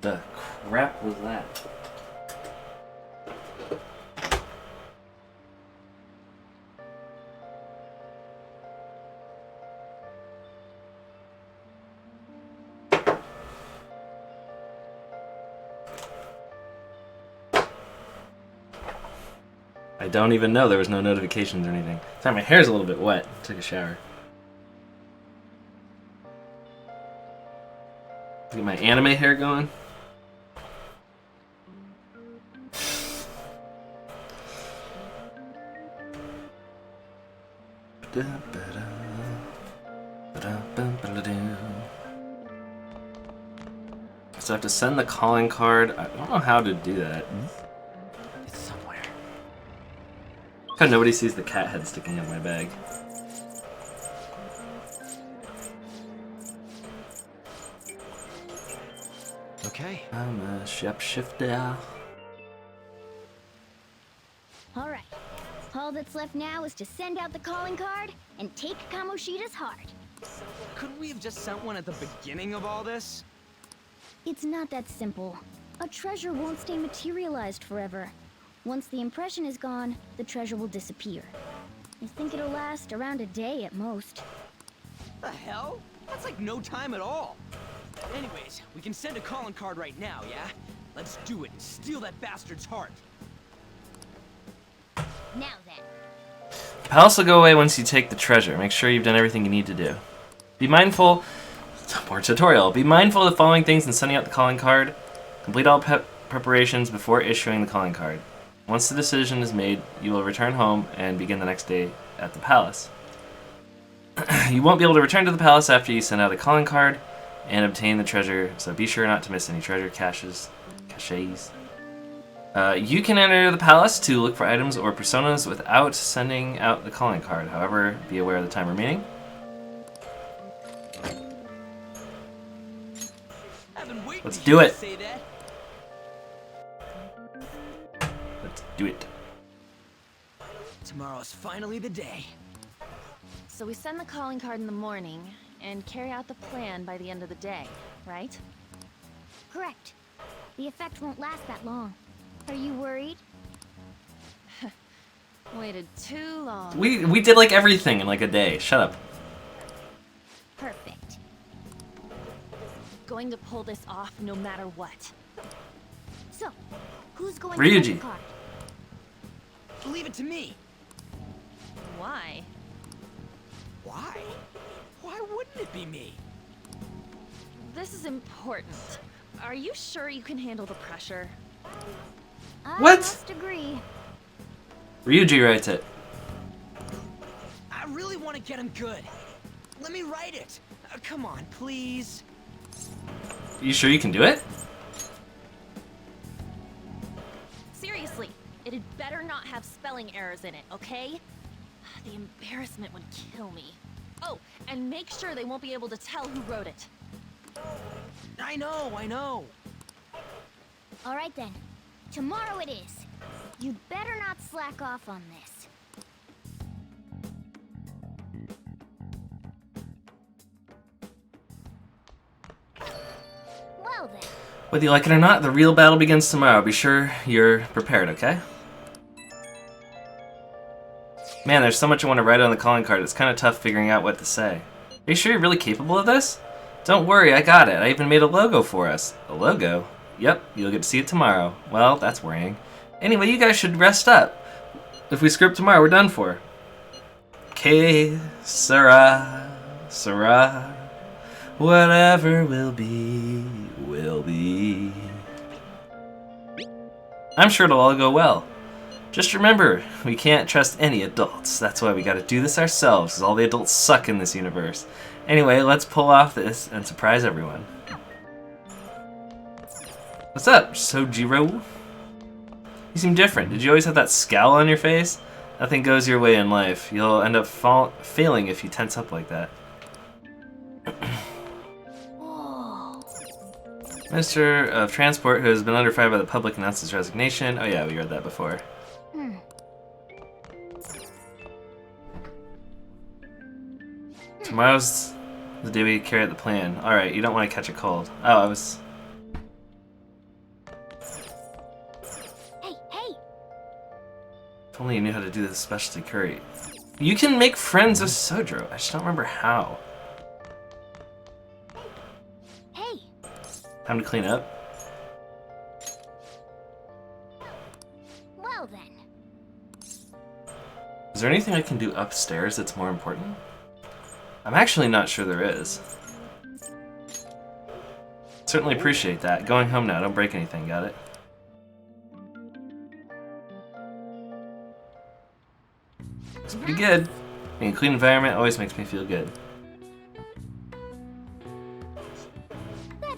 the crap was that? I don't even know. There was no notifications or anything. Sorry, my hair's a little bit wet. Took a shower. Get my anime hair going. So I have to send the calling card. I don't know how to do that. It's somewhere. How nobody sees the cat head sticking out of my bag. Okay. I'm a shapeshifter. All right. All that's left now is to send out the calling card and take Kamoshida's heart. Couldn't we have just sent one at the beginning of all this? It's not that simple. A treasure won't stay materialized forever. Once the impression is gone, the treasure will disappear. I think it'll last around a day at most. The hell? That's like no time at all. Anyways, we can send a calling card right now, yeah? Let's do it and steal that bastard's heart. Now then. Palace will go away once you take the treasure. Make sure you've done everything you need to do. Be mindful. More tutorial. Be mindful of the following things in sending out the calling card. Complete all preparations before issuing the calling card. Once the decision is made, you will return home and begin the next day at the palace. You won't be able to return to the palace after you send out a calling card and obtain the treasure, so be sure not to miss any treasure caches. You can enter the palace to look for items or personas without sending out the calling card. However, be aware of the time remaining. Let's do it. Let's do it. Tomorrow's finally the day. So we send the calling card in the morning and carry out the plan by the end of the day, right? Correct. The effect won't last that long. Are you worried? Waited too long. We did like everything in like a day. Shut up. Perfect. Going to pull this off no matter what. So, who's going Ryuji. to send the card? Leave it to me. Why? Why? Why wouldn't it be me? This is important. Are you sure you can handle the pressure? I What? must agree. Ryuji writes it. I really want to get him good. Let me write it. Come on, please. You sure you can do it? Seriously, it had better not have spelling errors in it, okay? The embarrassment would kill me. Oh, and make sure they won't be able to tell who wrote it. I know. All right then. Tomorrow it is. You'd better not slack off on this. Well then. Whether you like it or not, the real battle begins tomorrow. Be sure you're prepared, okay? Man, there's so much I want to write on the calling card. It's kind of tough figuring out what to say. Are you sure you're really capable of this? Don't worry, I got it. I even made a logo for us. A logo? Yep, you'll get to see it tomorrow. Well, that's worrying. Anyway, you guys should rest up. If we screw up tomorrow, we're done for. Que sera, sera. Whatever will be, will be. I'm sure it'll all go well. Just remember, we can't trust any adults. That's why we gotta do this ourselves, because all the adults suck in this universe. Anyway, let's pull off this and surprise everyone. What's up, Sojiro? You seem different. Did you always have that scowl on your face? Nothing goes your way in life. You'll end up failing if you tense up like that. Minister of Transport, who has been under fire by the public, announced his resignation. Oh yeah, we read that before. Tomorrow's the day we carry out the plan. Alright, you don't want to catch a cold. Oh, I was... If only you knew how to do this specialty curry. You can make friends with Sojiro. I just don't remember how. Hey, Time to clean up. well then. Is there anything I can do upstairs that's more important? I'm actually not sure there is. Certainly appreciate that. Going home now. Don't break anything. Got it? It's pretty good. Being a clean environment always makes me feel good.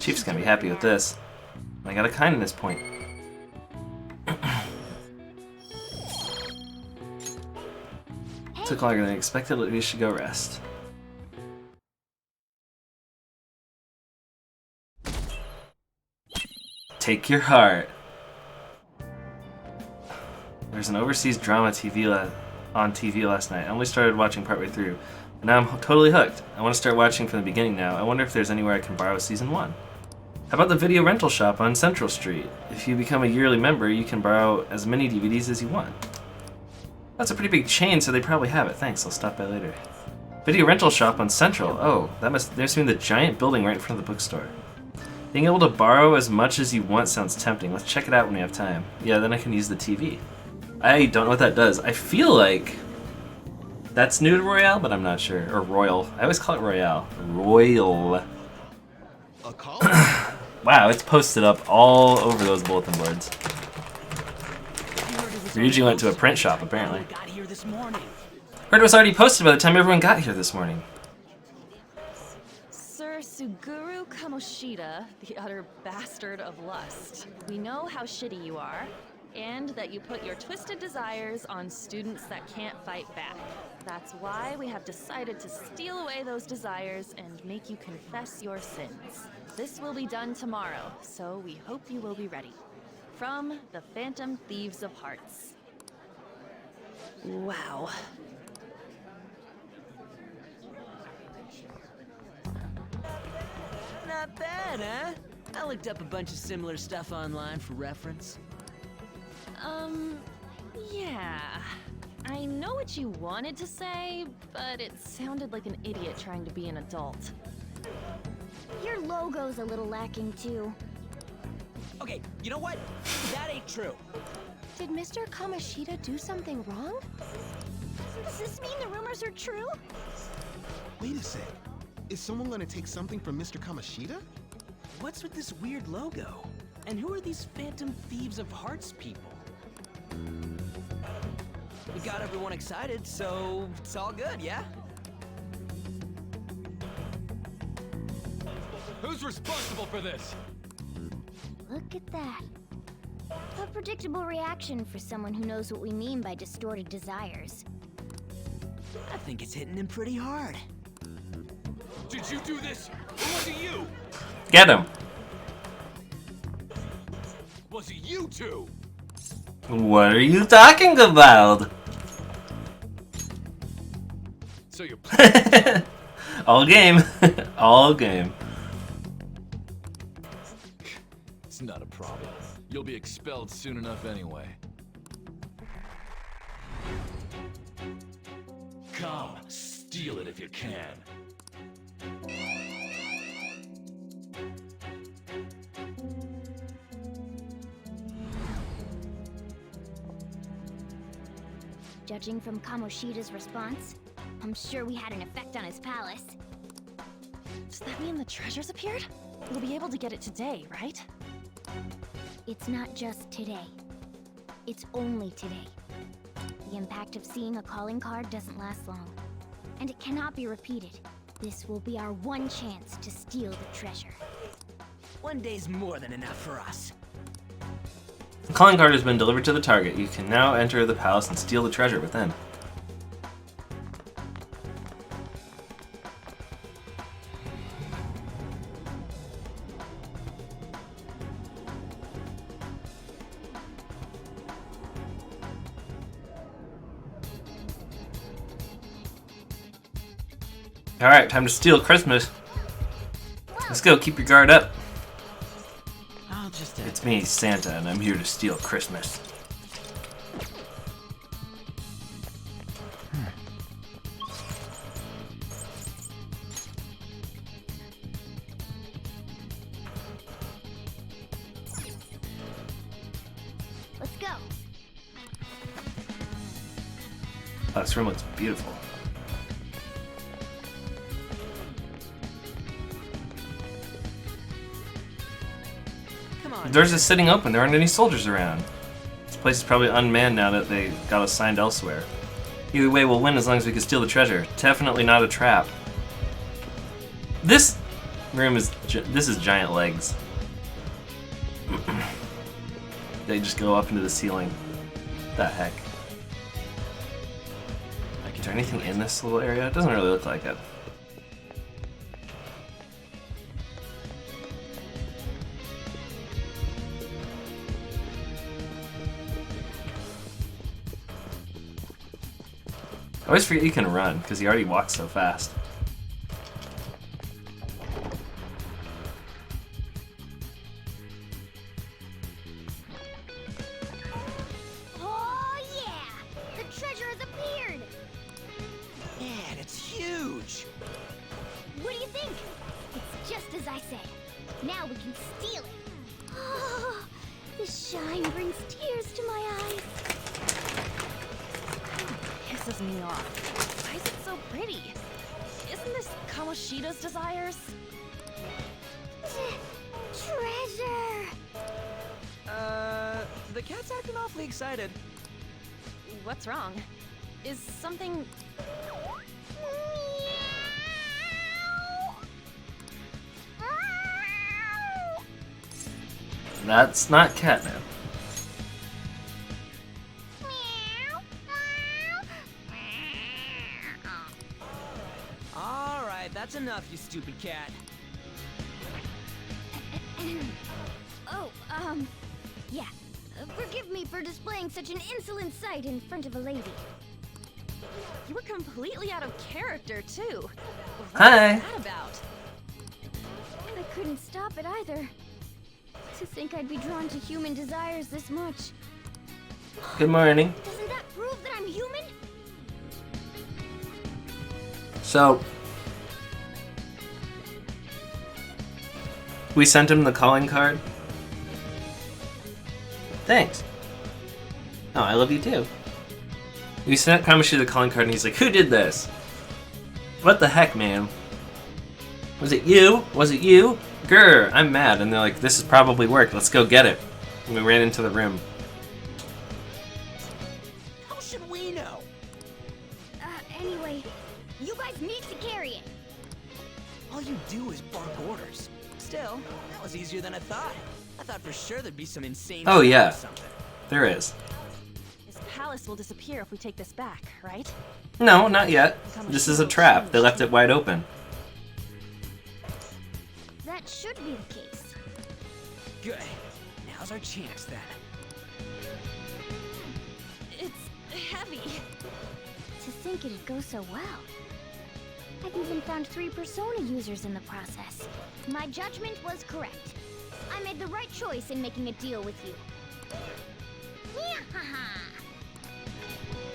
Chief's gonna be happy with this. I got a kindness point. Took longer than expected. We should go rest. Take your heart. There's an overseas drama on TV last night. I only started watching partway through, but now I'm totally hooked. I want to start watching from the beginning now. I wonder if there's anywhere I can borrow season 1. How about the video rental shop on Central Street? If you become a yearly member, you can borrow as many DVDs as you want. That's a pretty big chain, so they probably have it. Thanks, I'll stop by later. Video rental shop on Central. Oh, there must be the giant building right in front of the bookstore. Being able to borrow as much as you want sounds tempting. Let's check it out when we have time. Yeah, then I can use the TV. I don't know what that does. I feel like that's new to Royale, but I'm not sure. Or Royal. I always call it Royale. Royal. A call? Wow, it's posted up all over those bulletin boards. Ryuji went to a print shop, apparently. Got here this morning. Heard it was already posted by the time everyone got here this morning. Sir Suguru Kamoshida, the utter bastard of lust. We know how shitty you are, and that you put your twisted desires on students that can't fight back. That's why we have decided to steal away those desires and make you confess your sins. This will be done tomorrow, so we hope you will be ready. From the Phantom Thieves of Hearts. Wow. Not bad, huh? I looked up a bunch of similar stuff online for reference. Yeah. I know what you wanted to say, but it sounded like an idiot trying to be an adult. Your logo's a little lacking too. Okay, you know what? That ain't true. Did Mr. Kamoshida do something wrong? Does this mean the rumors are true? Wait a sec. Is someone gonna take something from Mr. Kamoshida? What's with this weird logo? And who are these Phantom Thieves of Hearts people? We got everyone excited, so it's all good, yeah? Who's responsible for this? Look at that. A predictable reaction for someone who knows what we mean by distorted desires. I think it's hitting him pretty hard. Did you do this? Or was it you? Get him. Was it you two? What are you talking about? So you're All game. All game. It's not a problem. You'll be expelled soon enough anyway. Come, steal it if you can. Judging from Kamoshida's response, I'm sure we had an effect on his palace. Does that mean the treasures appeared? We'll be able to get it today, right? It's not just today. It's only today. The impact of seeing a calling card doesn't last long, and it cannot be repeated. This will be our one chance to steal the treasure. One day's more than enough for us. The calling card has been delivered to the target. You can now enter the palace and steal the treasure within. Alright, time to steal Christmas. Let's go, keep your guard up. I'll just It's me, Santa, and I'm here to steal Christmas. Oh, this room looks beautiful. Come on. The doors are sitting open. There aren't any soldiers around. This place is probably unmanned now that they got assigned elsewhere. Either way, we'll win as long as we can steal the treasure. Definitely not a trap. This room is this is giant legs. They just go up into the ceiling. What the heck? Is there anything in this little area? It doesn't really look like it. I always forget you can run, because he already walks so fast. Oh yeah! The treasure has appeared! Man, it's huge. What do you think? It's just as I said. Now we can steal it. Oh, the shine brings tears to my eyes. Pisses me off. Why is it so pretty? Isn't this Kamoshida's desires? Treasure! The cat's acting awfully excited. What's wrong? Is something... That's not catnip. All right, that's enough, you stupid cat. Oh, yeah. Forgive me for displaying such an insolent sight in front of a lady. You were completely out of character, too. What Hi. was that about? I couldn't stop it either. To think I'd be drawn to human desires this much. Good morning. Doesn't that prove that I'm human? So, we sent him the calling card. Thanks. Oh, I love you too. We sent Kamoshida the calling card and he's like, who did this? What the heck, man? Was it you? Was it you? Grr, I'm mad. And they're like, this has probably worked. Let's go get it. And we ran into the room. How should we know? Anyway, you guys need to carry it. All you do is bark orders. Still, that was easier than I thought. I thought for sure there'd be some insane... Oh, yeah. or something. There is. This palace will disappear if we take this back, right? No, not yet. This is a trap. They left it wide open. That should be the case. Good. Now's our chance, then. It's heavy. To think it'd go so well. I've even found 3 Persona users in the process. My judgment was correct. I made the right choice in making a deal with you.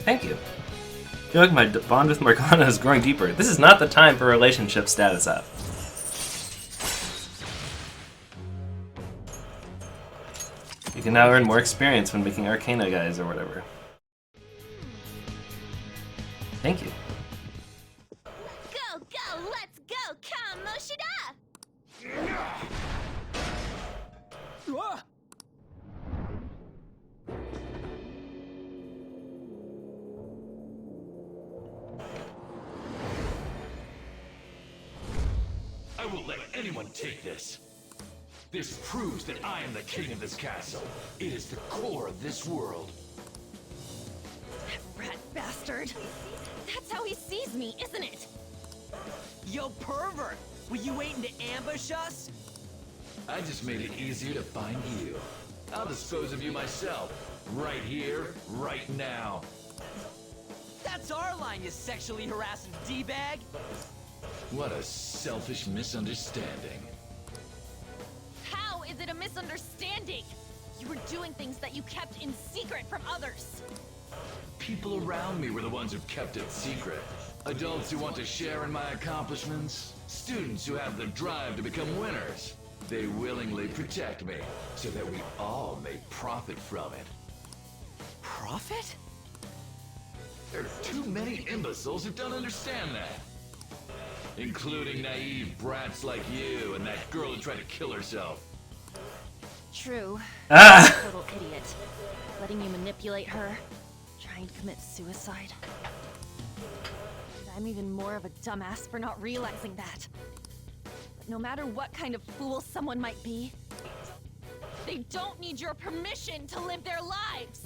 Thank you. I feel like my bond with Morgana is growing deeper. This is not the time for relationship status up. You can now earn more experience when making Arcana guys or whatever. Thank you. Go, go, let's go, Kamoshida! Ah! I won't let anyone take this. This proves that I am the king of this castle. It is the core of this world. That rat bastard. That's how he sees me, isn't it? Yo, pervert! Were you waiting to ambush us? I just made it easier to find you. I'll dispose of you myself. Right here, right now. That's our line, you sexually harassing D-bag! What a selfish misunderstanding. How is it a misunderstanding? You were doing things that you kept in secret from others. People around me were the ones who kept it secret. Adults who want to share in my accomplishments. Students who have the drive to become winners. They willingly protect me, so that we all may profit from it. Profit? There are too many imbeciles who don't understand that. Including naive brats like you and that girl who tried to kill herself. True. Ah! Total idiot. Letting you manipulate her. Trying to commit suicide. And I'm even more of a dumbass for not realizing that. But no matter what kind of fool someone might be, they don't need your permission to live their lives!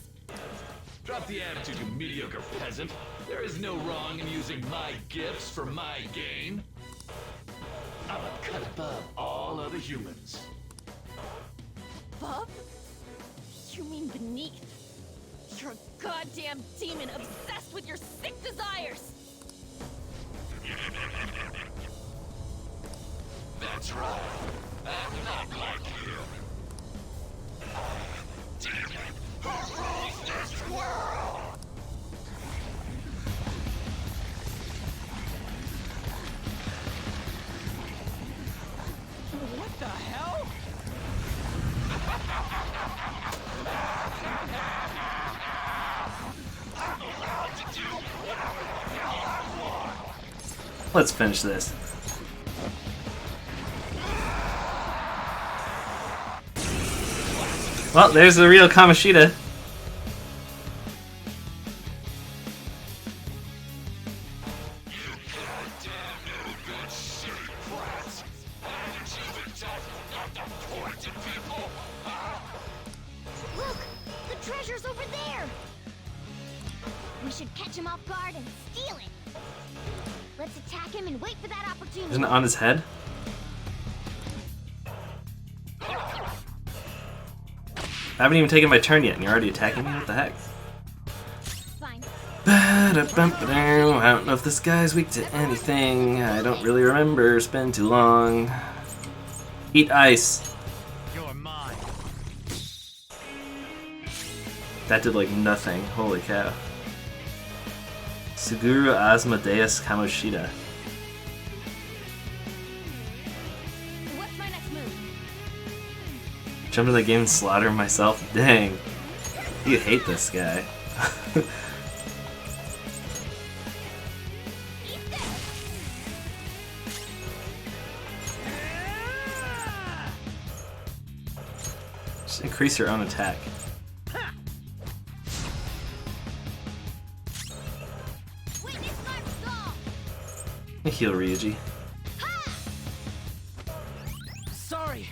Drop the attitude, you mediocre peasant. There is no wrong in using my gifts for my gain. I'm a cut above all other humans. Above? You mean beneath? You're a goddamn demon obsessed with your sick desires! That's right. I'm not like you. Demon who rules this world! What the hell? Let's finish this. Well, there's the real Kamoshida. Look! The treasure's over there! We should catch him off guard and steal it! Let's attack him and wait for that opportunity. Isn't it on his head? I haven't even taken my turn yet and you're already attacking me? What the heck? Fine. I don't know if this guy's weak to anything. I don't really remember. It's been too long. Eat ice. You're mine. That did like nothing. Holy cow. Suguru Asmodeus Kamoshida. What's my next move? Jump in the game and slaughter myself? Dang. You hate this guy. Just increase your own attack. Witness my resolve! Heal Ryuji. Sorry.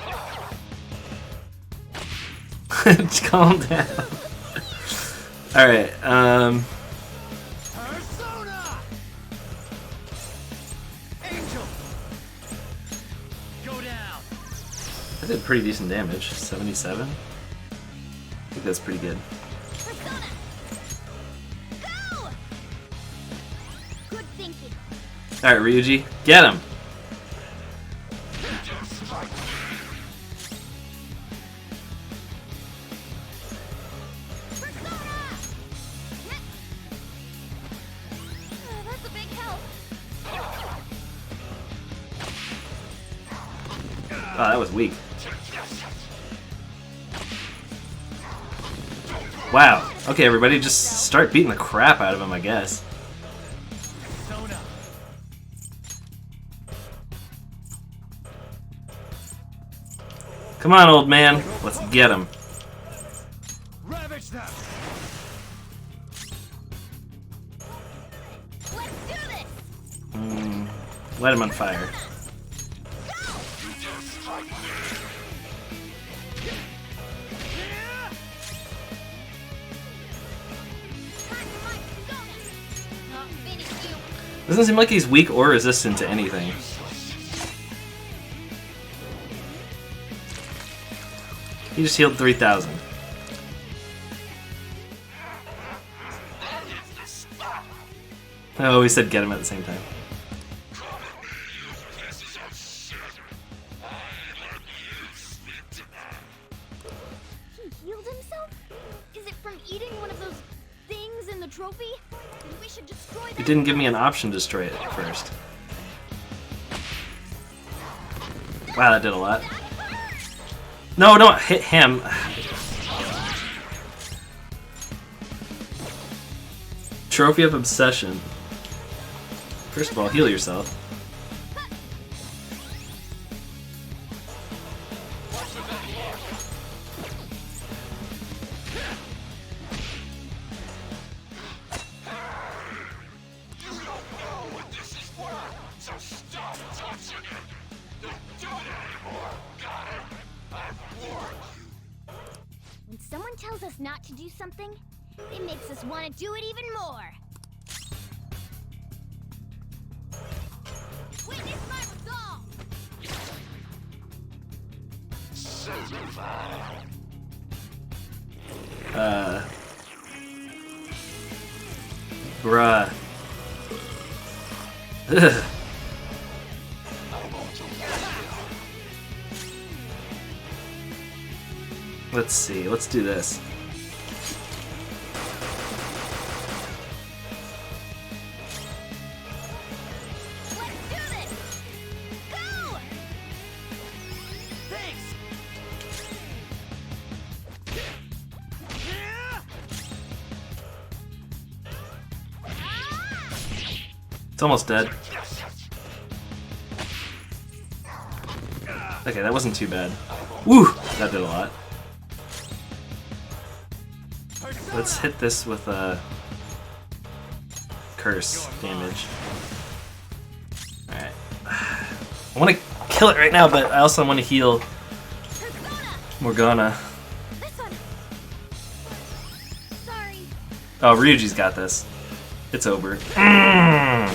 Ow! Calm down. Alright, Persona! Angel! Go down! I did pretty decent damage. 77? I think that's pretty good. Persona! Go! Good thinking. Alright, Ryuji, get him! That's a big help. Oh, that was weak. Wow. Okay, everybody, just start beating the crap out of him, I guess. Persona! Come on, old man. Let's get him. Ravage them! Let's do this! Light him on fire. Not finish you. Doesn't seem like he's weak or resistant to anything. He just healed 3,000. Oh, we said get him at the same time. He healed himself? Is it from eating one of those things in the trophy? Then we should destroy He that. didn't give me an option to destroy it at first. Wow, that did a lot. No, don't hit him. Trophy of Obsession. First of all, heal yourself. When someone tells us not to do something, it makes us want to do it even more. Witness my resolve! Bruh. Ugh. Let's see, let's do this. Let's do this! Go! Thanks! It's almost dead. Okay, that wasn't too bad. Woo! That did a lot. Let's hit this with a curse damage. Alright. I want to kill it right now, but I also want to heal Morgana. This one! Sorry. Oh, Ryuji's got this. It's over. Alright!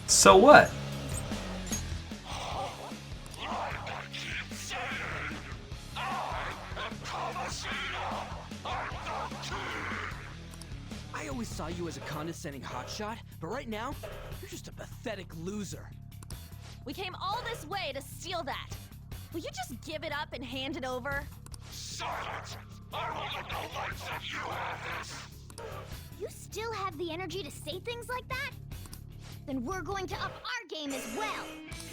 So what? I always saw you as a condescending hotshot, but right now, you're just a pathetic loser. We came all this way to steal that. Will you just give it up and hand it over? You still have the energy to say things like that? Then we're going to up our game as well.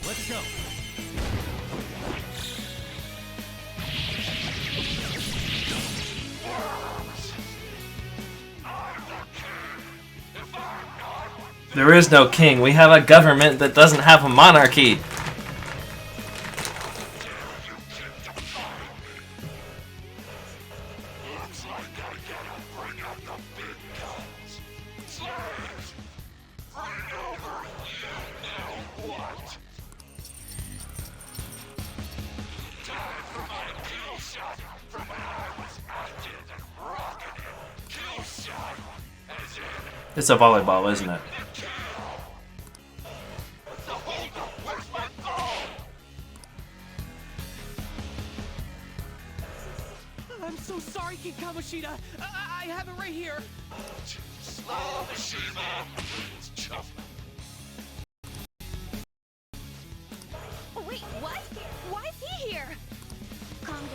Let's go. There is no king. We have a government that doesn't have a monarchy. It's a volleyball, isn't it? I'm so sorry, King Kamoshida. I have it right here. Oh, wait, what? Why is he here? Calm down.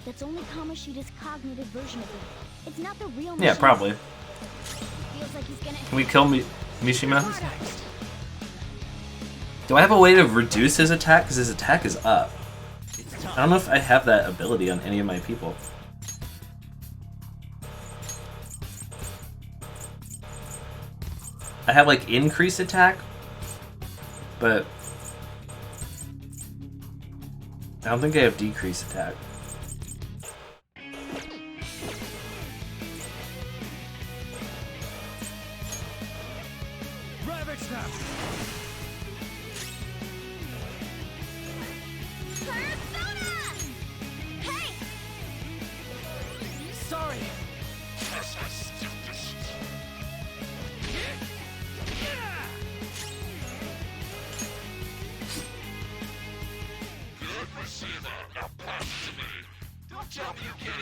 That's only Kamoshida's cognitive version of him. It's not the real Yeah, machine. probably. Feels like he's gonna... Can we kill Mishima? Do I have a way to reduce his attack? Because his attack is up. I don't know if I have that ability on any of my people. I have like increased attack, but I don't think I have decreased attack. Ravage them. Persona! Hey! Sorry.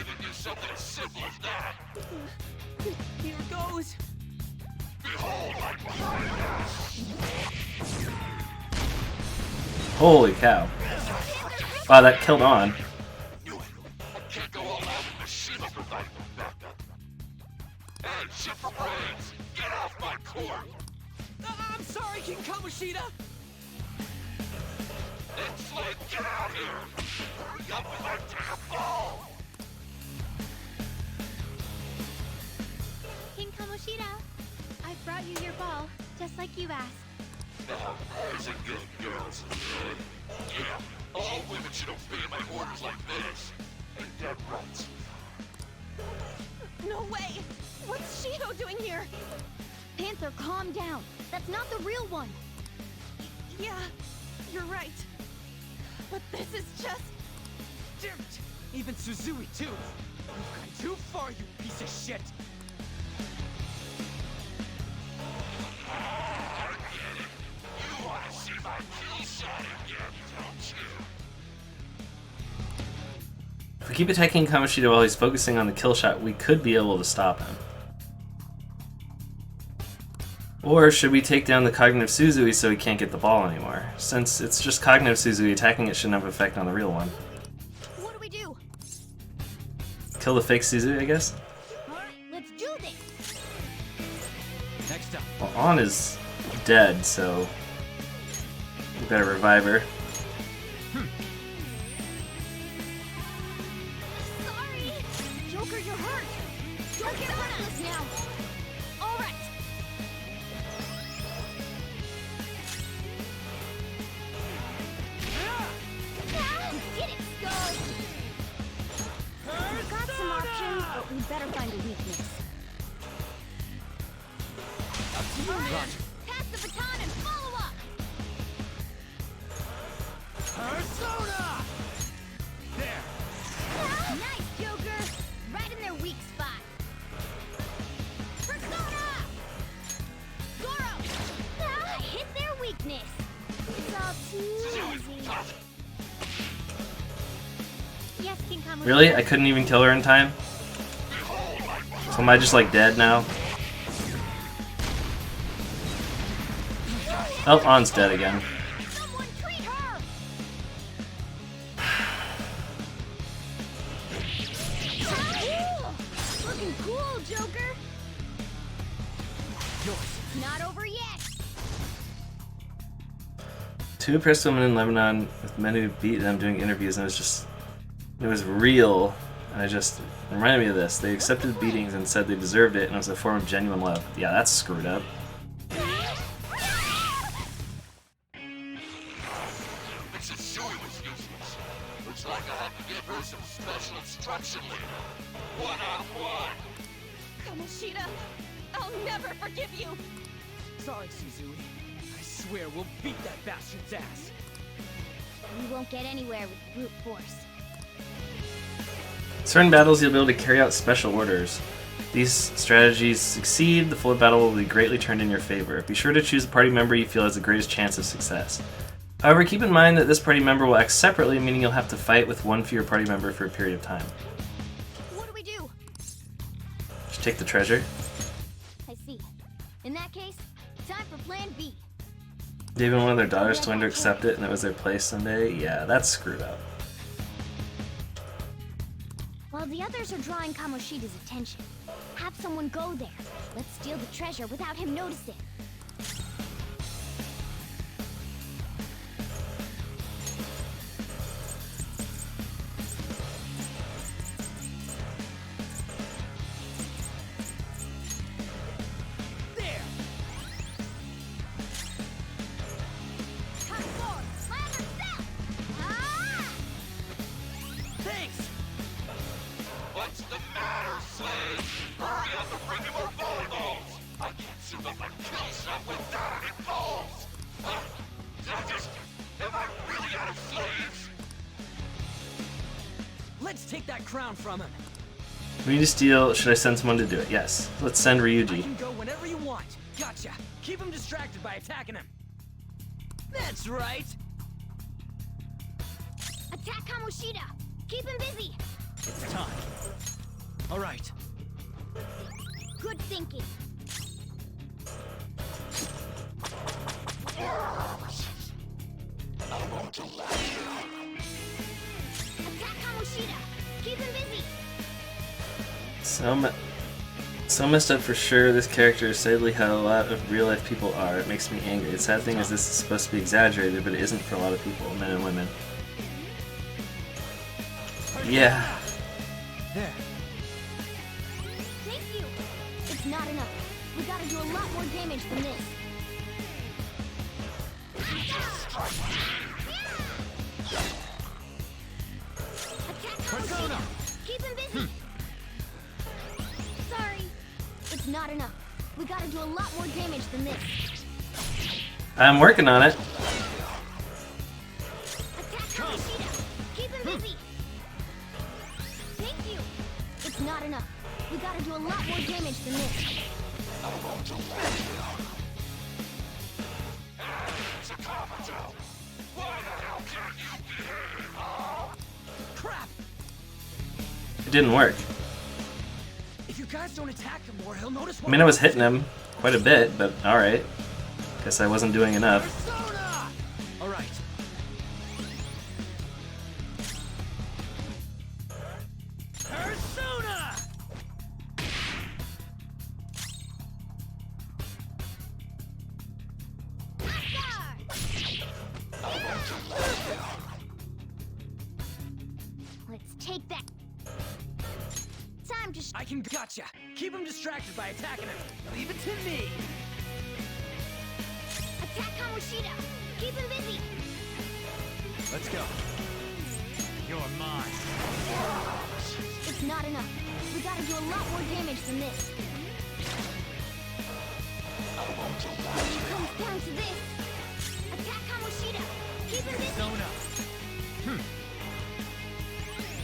even do something as simple as that. Here goes. Behold, I'm behind us. Holy cow. Wow, that killed on. Knew it. I can't go all out with Mishima providing no backup. Hey, shit for brains! Get off my court! I'm sorry, King Kamoshida. It's like, get out here! Hurry up and I take a fall! King Kamoshida, I brought you your ball, just like you asked. Now, boys and good girls. Yeah, all women should obey my orders like this. Ain't that right? No way! What's Shido doing here? Panther, calm down. That's not the real one. Yeah, you're right. But this is just... Dirt. Even Suzui, too. You've gone too far, you piece of shit. You wanna see my kill shot again, don't you? If we keep attacking Kamoshida while he's focusing on the kill shot, we could be able to stop him. Or should we take down the cognitive Suzui so he can't get the ball anymore? Since it's just cognitive Suzui, attacking it shouldn't have effect on the real one. What do we do? Kill the fake Suzui, I guess? Let's do this. Next up. Well, On is dead, so we better revive her. Sorry. Joker, you're hurt. Don't get on us now. All right. Ah, we did it, Skull. We've got some options, but we better find a weakness. Roger. Pass the baton and follow up. Persona! There. Nice, Joker. Right in their weak spot. Persona! Goro! Ah, hit their weakness. It's all too easy. Yes, King Kamoshida. Really? I couldn't even kill her in time? So am I just like dead now? Oh, On's dead again. Someone treat her! Looking cool, Joker. Not over yet. Two oppressed women in Lebanon with men who beat them doing interviews, and it was real, and it reminded me of this. They accepted beatings and said they deserved it, and it was a form of genuine love. Yeah, that's screwed up. Mrs. Shui was useless. Looks like I have to give her some special instruction later. One-on-one. Kamoshida, I'll never forgive you. Sorry, Suzui. I swear we'll beat that bastard's ass. We won't get anywhere with brute force. Certain battles you'll be able to carry out special orders. These strategies succeed, the flow of battle will be greatly turned in your favor. Be sure to choose the party member you feel has the greatest chance of success. However, keep in mind that this party member will act separately, meaning you'll have to fight with one fewer party member for a period of time. What do we do? Just take the treasure. I see. In that case, time for plan B. Even one of their daughters told them to accept it and it was their place someday? Yeah, that's screwed up. While the others are drawing Kamoshida's attention, have someone go there. Let's steal the treasure without him noticing. There! Cut forward, slam yourself! Ah! Thanks! What's the matter, slave? Hurry up and bring me more volleyballs! I can't seem to find kill shot without any balls! Am I really out of slaves? Let's take that crown from him. We need to steal. Should I send someone to do it? Yes. Let's send I Ryuji. can go whenever you want. Gotcha. Keep him distracted by attacking him. That's right. Attack Kamoshida! Keep him busy! It's time. All right. Good thinking. Attack Kamoshida! Keep him busy! So messed up for sure. This character is sadly how a lot of real life people are. It makes me angry. The sad thing is this is supposed to be exaggerated, but it isn't for a lot of people, men and women. Yeah. There. Thank you! It's not enough. We gotta do a lot more damage than this. Attack Kamoshida! Keep him busy! Sorry. It's not enough. We gotta do a lot more damage than this. I'm working on it. Attack Kamoshida! Keep him busy! Thank you! It's not enough. We gotta do a lot more damage than this. Crap! It didn't work. If you guys don't attack him more, he'll notice. I mean, I was hitting him quite a bit, but alright. Guess I wasn't doing enough. Persona! All right. Persona! Let's take that. Time to I can gotcha. Keep him distracted by attacking him. Leave it to me. attack Kamoshida! Keep him busy! Let's go. You're mine. It's not enough. We gotta do a lot more damage than this. When it comes down to this, attack Kamoshida! Keep him busy! Persona.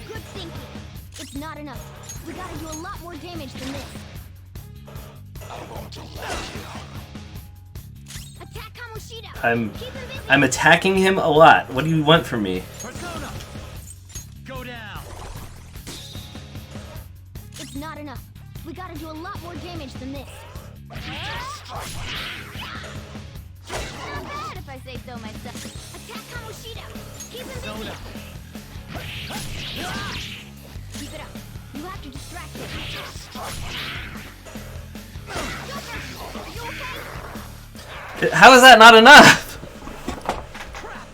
Good thinking. It's not enough. We gotta do a lot more damage than this. Attack Kamoshida! Keep him busy! I'm attacking him a lot. What do you want from me? Persona. Go down. It's not enough. We gotta do a lot more damage than this. Not bad if I say so myself. Attack Kamoshida! Keep him busy! Persona. Keep it up. You have to distract him. Joker! Are you okay? How is that not enough? Crap.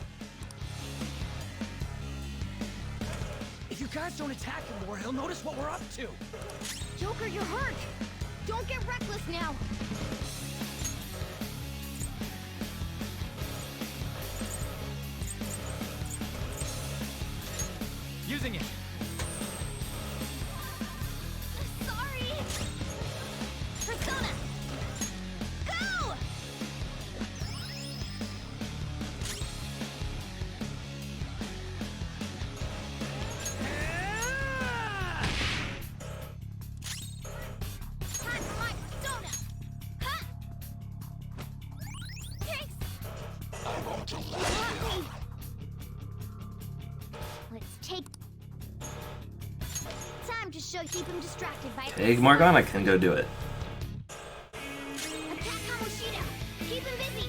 If you guys don't attack him more, he'll notice what we're up to. Joker, you're hurt! Don't get reckless now! Using it. Sorry! Persona! Go! Time for my persona! Huh? Thanks! You got me! Let's take... Time to show keep him distracted by... Hey, Morgana can go do it. Attack Kamoshida! Keep him busy!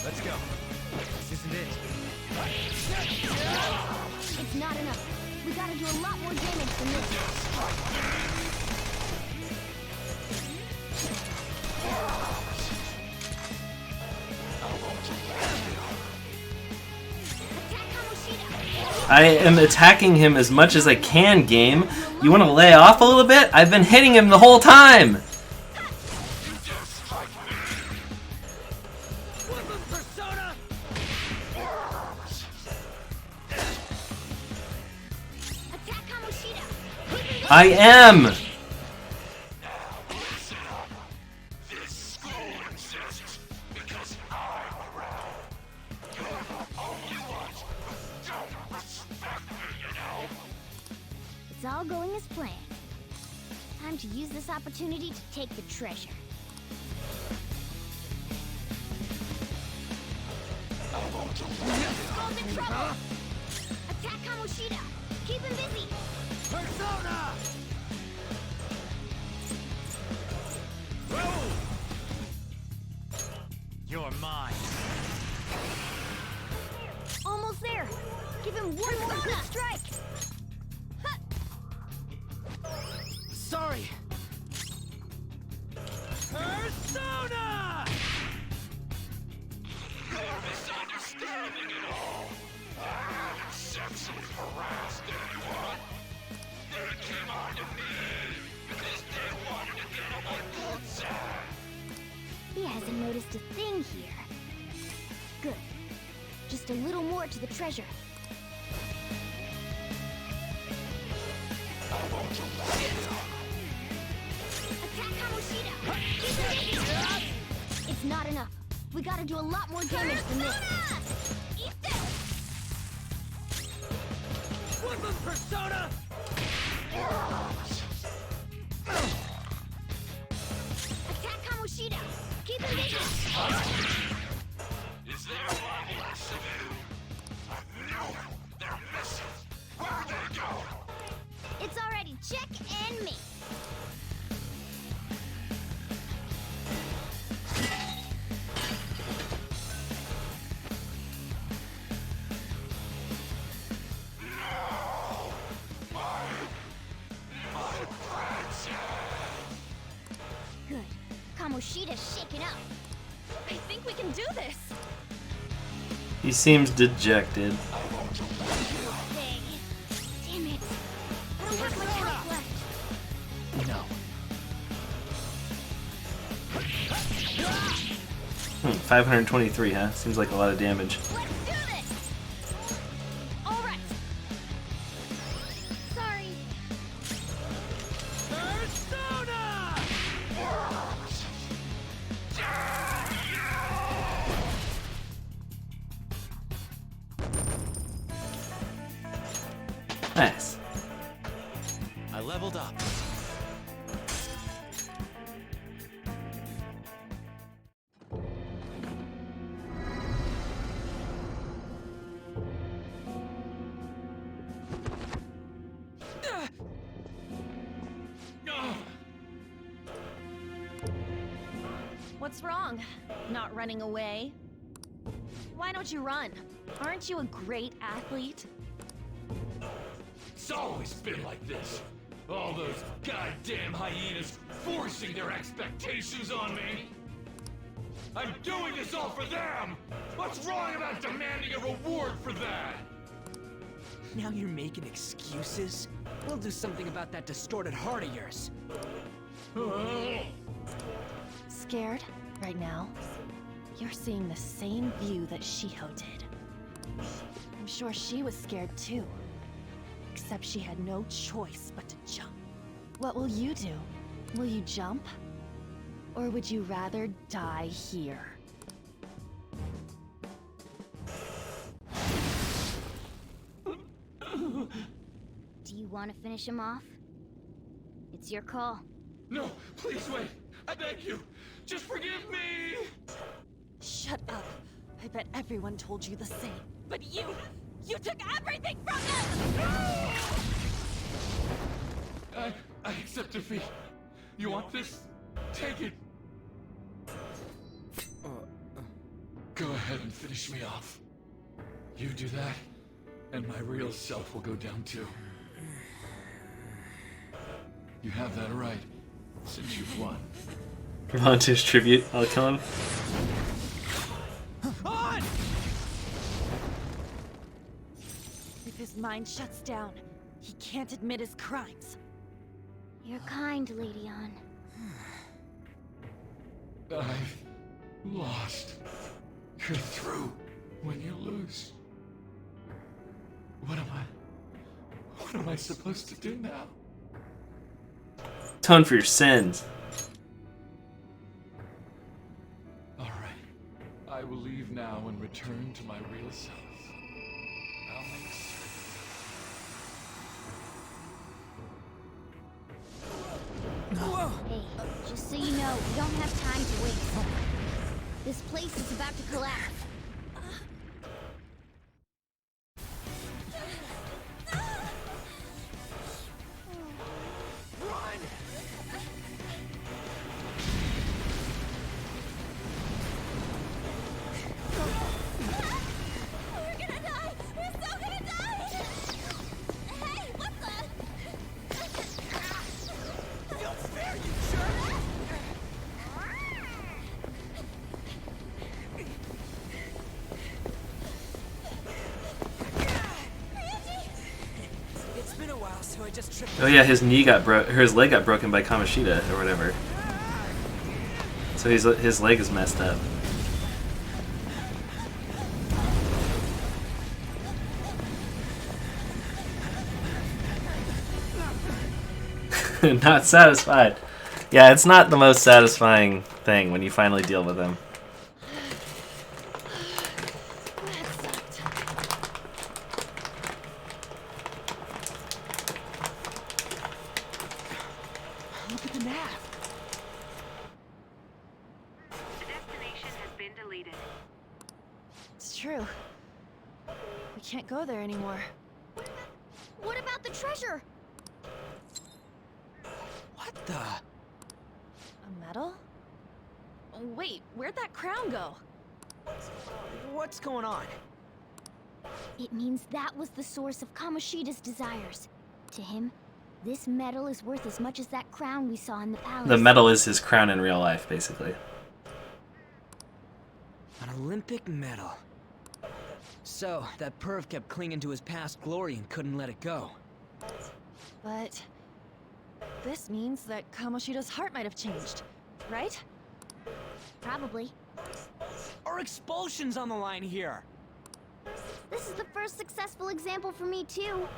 Let's go. This isn't it. It's not enough. We gotta do a lot more damage than this. Attack Kamoshida! I am attacking him as much as I can, game. You want to lay off a little bit? I've been hitting him the whole time! Persona. Attack Kamoshida! Keep him busy! I am! It's all going as planned. Time to use this opportunity to take the treasure. Scolded trouble! Attack Kamoshida! Keep him busy! Persona! You're mine. Almost there! Give him one more good strike! Huh. Sorry. Persona! You're misunderstanding it all. I haven't sexually harassed anyone. They came on to me because they wanted to get on my good side. He hasn't noticed a thing here. Good. Just a little more to the treasure. Attack Kamoshida! Keep him busy! It's not enough. We gotta do a lot more damage than this. Eat this! Woodland Persona! Attack Kamoshida! Keep him busy! Is there one less of you? No, they're missing. Where'd they go? It's already Chick and me. Good. Kamoshida's shaken up. I think we can do this. He seems dejected. Dang. Damn it. I don't have much health left. No. 523, huh? Seems like a lot of damage. Let's do this! Alright. Sorry. Persona! Nice. I leveled up. What's wrong? Not running away? Why don't you run? Aren't you a great athlete? It's always been like this. All those goddamn hyenas forcing their expectations on me. I'm doing this all for them! What's wrong about demanding a reward for that? Now you're making excuses? We'll do something about that distorted heart of yours. Scared right now? You're seeing the same view that Shiho did. I'm sure she was scared too. Except she had no choice but to jump. What will you do? Will you jump? Or would you rather die here? Do you want to finish him off? It's your call. No, please wait. I beg you. Just forgive me. Shut up. I bet everyone told you the same. But you took everything from them! I accept defeat. You want this? Take it. Go ahead and finish me off. You do that, and my real self will go down too. You have that right, since you've won. Vonta's tribute. I'll kill him. On! If his mind shuts down, he can't admit his crimes. You're kind, Lady Ann. I've lost. You're through when you lose. What am I supposed to do now? Atone for your sins. All right. I will leave now and return to my real self. I'll make certain. Hey, just so you know, we don't have time to waste. This place is about to collapse. just tripped. Oh yeah, his knee got broke, or his leg got broken by Kamoshida or whatever. So his leg is messed up. Not satisfied. Yeah, it's not the most satisfying thing when you finally deal with him. Look at the map. The destination has been deleted. It's true. We can't go there anymore. What about the treasure? What the? A medal? Wait, where'd that crown go? What's going on? It means that was the source of Kamoshida's desires. To him, this medal is worth as much as that crown we saw in the palace. The medal is his crown in real life, basically. An Olympic medal. So, that perv kept clinging to his past glory and couldn't let it go. But this means that Kamoshida's heart might have changed, right? Probably. Our expulsion's on the line here. This is the first successful example for me, too.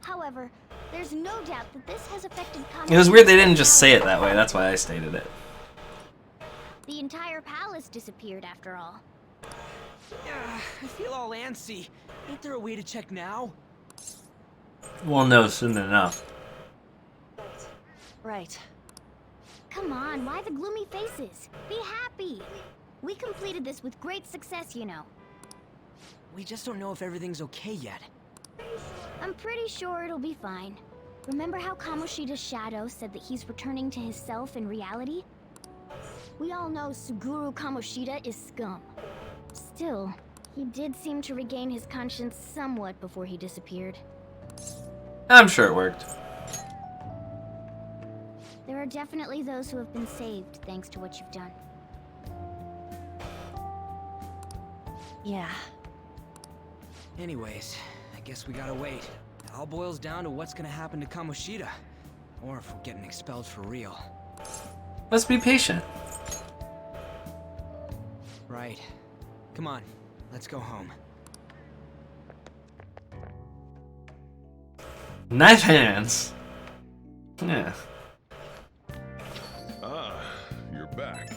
However, there's no doubt that this has affected Kamoshida's... It was weird they didn't just say it that way, that's why I stated it. The entire palace disappeared, after all. I feel all antsy. Ain't there a way to check now? We'll know soon enough. Right. Come on, why the gloomy faces? Be happy! We completed this with great success, you know. We just don't know if everything's okay yet. I'm pretty sure it'll be fine. Remember how Kamoshida's shadow said that he's returning to his self in reality? We all know Suguru Kamoshida is scum. Still, he did seem to regain his conscience somewhat before he disappeared. I'm sure it worked. There are definitely those who have been saved thanks to what you've done. Yeah. Anyways, I guess we gotta wait. It all boils down to what's gonna happen to Kamoshida. Or if we're getting expelled for real. Let's be patient. Right. Come on, let's go home. Knife hands. Yeah. You're back.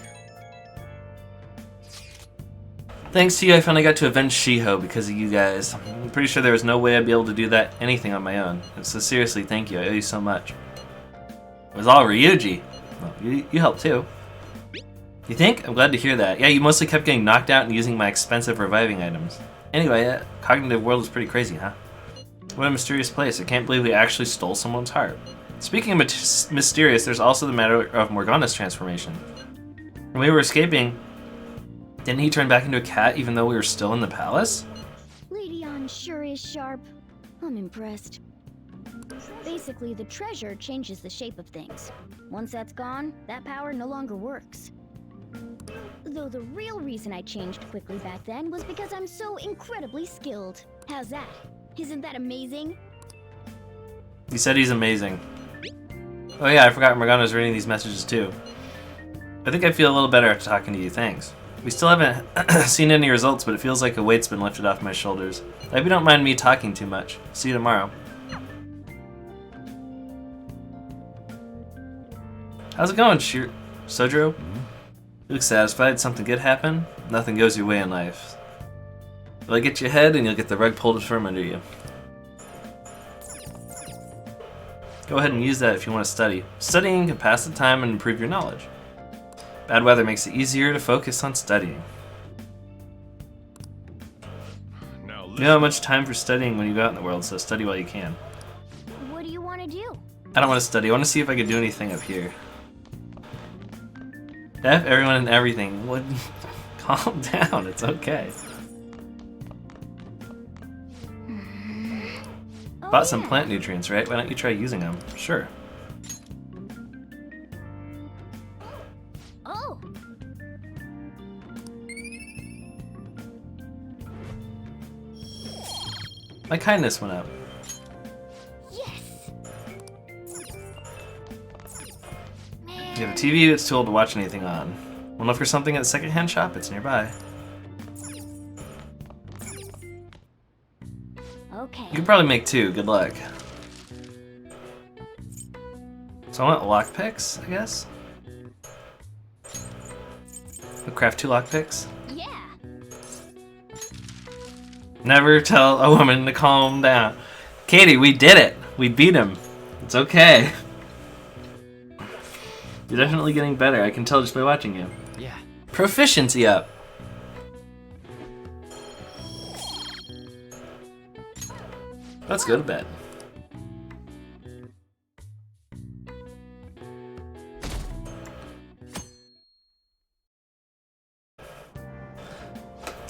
Thanks to you, I finally got to avenge Shiho because of you guys. I'm pretty sure there was no way I'd be able to do that anything on my own. So seriously, thank you. I owe you so much. It was all Ryuji. Well, you helped too. You think? I'm glad to hear that. Yeah, you mostly kept getting knocked out and using my expensive reviving items. Anyway, that cognitive world is pretty crazy, huh? What a mysterious place. I can't believe we actually stole someone's heart. Speaking of mysterious, there's also the matter of Morgana's transformation. When we were escaping, didn't he turn back into a cat even though we were still in the palace? Lady Ann sure is sharp. I'm impressed. Basically, the treasure changes the shape of things. Once that's gone, that power no longer works. Though the real reason I changed quickly back then was because I'm so incredibly skilled. How's that? Isn't that amazing? He said he's amazing. Oh yeah, I forgot Morgana's reading these messages too. I think I feel a little better after talking to you, thanks. We still haven't seen any results, but it feels like a weight's been lifted off my shoulders. I hope you don't mind me talking too much. See you tomorrow. How's it going, Sojiro? You look satisfied? Something good happened? Nothing goes your way in life. Will I get you ahead and you'll get the rug pulled from under you. Go ahead and use that if you want to study. Studying can pass the time and improve your knowledge. Bad weather makes it easier to focus on studying. Now You don't have much time for studying when you go out in the world, so study while you can. What do you want to do? I don't want to study. I want to see if I can do anything up here. F everyone and everything. What? Calm down. It's okay. Oh, Bought some yeah. plant nutrients, right? Why don't you try using them? Sure. Oh! My kindness went up. Yes! you have a TV, it's too old to watch anything on. Wanna look for something at the secondhand shop? It's nearby. Okay. You could probably make 2. Good luck. So I want lockpicks, I guess. We'll craft 2 lockpicks. Yeah. Never tell a woman to calm down. Katie, we did it. We beat him. It's okay. You're definitely getting better. I can tell just by watching you. Yeah. Proficiency up. Let's go to bed.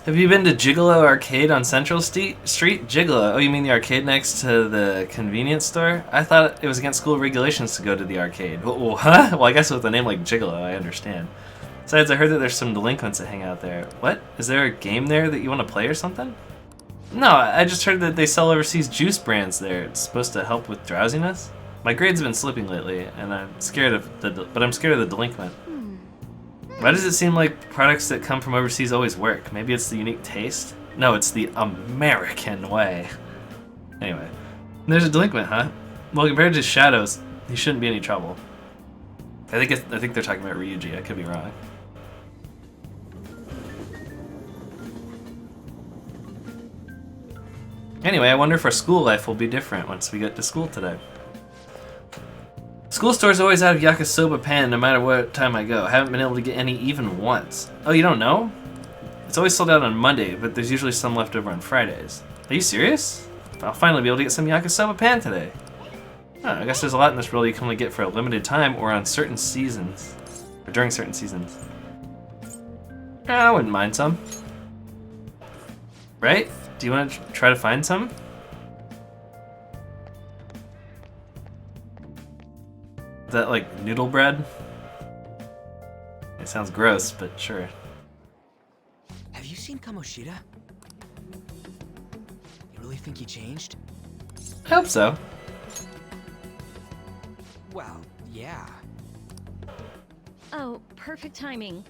Have you been to Gigolo Arcade on Central Street? Gigolo? Oh, you mean the arcade next to the convenience store? I thought it was against school regulations to go to the arcade. Oh, huh? Well, I guess with a name like Gigolo, I understand. Besides, I heard that there's some delinquents that hang out there. What? Is there a game there that you want to play or something? No, I just heard that they sell overseas juice brands there. It's supposed to help with drowsiness. My grades have been slipping lately, and I'm scared of the delinquent. Why does it seem like products that come from overseas always work? Maybe it's the unique taste? No, it's the American way. Anyway, there's a delinquent, huh? Well, compared to Shadows, he shouldn't be any trouble. I think they're talking about Ryuji. I could be wrong. Anyway, I wonder if our school life will be different once we get to school today. School store's always out of yakisoba pan no matter what time I go. I haven't been able to get any even once. Oh, you don't know? It's always sold out on Monday, but there's usually some left over on Fridays. Are you serious? I'll finally be able to get some yakisoba pan today. Oh, I guess there's a lot in this world you can only get for a limited time or on certain seasons. Or during certain seasons. I wouldn't mind some. Right? Do you want to try to find some? Is that like noodle bread? It sounds gross, but sure. Have you seen Kamoshida? You really think he changed? I hope so. Well, yeah. Oh, perfect timing.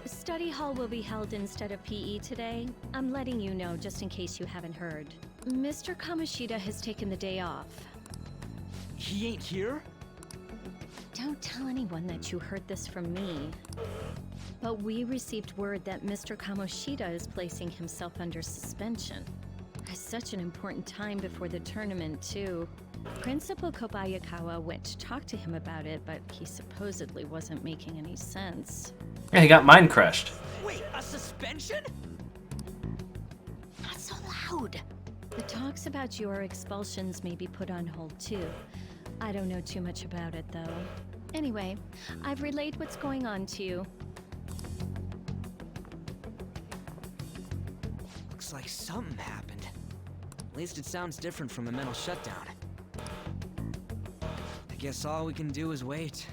Study hall will be held instead of PE today. I'm letting you know just in case you haven't heard. Mr. Kamoshida has taken the day off. He ain't here? Don't tell anyone that you heard this from me. But we received word that Mr. Kamoshida is placing himself under suspension. It's such an important time before the tournament, too. Principal Kobayakawa went to talk to him about it, but he supposedly wasn't making any sense. Yeah, he got mine crushed. Wait, a suspension? Not so loud. The talks about your expulsions may be put on hold, too. I don't know too much about it, though. Anyway, I've relayed what's going on to you. Looks like something happened. At least it sounds different from a mental shutdown. I guess all we can do is wait.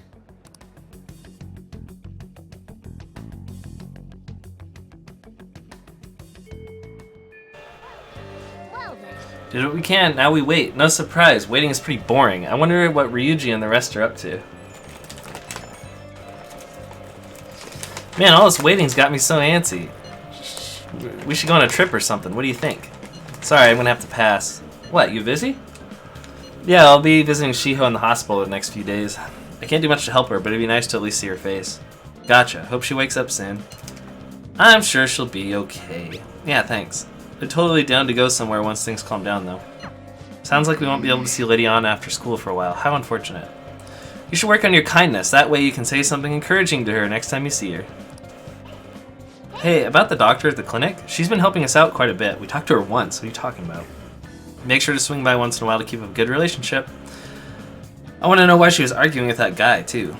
Well then. Did what we can, now we wait. No surprise, waiting is pretty boring. I wonder what Ryuji and the rest are up to. Man, all this waiting's got me so antsy. We should go on a trip or something. What do you think? Sorry, I'm gonna have to pass. What, you busy? Yeah, I'll be visiting Shiho in the hospital the next few days. I can't do much to help her, but it'd be nice to at least see her face. Gotcha. Hope she wakes up soon. I'm sure she'll be okay. Yeah, thanks. They're totally down to go somewhere once things calm down, though. Sounds like we won't be able to see Lady Anna after school for a while. How unfortunate. You should work on your kindness. That way you can say something encouraging to her next time you see her. Hey, about the doctor at the clinic? She's been helping us out quite a bit. We talked to her once. What are you talking about? Make sure to swing by once in a while to keep up a good relationship. I want to know why she was arguing with that guy, too.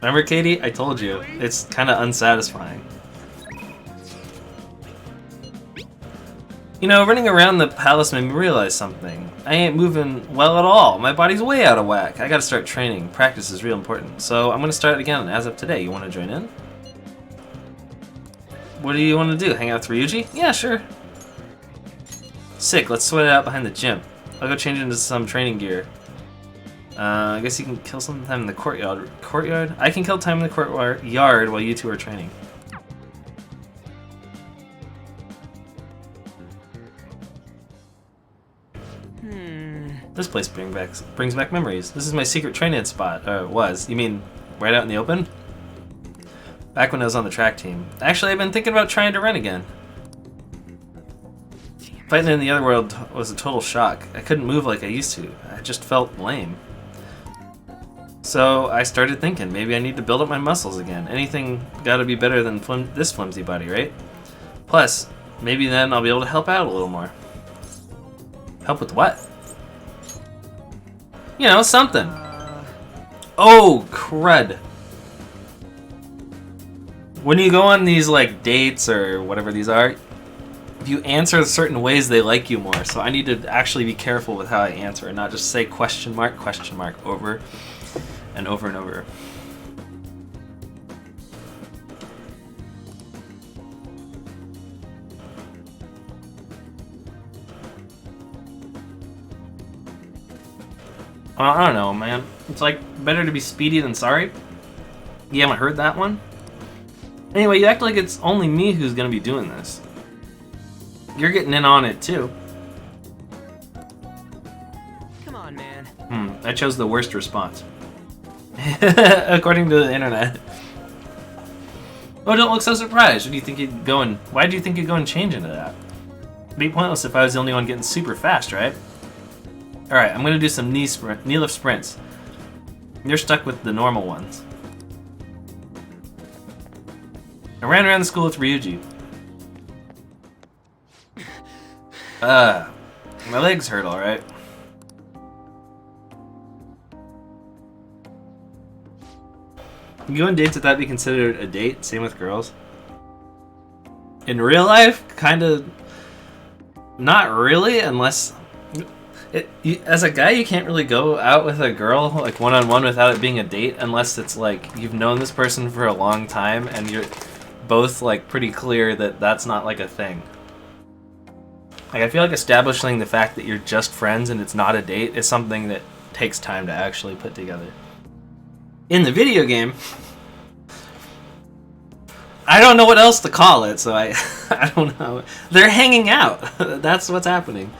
Remember, Katie? I told you. It's kind of unsatisfying. You know, running around the palace made me realize something. I ain't moving well at all. My body's way out of whack. I gotta start training. Practice is real important. So I'm gonna start again as of today. You wanna join in? What do you want to do? Hang out with Ryuji? Yeah, sure. Sick, let's sweat it out behind the gym. I'll go change into some training gear. I guess you can kill some time in the courtyard. Courtyard? I can kill time in the courtyard while you two are training. This place brings back memories. This is my secret training spot. Or it was. You mean right out in the open? Back when I was on the track team. Actually, I've been thinking about trying to run again. Fighting in the other world was a total shock. I couldn't move like I used to. I just felt lame. So I started thinking, maybe I need to build up my muscles again. Anything gotta be better than this flimsy body, right? Plus, maybe then I'll be able to help out a little more. Help with what? You know, something. Oh, crud. When you go on these, like, dates or whatever these are, if you answer certain ways, they like you more. So I need to actually be careful with how I answer and not just say question mark, over and over and over. I don't know, man. It's like better to be speedy than sorry. You haven't heard that one? Anyway, you act like it's only me who's gonna be doing this. You're getting in on it too. Come on, man. I chose the worst response. According to the internet. Oh, don't look so surprised. Why do you think you'd go and change into that? It'd be pointless if I was the only one getting super fast, right? Alright, I'm gonna do some knee lift sprints. You're stuck with the normal ones. I ran around the school with Ryuji. My legs hurt, alright. You go on dates if that be considered a date? Same with girls. In real life, kinda... Not really, unless... as a guy, you can't really go out with a girl, like, one-on-one without it being a date, unless it's, like, you've known this person for a long time, and you're both, like, pretty clear that that's not, like, a thing. Like, I feel like establishing the fact that you're just friends and it's not a date is something that takes time to actually put together. In the video game, I don't know what else to call it, so I don't know. They're hanging out. That's what's happening.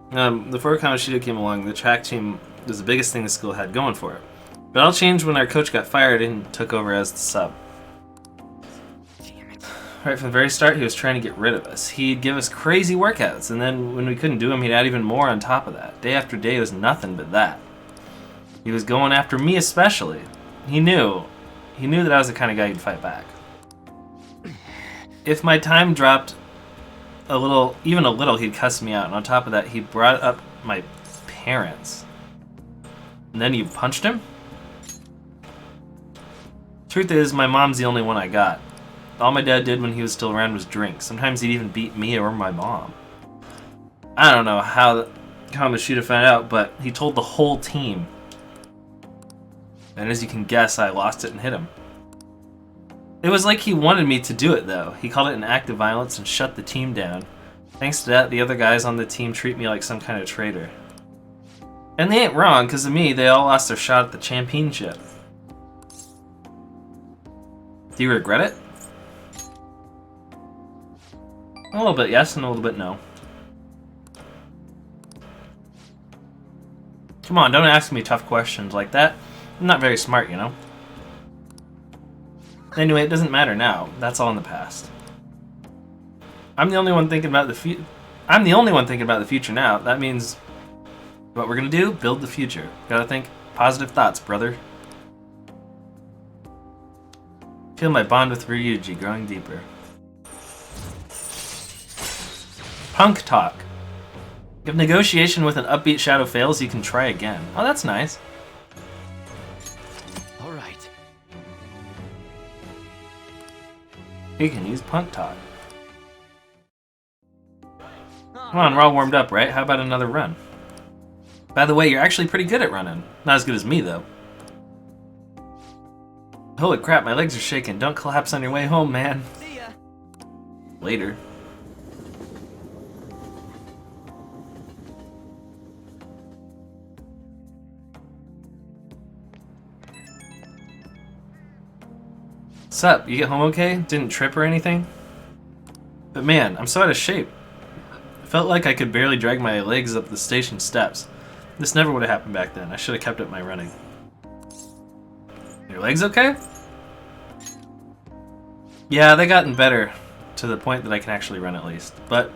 Before Kamoshida came along, the track team was the biggest thing the school had going for it. But all changed when our coach got fired and took over as the sub. Right from the very start, he was trying to get rid of us. He'd give us crazy workouts, and then when we couldn't do them, he'd add even more on top of that. Day after day was nothing but that. He was going after me especially. He knew that I was the kind of guy who'd fight back. If my time dropped even a little, he'd cuss me out, and on top of that, he brought up my parents. And then you punched him? Truth is, my mom's the only one I got. All my dad did when he was still around was drink. Sometimes he'd even beat me or my mom. I don't know how Kamoshida found out, but he told the whole team. And as you can guess, I lost it and hit him. It was like he wanted me to do it, though. He called it an act of violence and shut the team down. Thanks to that, the other guys on the team treat me like some kind of traitor. And they ain't wrong, because of me, they all lost their shot at the championship. Do you regret it? A little bit yes, and a little bit no. Come on, don't ask me tough questions like that. I'm not very smart, you know? Anyway, it doesn't matter now. That's all in the past. I'm the only one thinking about the future. I'm the only one thinking about the future now. That means what we're gonna do? Build the future. Gotta think positive thoughts, brother. Feel my bond with Ryuji growing deeper. Punk talk. If negotiation with an upbeat shadow fails, you can try again. Oh, that's nice. All right. You can use punk talk. Come on, we're all warmed up, right? How about another run? By the way, you're actually pretty good at running. Not as good as me, though. Holy crap, my legs are shaking. Don't collapse on your way home, man. See ya. Later. What's up? You get home okay? Didn't trip or anything? But man, I'm so out of shape. I felt like I could barely drag my legs up the station steps. This never would have happened back then. I should have kept up my running. Your legs okay? Yeah, they gotten better to the point that I can actually run at least. But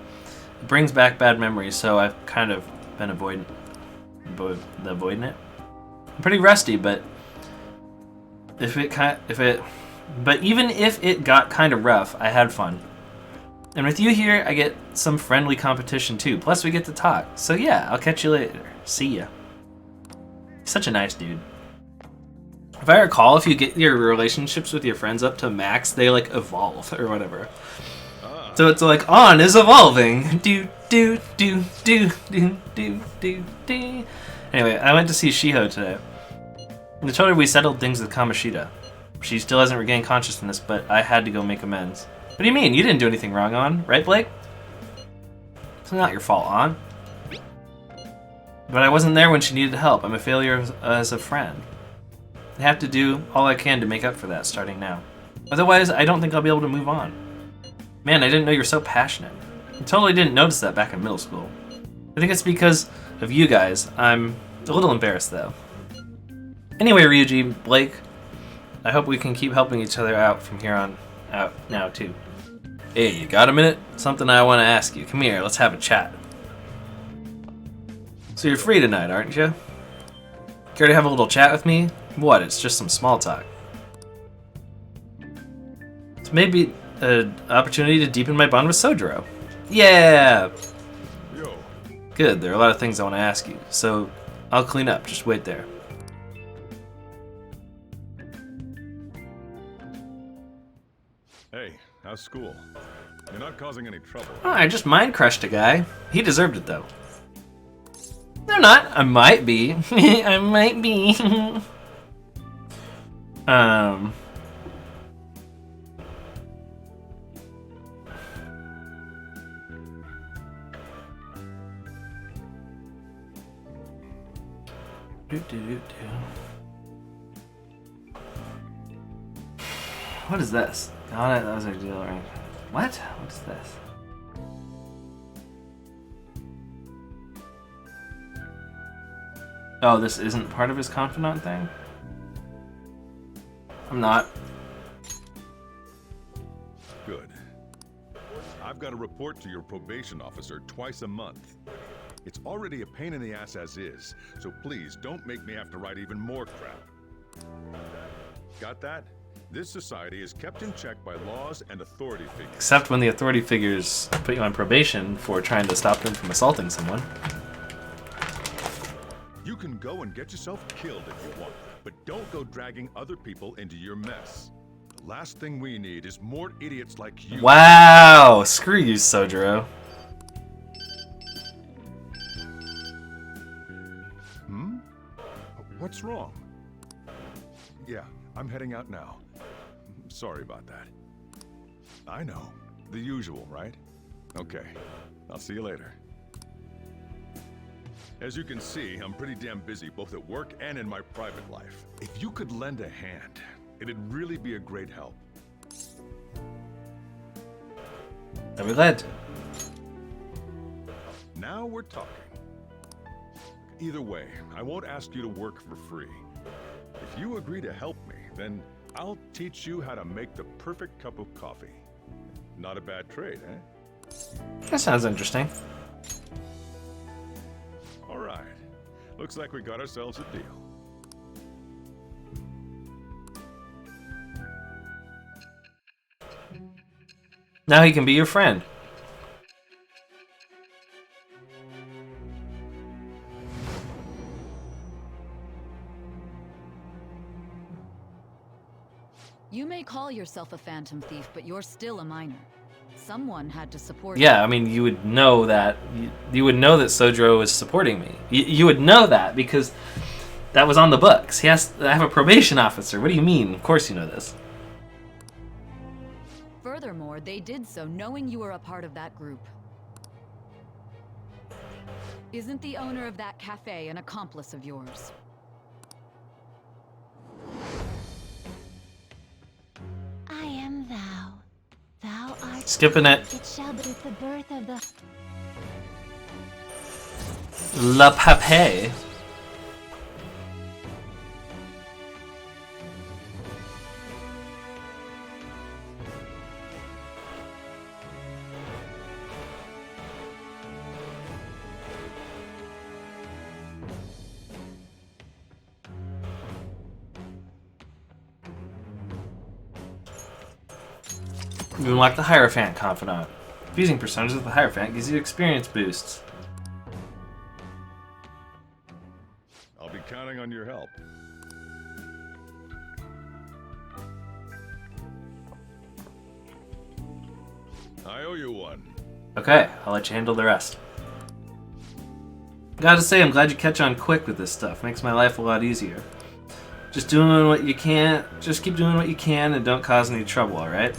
it brings back bad memories, so I've kind of been avoiding it. I'm pretty rusty, but even if it got kind of rough, I had fun. And with you here, I get some friendly competition too. Plus, we get to talk. So yeah, I'll catch you later. See ya. Such a nice dude. If I recall, if you get your relationships with your friends up to max, they like evolve or whatever. So it's like On is evolving. Do do do do do do do do. Anyway, I went to see Shiho today. I told her we settled things with Kamoshida. She still hasn't regained consciousness, but I had to go make amends. What do you mean? You didn't do anything wrong, On, right, Blake? It's not your fault, On. But I wasn't there when she needed help. I'm a failure as a friend. I have to do all I can to make up for that starting now. Otherwise, I don't think I'll be able to move on. Man, I didn't know you were so passionate. I totally didn't notice that back in middle school. I think it's because of you guys. I'm a little embarrassed, though. Anyway, Ryuji, Blake, I hope we can keep helping each other out from here on out now, too. Hey, you got a minute? Something I want to ask you. Come here, let's have a chat. So you're free tonight, aren't you? Care to have a little chat with me? What, it's just some small talk. It's maybe an opportunity to deepen my bond with Sojiro. Yeah! Yo. Good, there are a lot of things I want to ask you, so I'll clean up, just wait there. Hey, how's school? You're not causing any trouble. Oh, I just mind crushed a guy. He deserved it, though. No, not. I might be. I might be. What is this? Got it. That was our deal, right? What? What is this? Oh, this isn't part of his confidant thing? I'm not. Good. I've got to report to your probation officer twice a month. It's already a pain in the ass as is, so please don't make me have to write even more crap. Got that? This society is kept in check by laws and authority figures. Except when the authority figures put you on probation for trying to stop them from assaulting someone. You can go and get yourself killed if you want, but don't go dragging other people into your mess. The last thing we need is more idiots like you. Wow! Screw you, Sojiro. Hmm? What's wrong? Yeah, I'm heading out now. Sorry about that. I know. The usual, right? Okay. I'll see you later. As you can see, I'm pretty damn busy both at work and in my private life. If you could lend a hand, it'd really be a great help. I'll be glad to. Now we're talking. Either way, I won't ask you to work for free. If you agree to help me, then I'll teach you how to make the perfect cup of coffee. Not a bad trade, eh? That sounds interesting. All right. Looks like we got ourselves a deal. Now he can be your friend. You may call yourself a phantom thief, but you're still a minor. Someone had to support Yeah, I mean, you would know that. You would know that Sojiro is supporting me. You would know that because that was on the books. He has to have a probation officer. What do you mean? Of course you know this. Furthermore, they did so knowing you were a part of that group. Isn't the owner of that cafe an accomplice of yours? Skipping it. It shall be the birth of the... La Pape. You unlock the Hierophant Confidant. Fusing personas with the Hierophant gives you experience boosts. I'll be counting on your help. I owe you one. Okay, I'll let you handle the rest. Gotta say, I'm glad you catch on quick with this stuff. Makes my life a lot easier. Just doing what you can. Just keep doing what you can and don't cause any trouble, alright?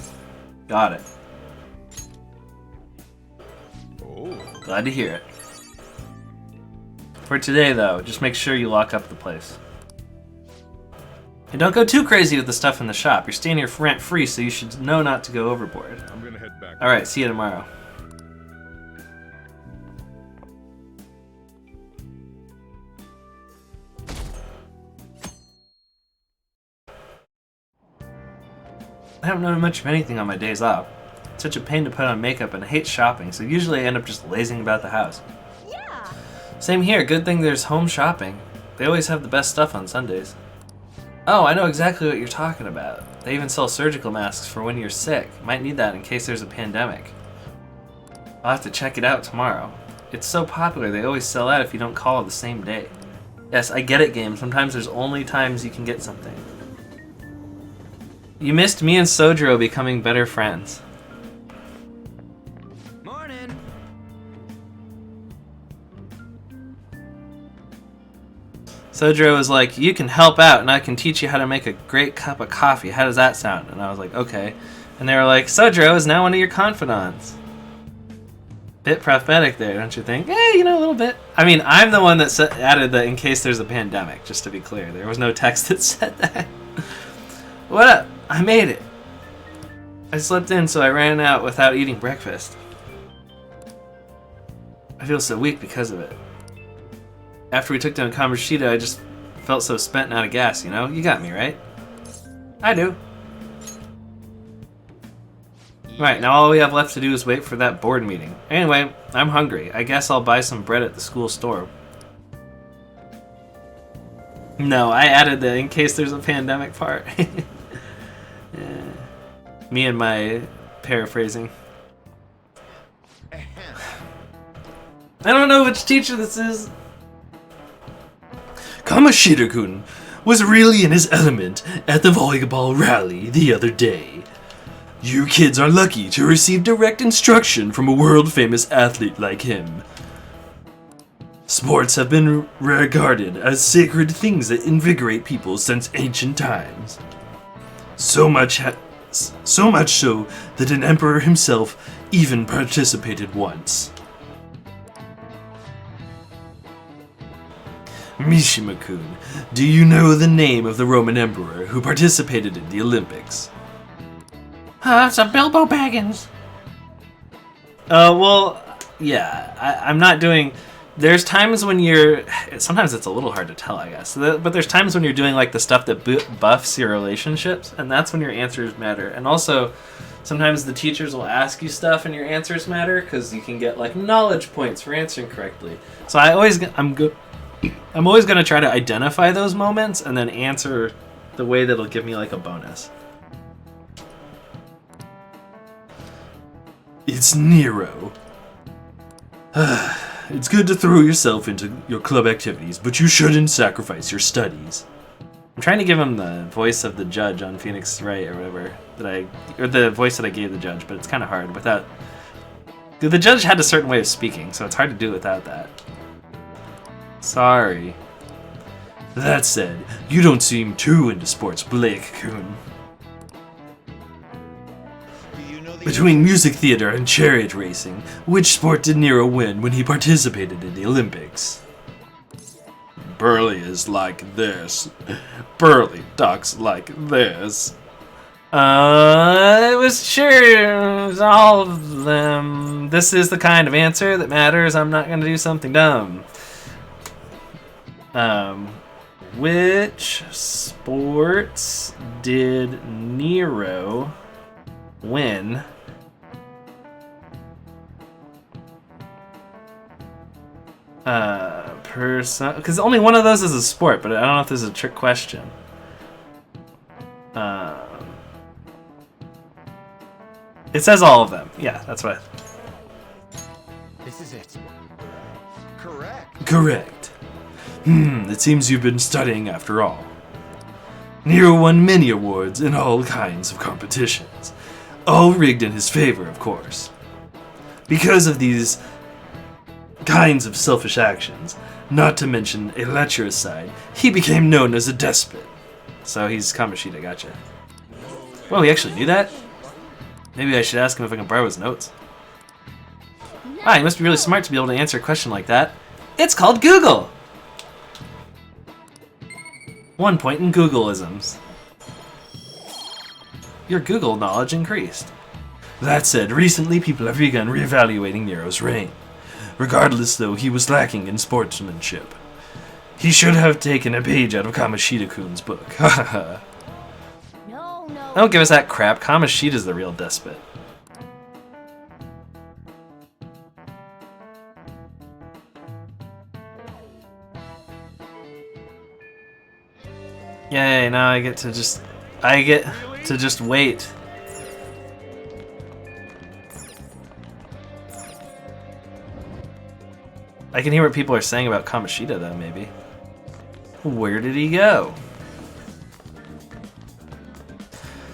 Got it. Oh. Glad to hear it. For today, though, just make sure you lock up the place. And don't go too crazy with the stuff in the shop. You're staying here rent-free, so you should know not to go overboard. I'm gonna head back. Alright, see you tomorrow. I haven't done much of anything on my days off. It's such a pain to put on makeup and I hate shopping, so usually I end up just lazing about the house. Yeah! Same here, good thing there's home shopping. They always have the best stuff on Sundays. Oh, I know exactly what you're talking about. They even sell surgical masks for when you're sick. Might need that in case there's a pandemic. I'll have to check it out tomorrow. It's so popular, they always sell out if you don't call the same day. Yes, I get it, game. Sometimes there's only times you can get something. You missed me and Sojiro becoming better friends. Morning. Sojiro was like, you can help out and I can teach you how to make a great cup of coffee. How does that sound? And I was like, okay. And they were like, Sojiro is now one of your confidants. Bit prophetic there, don't you think? Eh, you know, a little bit. I mean, I'm the one that added the in case there's a pandemic, just to be clear. There was no text that said that. What up? I made it. I slept in, so I ran out without eating breakfast. I feel so weak because of it. After we took down Kamoshida, I just felt so spent and out of gas, you know? You got me, right? I do. Right, now all we have left to do is wait for that board meeting. Anyway, I'm hungry. I guess I'll buy some bread at the school store. No, I added the in case there's a pandemic part. Yeah. Me and my paraphrasing. I don't know which teacher this is. Kamoshida-kun was really in his element at the volleyball rally the other day. You kids are lucky to receive direct instruction from a world-famous athlete like him. Sports have been regarded as sacred things that invigorate people since ancient times. So much so that an emperor himself even participated once. Mishima-kun, do you know the name of the Roman emperor who participated in the Olympics? It's a Bilbo Baggins. Well, yeah, I'm not doing... There's times when you're... Sometimes it's a little hard to tell, I guess. But there's times when you're doing like the stuff that buffs your relationships, and that's when your answers matter. And also, sometimes the teachers will ask you stuff and your answers matter, because you can get like knowledge points for answering correctly. So I'm always going to try to identify those moments and then answer the way that'll give me like a bonus. It's Nero. It's good to throw yourself into your club activities, but you shouldn't sacrifice your studies. I'm trying to give him the voice of the judge on Phoenix Wright or whatever or the voice that I gave the judge, but it's kind of hard without. The judge had a certain way of speaking, so it's hard to do without that. Sorry. That said, you don't seem too into sports, Blake-kun. Between music theater and chariot racing, which sport did Nero win when he participated in the Olympics? Burly is like this. Burly ducks like this. It was sure. It was all of them. This is the kind of answer that matters. I'm not going to do something dumb. Which sports did Nero win? Because only one of those is a sport, but I don't know if this is a trick question. It says all of them. Yeah, that's what. This is it. Correct. It seems you've been studying after all. Nero won many awards in all kinds of competitions, all rigged in his favor, of course. Because of these kinds of selfish actions, not to mention a lecherous side, he became known as a despot. So he's Kamoshida, gotcha. Well, he actually knew that? Maybe I should ask him if I can borrow his notes. Ah, he must be really smart to be able to answer a question like that. It's called Google! 1 point in Googleisms. Your Google knowledge increased. That said, recently people have begun reevaluating Nero's reign. Regardless, though, he was lacking in sportsmanship. He should have taken a page out of Kamoshida-kun's book. No. Don't give us that crap. Kamoshida's the real despot. Yay, now I get to just wait. I can hear what people are saying about Kamoshida, though, maybe. Where did he go?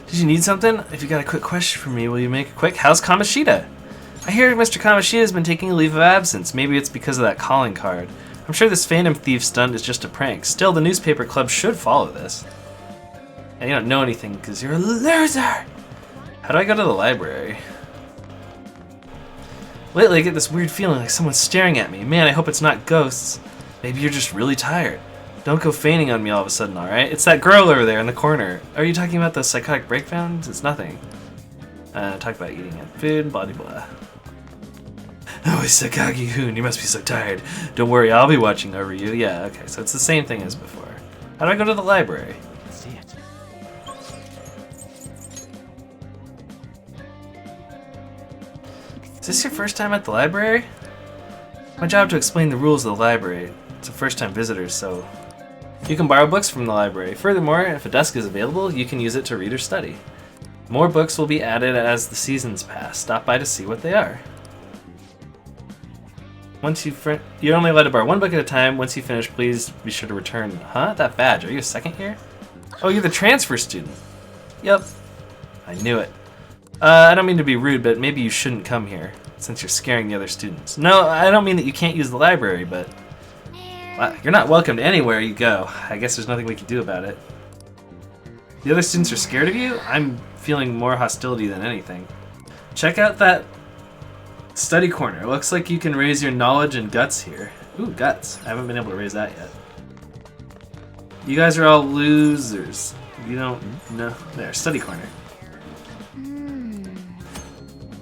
Did you need something? If you got a quick question for me, will you make it quick? How's Kamoshida? I hear Mr. Kamoshida has been taking a leave of absence. Maybe it's because of that calling card. I'm sure this Phantom Thief stunt is just a prank. Still, the newspaper club should follow this. And you don't know anything because you're a loser! How do I go to the library? Lately, I get this weird feeling like someone's staring at me. Man, I hope it's not ghosts. Maybe you're just really tired. Don't go fainting on me all of a sudden, alright? It's that girl over there in the corner. Are you talking about the psychotic breakdowns? It's nothing. Talk about eating and food, blah blah blah. Oh, Sakagi-kun, you must be so tired. Don't worry, I'll be watching over you. Yeah, okay, so it's the same thing as before. How do I go to the library? See it. Is this your first time at the library? My job to explain the rules of the library to first-time visitors, so you can borrow books from the library. Furthermore, if a desk is available, you can use it to read or study. More books will be added as the seasons pass. Stop by to see what they are. Once you're only allowed to borrow one book at a time. Once you finish, please be sure to return. Huh? That badge. Are you a second year? Oh, you're the transfer student. Yep. I knew it. I don't mean to be rude, but maybe you shouldn't come here, since you're scaring the other students. No, I don't mean that you can't use the library, but you're not welcome to anywhere you go. I guess there's nothing we can do about it. The other students are scared of you? I'm feeling more hostility than anything. Check out that study corner. Looks like you can raise your knowledge and guts here. Ooh, guts. I haven't been able to raise that yet. You guys are all losers. You don't know. There, study corner.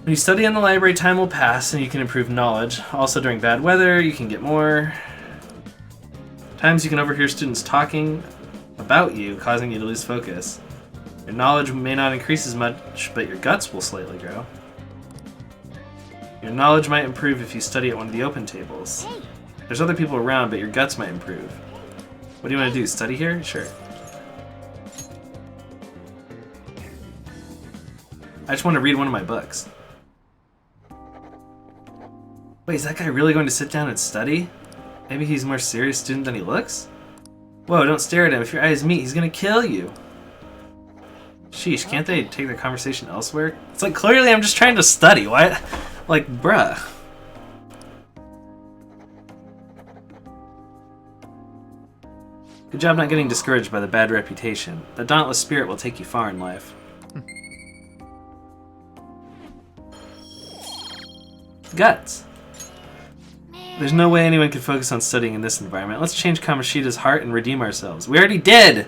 When you study in the library, time will pass and you can improve knowledge. Also, during bad weather, you can get more. Times you can overhear students talking about you, causing you to lose focus. Your knowledge may not increase as much, but your guts will slightly grow. Your knowledge might improve if you study at one of the open tables. There's other people around, but your guts might improve. What do you want to do? Study here? Sure. I just want to read one of my books. Wait, is that guy really going to sit down and study? Maybe he's a more serious student than he looks? Whoa, don't stare at him. If your eyes meet, he's gonna kill you. Sheesh, can't they take their conversation elsewhere? It's like, clearly I'm just trying to study. Why? Like, bruh. Good job not getting discouraged by the bad reputation. The dauntless spirit will take you far in life. Guts. There's no way anyone can focus on studying in this environment. Let's change Kamoshida's heart and redeem ourselves. We already did!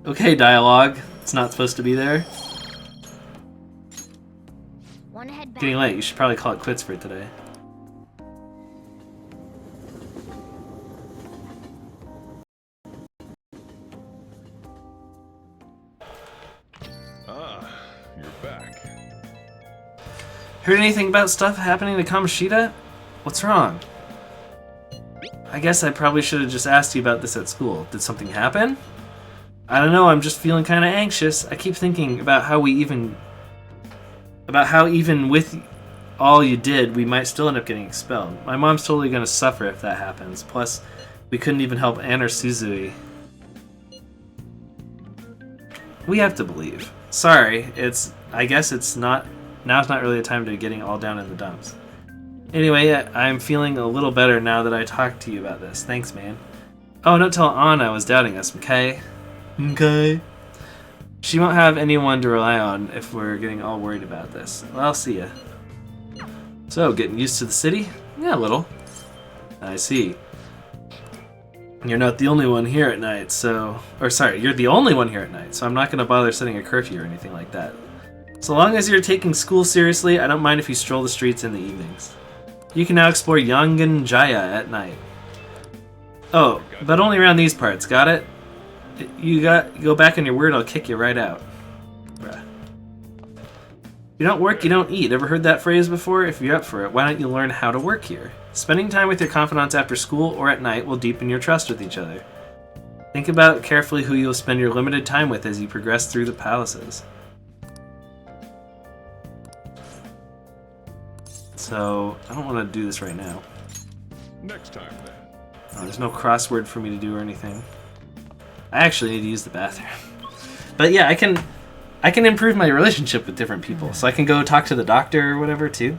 Okay, dialogue. It's not supposed to be there. Wanna head back? Getting late. You should probably call it quits for today. Ah, you're back. Heard anything about stuff happening to Kamoshida? What's wrong? I guess I probably should have just asked you about this at school. Did something happen? I don't know, I'm just feeling kind of anxious. I keep thinking about how even with all you did, we might still end up getting expelled. My mom's totally gonna suffer if that happens. Plus, we couldn't even help Anne or Suzui. We have to believe. Sorry, I guess now's not really the time to be getting all down in the dumps. Anyway, I'm feeling a little better now that I talked to you about this. Thanks, man. Oh, don't tell Anna I was doubting us, okay? Okay. She won't have anyone to rely on if we're getting all worried about this. Well, I'll see ya. So, getting used to the city? Yeah, a little. I see. You're not the only one here at night, so... Or sorry, you're the only one here at night, so I'm not going to bother setting a curfew or anything like that. So long as you're taking school seriously, I don't mind if you stroll the streets in the evenings. You can now explore Yangan Jaya at night. Oh, but only around these parts, got it? You go back on your word, I'll kick you right out. Bruh. You don't work, you don't eat. Ever heard that phrase before? If you're up for it, why don't you learn how to work here? Spending time with your confidants after school or at night will deepen your trust with each other. Think about carefully who you'll spend your limited time with as you progress through the palaces. So, I don't want to do this right now. Next time, then. Oh, there's no crossword for me to do or anything. I actually need to use the bathroom. But yeah, I can improve my relationship with different people. So I can go talk to the doctor or whatever too.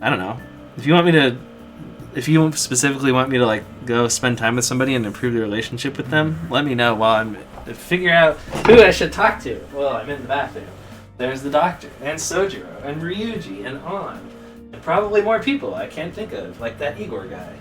I don't know. If you specifically want me to like go spend time with somebody and improve the relationship with them, let me know while I'm figure out who I should talk to. Well, I'm in the bathroom. There's the doctor and Sojiro and Ryuji and An. And probably more people I can't think of, like that Igor guy.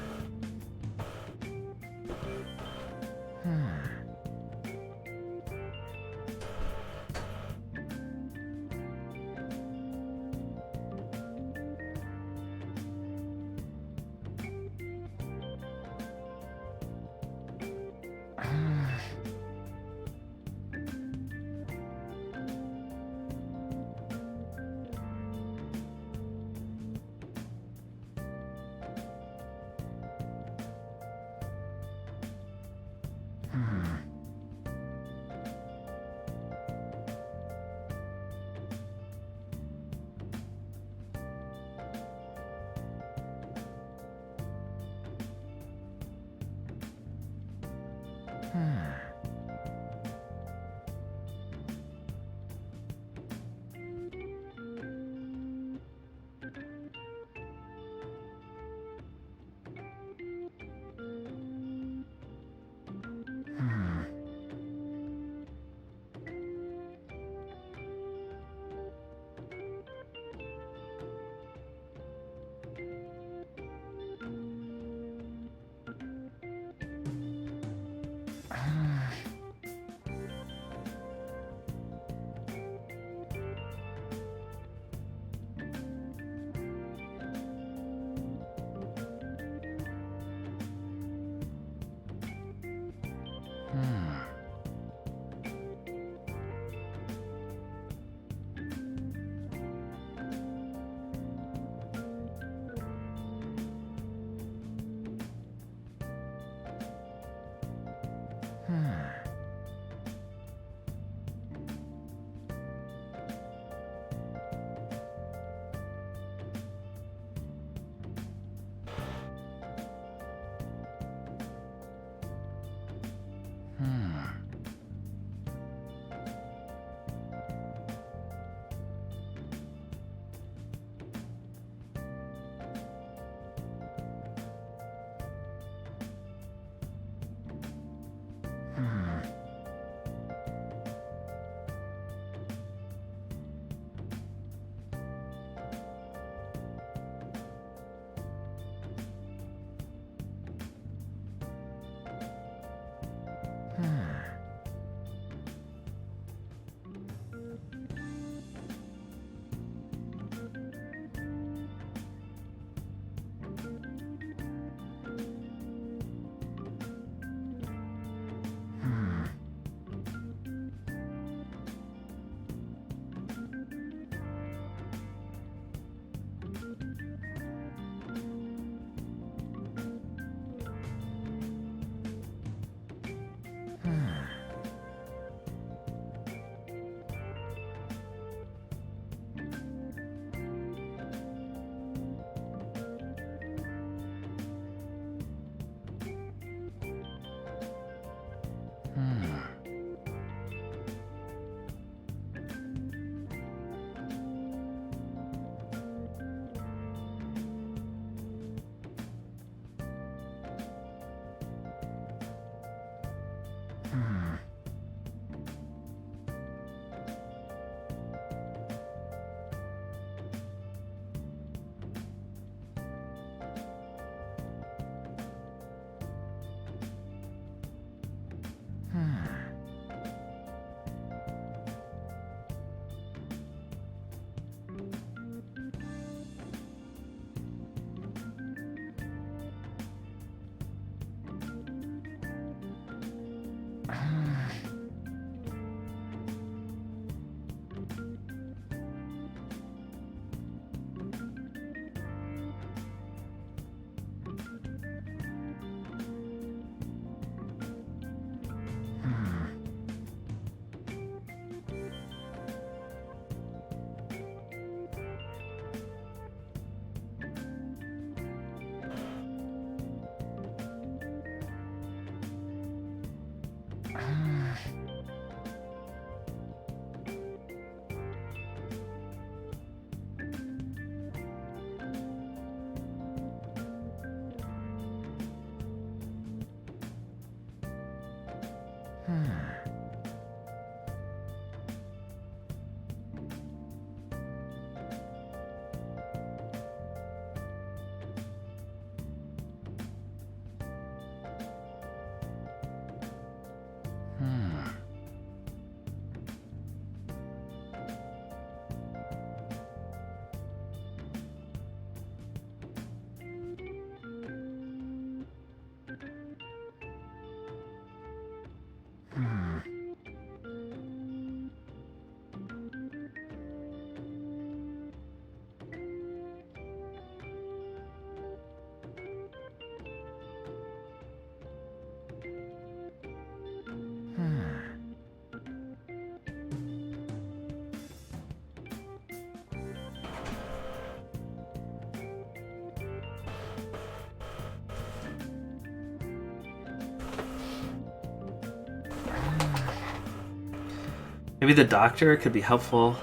Maybe the doctor could be helpful.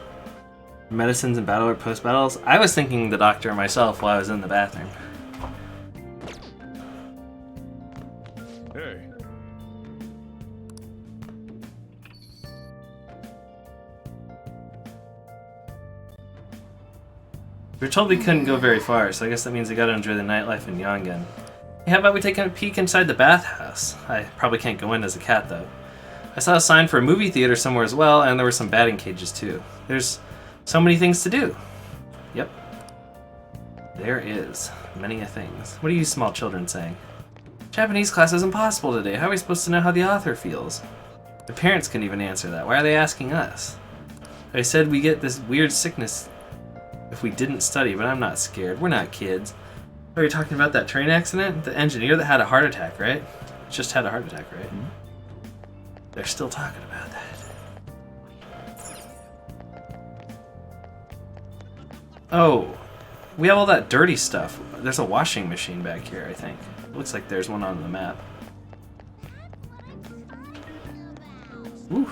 Medicines and battle or post battles. I was thinking the doctor myself while I was in the bathroom. Hey. We were told we couldn't go very far, so I guess that means we gotta enjoy the nightlife in Yongen. Hey, how about we take a peek inside the bathhouse? I probably can't go in as a cat, though. I saw a sign for a movie theater somewhere as well, and there were some batting cages, too. There's so many things to do. Yep. There is. Many a things. What are you small children saying? Japanese class is impossible today. How are we supposed to know how the author feels? The parents couldn't even answer that. Why are they asking us? They said we get this weird sickness if we didn't study, but I'm not scared. We're not kids. Are you talking about that train accident? The engineer that had a heart attack, right? Just had a heart attack, right? Mm-hmm. They're still talking about that. Oh, we have all that dirty stuff. There's a washing machine back here, I think. Looks like there's one on the map. Ooh.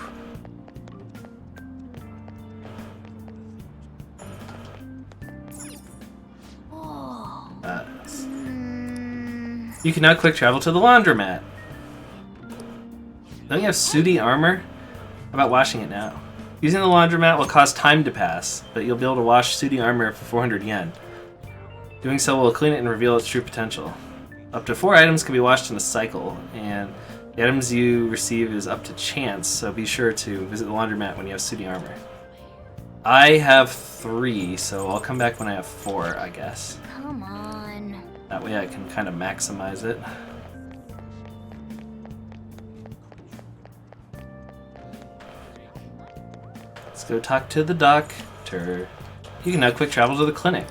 You can now quick travel to the laundromat. Don't you have sooty armor? How about washing it now? Using the laundromat will cause time to pass, but you'll be able to wash sooty armor for 400 yen. Doing so will clean it and reveal its true potential. Up to 4 items can be washed in a cycle, and the items you receive is up to chance, so be sure to visit the laundromat when you have sooty armor. I have 3, so I'll come back when I have 4, I guess. Come on. That way I can kind of maximize it. Let's go talk to the doctor. You can now quick travel to the clinic.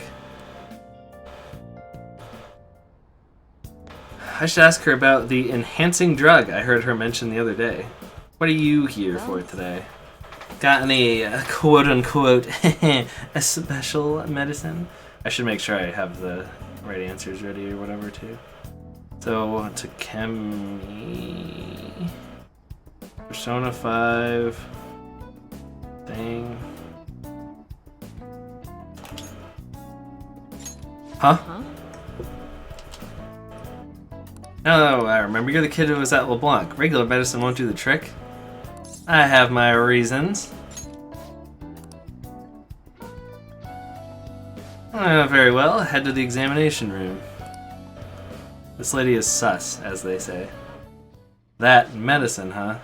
I should ask her about the enhancing drug I heard her mention the other day. What are you here for today? Got any quote-unquote a special medicine? I should make sure I have the right answers ready or whatever too. So, to Chemi... Persona 5... thing... Huh? Oh, I remember. You're the kid who was at LeBlanc. Regular medicine won't do the trick. I have my reasons. Very well. Head to the examination room. This lady is sus, as they say. That medicine, huh?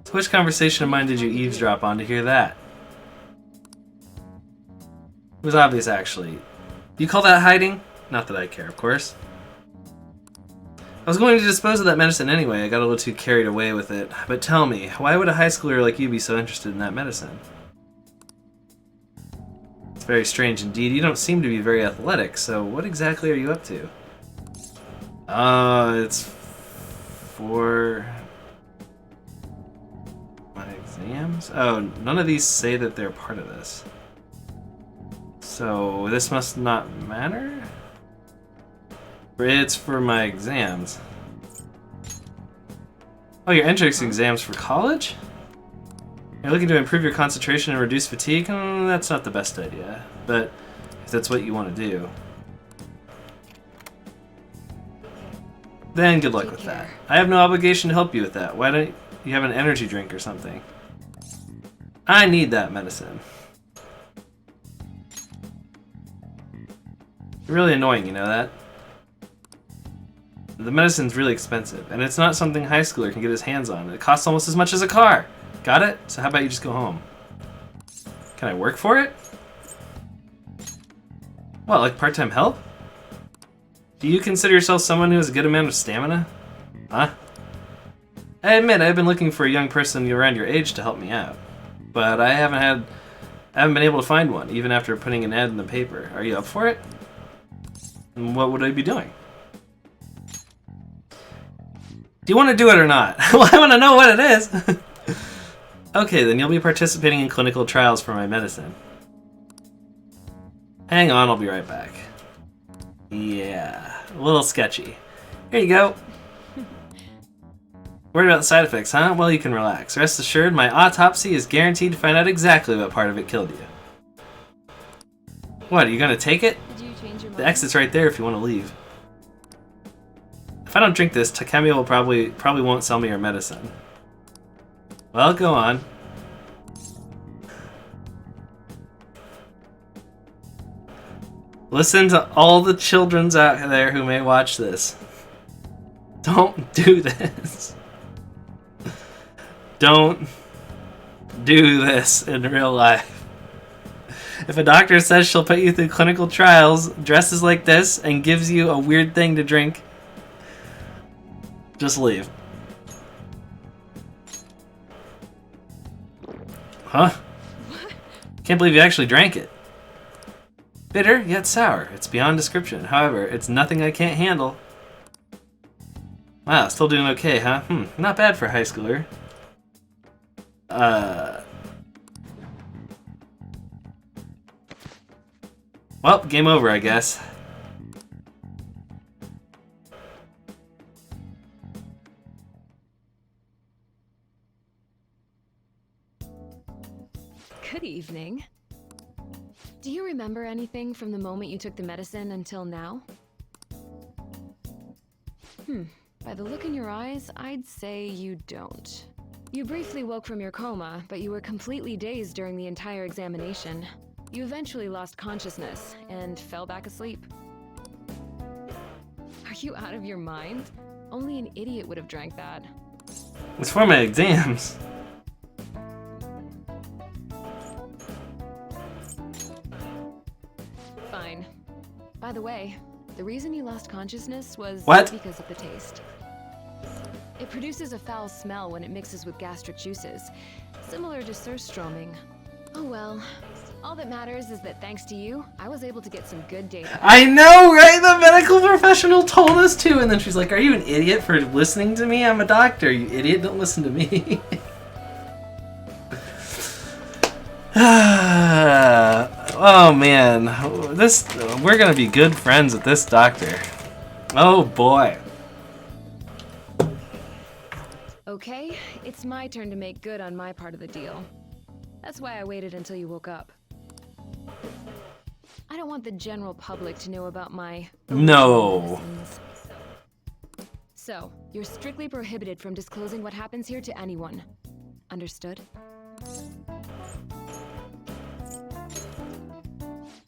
So which conversation of mine did you eavesdrop on to hear that? It was obvious, actually. You call that hiding? Not that I care, of course. I was going to dispose of that medicine anyway. I got a little too carried away with it. But tell me, why would a high schooler like you be so interested in that medicine? It's very strange indeed. You don't seem to be very athletic, so what exactly are you up to? It's for my exams? Oh, none of these say that they're part of this. So this must not matter? It's for my exams. Oh, your entrance exams for college? You're looking to improve your concentration and reduce fatigue? That's not the best idea, but if that's what you want to do, then good luck with that. I have no obligation to help you with that. Why don't you have an energy drink or something? I need that medicine. You're really annoying, you know that? The medicine's really expensive, and it's not something a high schooler can get his hands on. It costs almost as much as a car. Got it? So how about you just go home? Can I work for it? What, like part-time help? Do you consider yourself someone who has a good amount of stamina? Huh? I admit I've been looking for a young person around your age to help me out, but I haven't been able to find one, even after putting an ad in the paper. Are you up for it? And what would I be doing? Do you want to do it or not? Well, I want to know what it is. Okay, then you'll be participating in clinical trials for my medicine. Hang on, I'll be right back. Yeah, a little sketchy. Here you go. Worried about the side effects, huh? Well, you can relax. Rest assured, my autopsy is guaranteed to find out exactly what part of it killed you. What, are you gonna take it? Did you change your mind? The exit's right there if you want to leave. If I don't drink this, Takemi will probably won't sell me her medicine. Well, go on. Listen to all the childrens out there who may watch this. Don't do this. Don't do this in real life. If a doctor says she'll put you through clinical trials, dresses like this, and gives you a weird thing to drink, just leave. Huh? Can't believe you actually drank it. Bitter, yet sour. It's beyond description. However, it's nothing I can't handle. Wow, still doing okay, huh? Not bad for a high schooler. Well, game over, I guess. Good evening. Do you remember anything from the moment you took the medicine until now? By the look in your eyes, I'd say you don't. You briefly woke from your coma, but you were completely dazed during the entire examination. You eventually lost consciousness and fell back asleep. Are you out of your mind? Only an idiot would have drank that. It's for my exams. Fine. By the way, the reason you lost consciousness was because of the taste. It produces a foul smell when it mixes with gastric juices, similar to surströmming. Oh well. All that matters is that thanks to you, I was able to get some good data. I know, right? The medical professional told us to, and then she's like, "Are you an idiot for listening to me? I'm a doctor, you idiot. Don't listen to me." Oh man, we're gonna be good friends with this doctor. Oh boy. Okay, it's my turn to make good on my part of the deal. That's why I waited until you woke up. I don't want the general public to know about my... No. So, you're strictly prohibited from disclosing what happens here to anyone. Understood?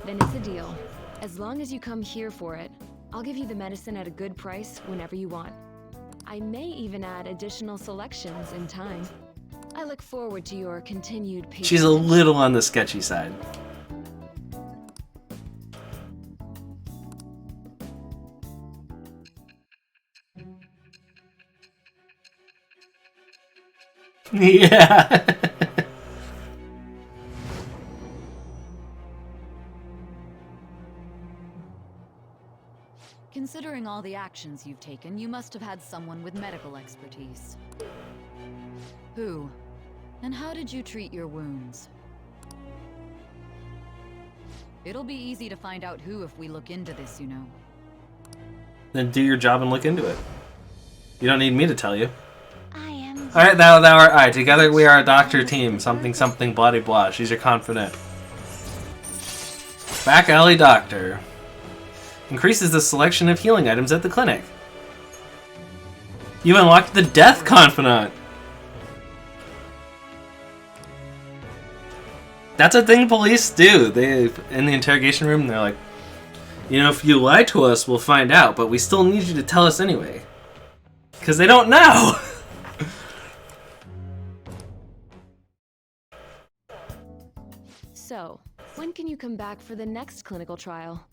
Then it's a deal. As long as you come here for it, I'll give you the medicine at a good price whenever you want. I may even add additional selections in time. I look forward to your continued patience. She's a little on the sketchy side. Yeah. Considering all the actions you've taken, you must have had someone with medical expertise. Who? And how did you treat your wounds? It'll be easy to find out who if we look into this, you know. Then do your job and look into it. You don't need me to tell you. I am. Alright, thou art I. Together we are a doctor team. Something, something, blah, blah. She's your confidant. Back alley doctor. Increases the selection of healing items at the clinic. You unlocked the death confidant. That's a thing police do. They, in the interrogation room, they're like, you know, if you lie to us, we'll find out, but we still need you to tell us anyway. Because they don't know. So, when can you come back for the next clinical trial?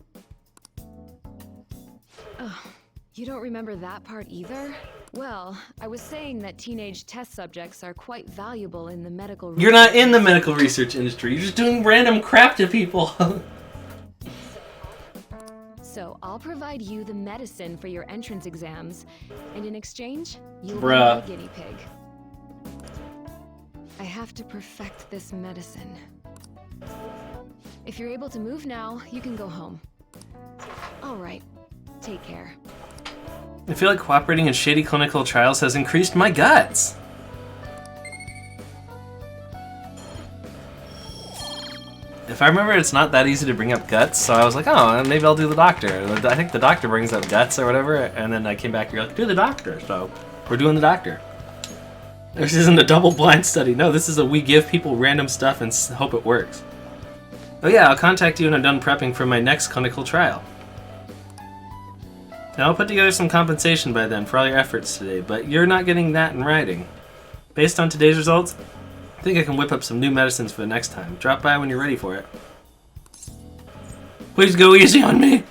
Oh, you don't remember that part either? Well, I was saying that teenage test subjects are quite valuable in the medical You're not in the medical research industry. You're just doing random crap to people. So, I'll provide you the medicine for your entrance exams, and in exchange, you'll be Bruh. my guinea pig. I have to perfect this medicine. If you're able to move now, you can go home. All right. Take care. I feel like cooperating in shady clinical trials has increased my guts. If I remember, it's not that easy to bring up guts, so I was like, oh, maybe I'll do the doctor. I think the doctor brings up guts or whatever, and then I came back, you're like, do the doctor, so we're doing the doctor. This isn't a double-blind study. No, this is a we give people random stuff and hope it works. Oh yeah, I'll contact you when I'm done prepping for my next clinical trial. Now, I'll put together some compensation by then for all your efforts today, but you're not getting that in writing. Based on today's results, I think I can whip up some new medicines for the next time. Drop by when you're ready for it. Please go easy on me!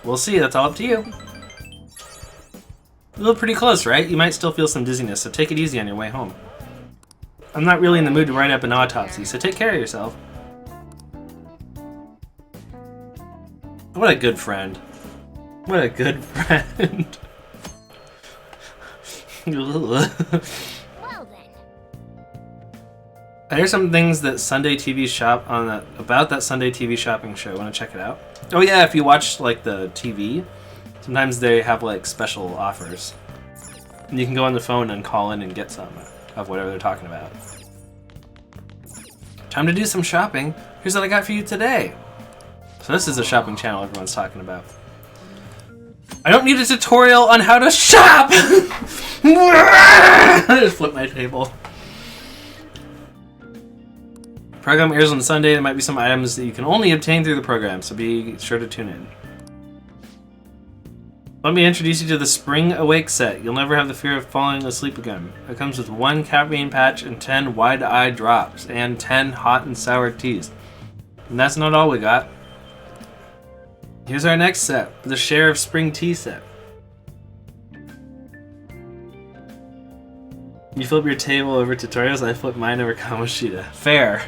We'll see, that's all up to you. You look pretty close, right? You might still feel some dizziness, so take it easy on your way home. I'm not really in the mood to write up an autopsy, so take care of yourself. What a good friend. What a good friend. Well then. There's some things that Sunday TV shop on that about that Sunday TV shopping show. Want to check it out? Oh yeah, if you watch like the TV, sometimes they have like special offers. And you can go on the phone and call in and get some of whatever they're talking about. Time to do some shopping. Here's what I got for you today. So this is a shopping channel everyone's talking about. I don't need a tutorial on how to shop! I just flipped my table. Program airs on Sunday. There might be some items that you can only obtain through the program, so be sure to tune in. Let me introduce you to the Spring Awake set. You'll never have the fear of falling asleep again. It comes with 1 caffeine patch and 10 wide-eye drops, and 10 hot and sour teas. And that's not all we got. Here's our next set, the Share of Spring Tea set. You flip your table over tutorials, I flip mine over Kamoshida. Fair.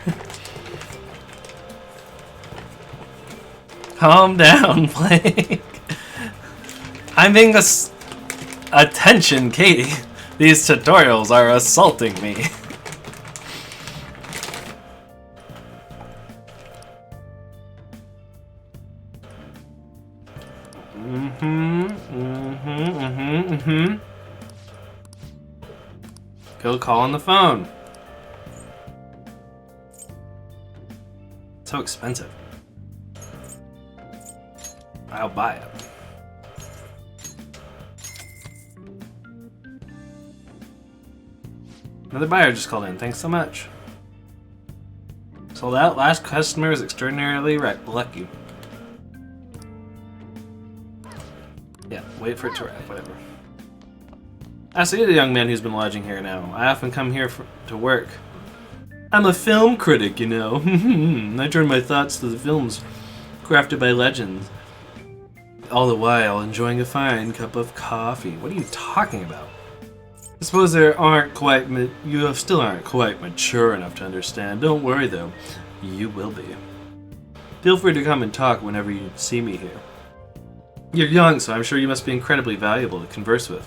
Calm down, Blake. I'm being attention, Katie. These tutorials are assaulting me. Go call on the phone. So expensive. I'll buy it. Another buyer just called in. Thanks so much. Sold out. Last customer is extraordinarily lucky. Yeah, wait for it to wrap. Whatever. I see the young man who's been lodging here now. I often come here to work. I'm a film critic, you know. I turn my thoughts to the films crafted by legends. All the while enjoying a fine cup of coffee. What are you talking about? suppose you still aren't quite mature enough to understand. Don't worry though, you will be. Feel free to come and talk whenever you see me here. You're young, so I'm sure you must be incredibly valuable to converse with.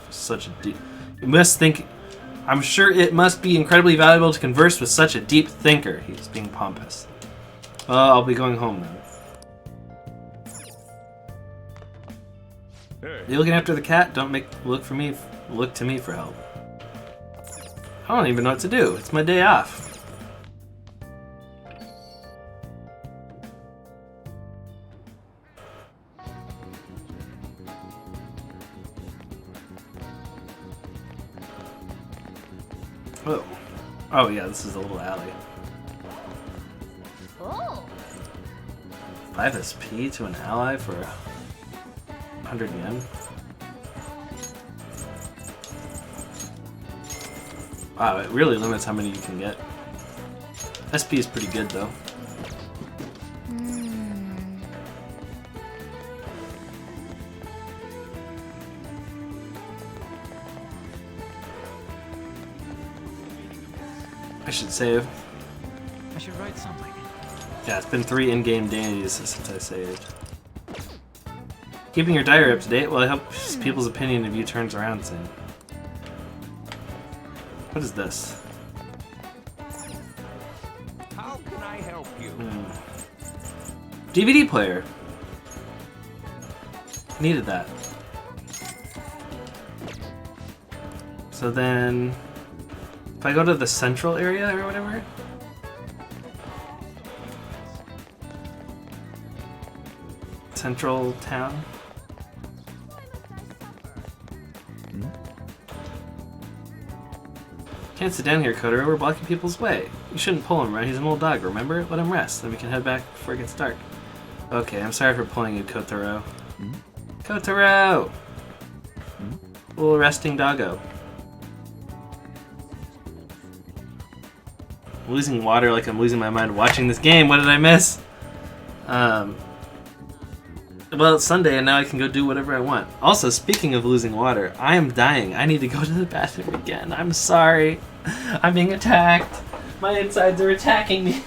I'm sure it must be incredibly valuable to converse with such a deep thinker. He's being pompous. I'll be going home then. Hey. You looking after the cat? Don't look to me for help. I don't even know what to do. It's my day off. Oh. Oh yeah, this is a little alley. Oh. 5 SP to an ally for 100 yen. Wow, it really limits how many you can get. SP is pretty good though. I should save. I should write something. Yeah, it's been 3 in-game days since I saved. Keeping your diary up to date, well, I hope people's opinion of you turns around soon. What is this? How can I help you? DVD player. Needed that. So then, if I go to the central area or whatever. Central town. Can't sit down here, Kotaro. We're blocking people's way. You shouldn't pull him, right? He's an old dog, remember? Let him rest, then we can head back before it gets dark. Okay, I'm sorry for pulling you, Kotaro. Kotaro! Little resting doggo. I'm losing water like I'm losing my mind watching this game. What did I miss? Well, it's Sunday and now I can go do whatever I want. Also, speaking of losing water, I am dying. I need to go to the bathroom again. I'm sorry. I'm being attacked. My insides are attacking me.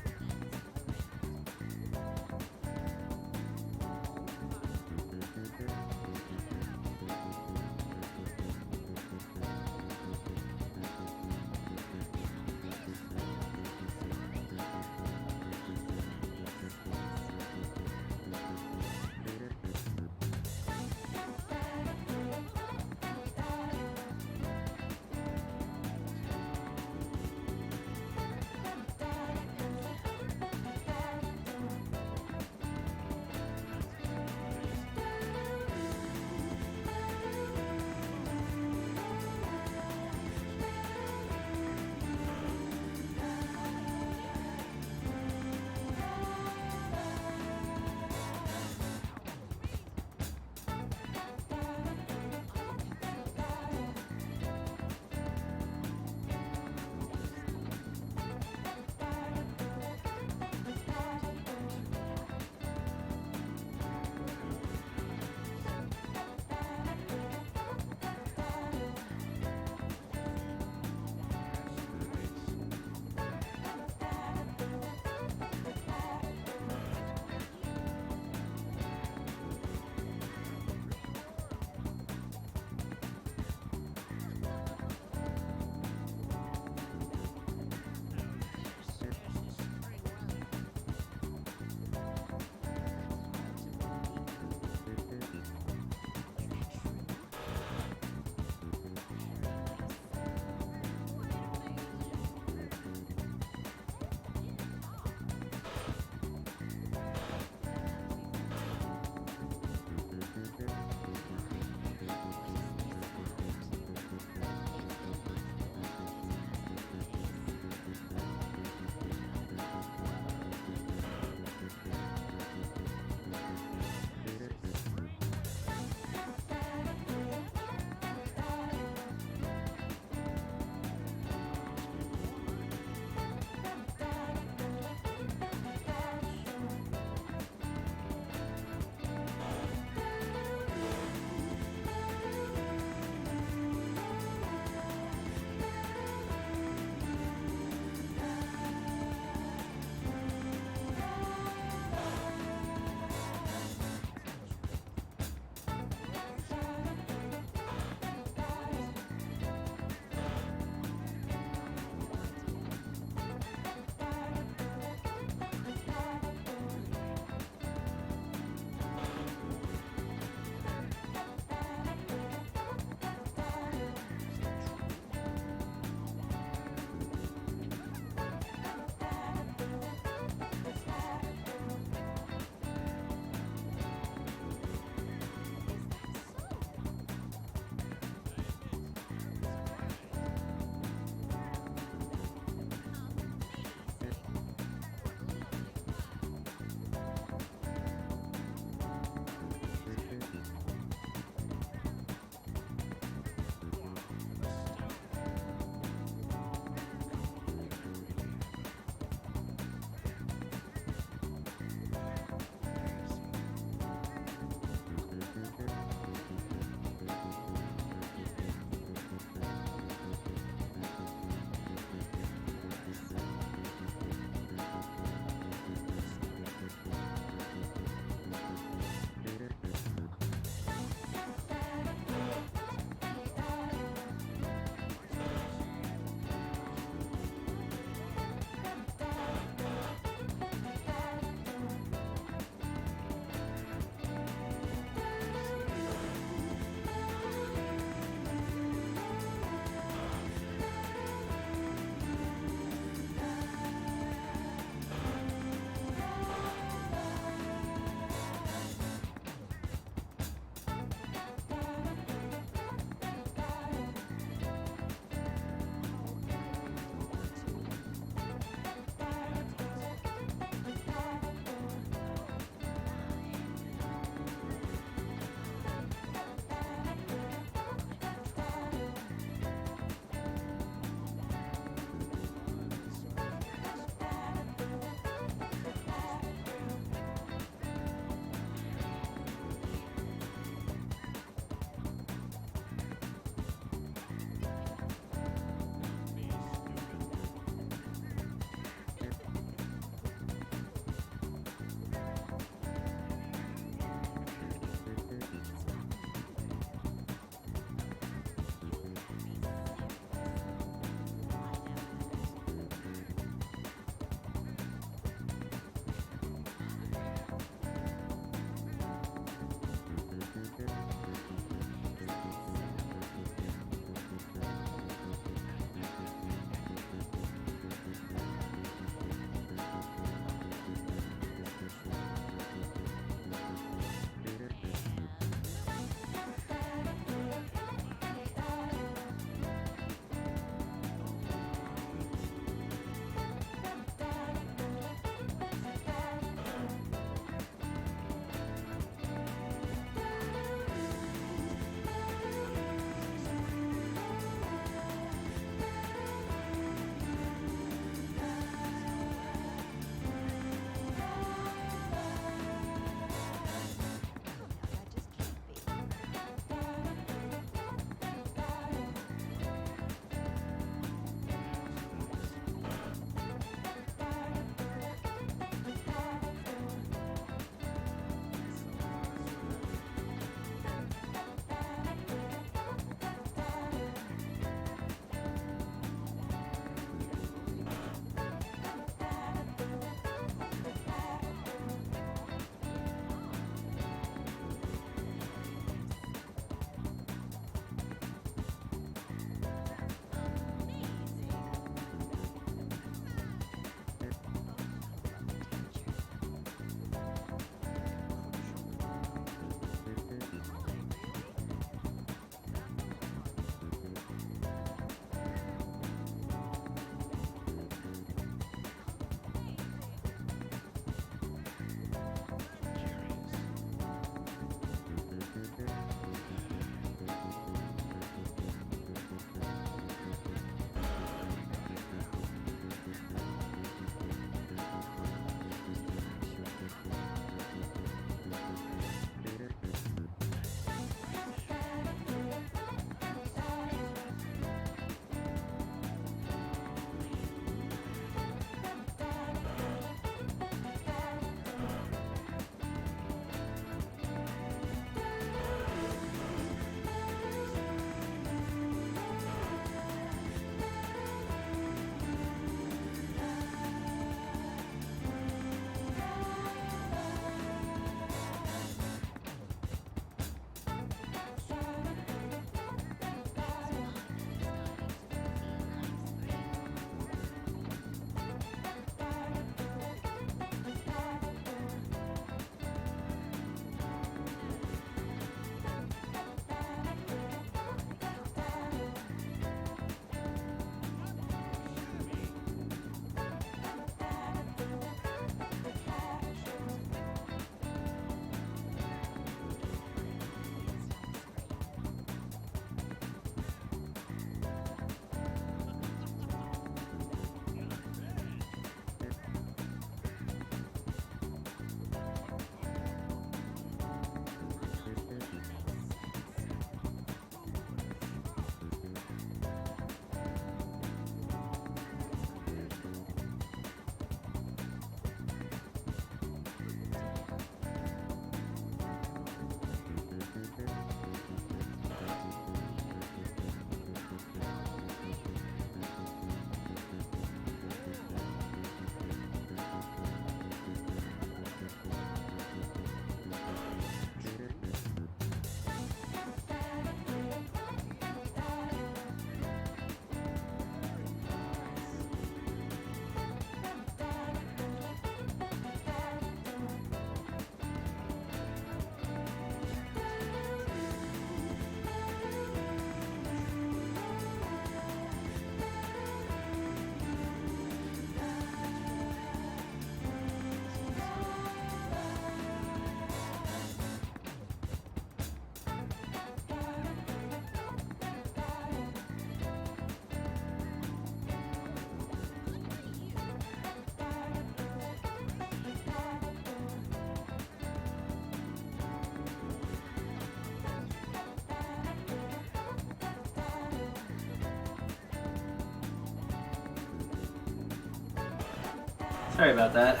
Sorry about that.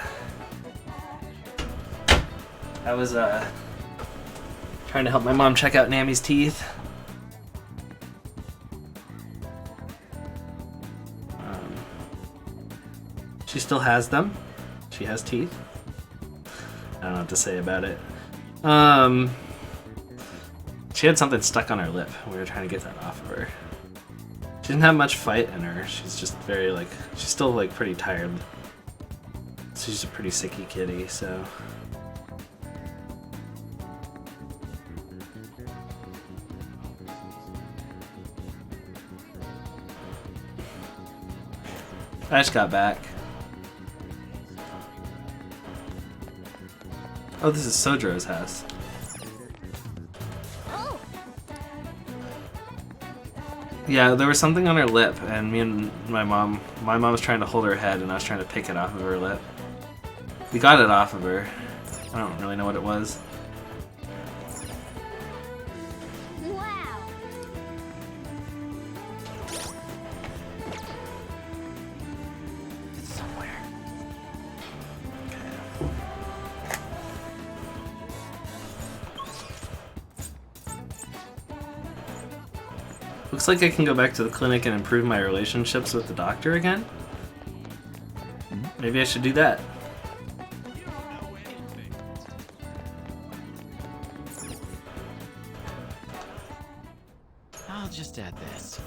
I was trying to help my mom check out Nammy's teeth. She still has them. She has teeth. I don't know what to say about it. She had something stuck on her lip. We were trying to get that off of her. She didn't have much fight in her. She's just very like, she's still like pretty tired. She's a pretty sicky kitty, so. I just got back. Oh, this is Sojiro's house. Yeah, there was something on her lip, and me and my mom was trying to hold her head, and I was trying to pick it off of her lip. We got it off of her. I don't really know what it was. Wow. It's somewhere. Looks like I can go back to the clinic and improve my relationships with the doctor again. Maybe I should do that. I'll just add this.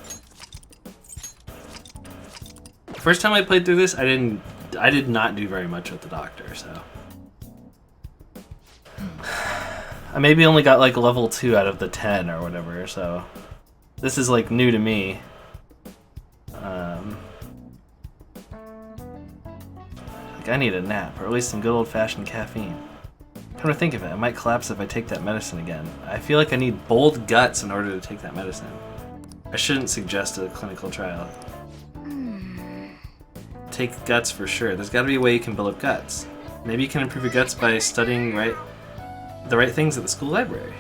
First time I played through this, I did not do very much with the doctor, so. I maybe only got like level 2 out of the 10 or whatever, so. This is like new to me. Like I need a nap, or at least some good old-fashioned caffeine. Come to think of it, I might collapse if I take that medicine again. I feel like I need bold guts in order to take that medicine. I shouldn't suggest a clinical trial. Take guts for sure. There's got to be a way you can build up guts. Maybe you can improve your guts by studying the right things at the school library.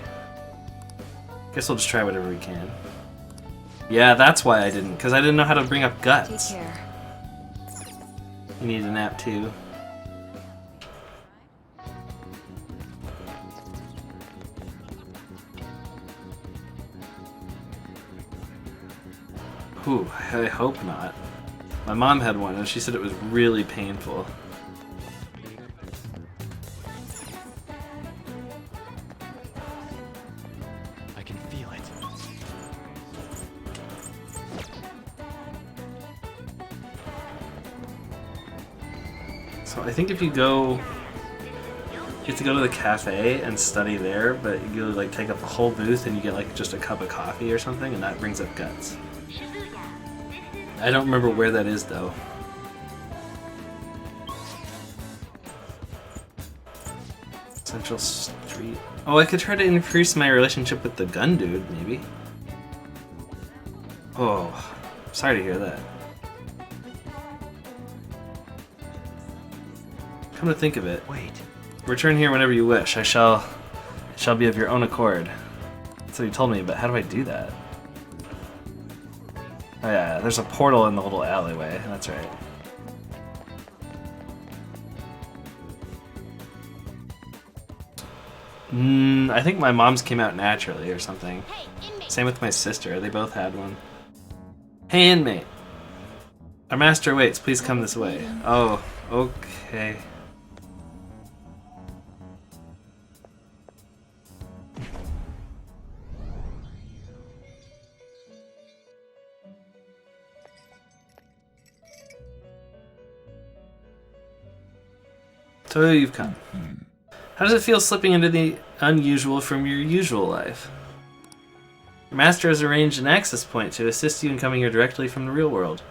Guess we'll just try whatever we can. Yeah, that's why I didn't, because I didn't know how to bring up guts. Take care. You need a nap too. Whew, I hope not. My mom had one and she said it was really painful. I can feel it. So I think if you have to go to the cafe and study there, but you like take up the whole booth and you get like just a cup of coffee or something, and that brings up guts. I don't remember where that is though. Central Street. Oh, I could try to increase my relationship with the gun dude, maybe. Oh, sorry to hear that. Come to think of it. Wait. Return here whenever you wish. It shall be of your own accord. That's what he told me, but how do I do that? Oh yeah, there's a portal in the little alleyway. That's right. I think my mom's came out naturally or something. Same with my sister. They both had one. Hey, inmate. Our master waits. Please come this way. Oh, okay. So you've come. How does it feel slipping into the unusual from your usual life? Your master has arranged an access point to assist you in coming here directly from the real world.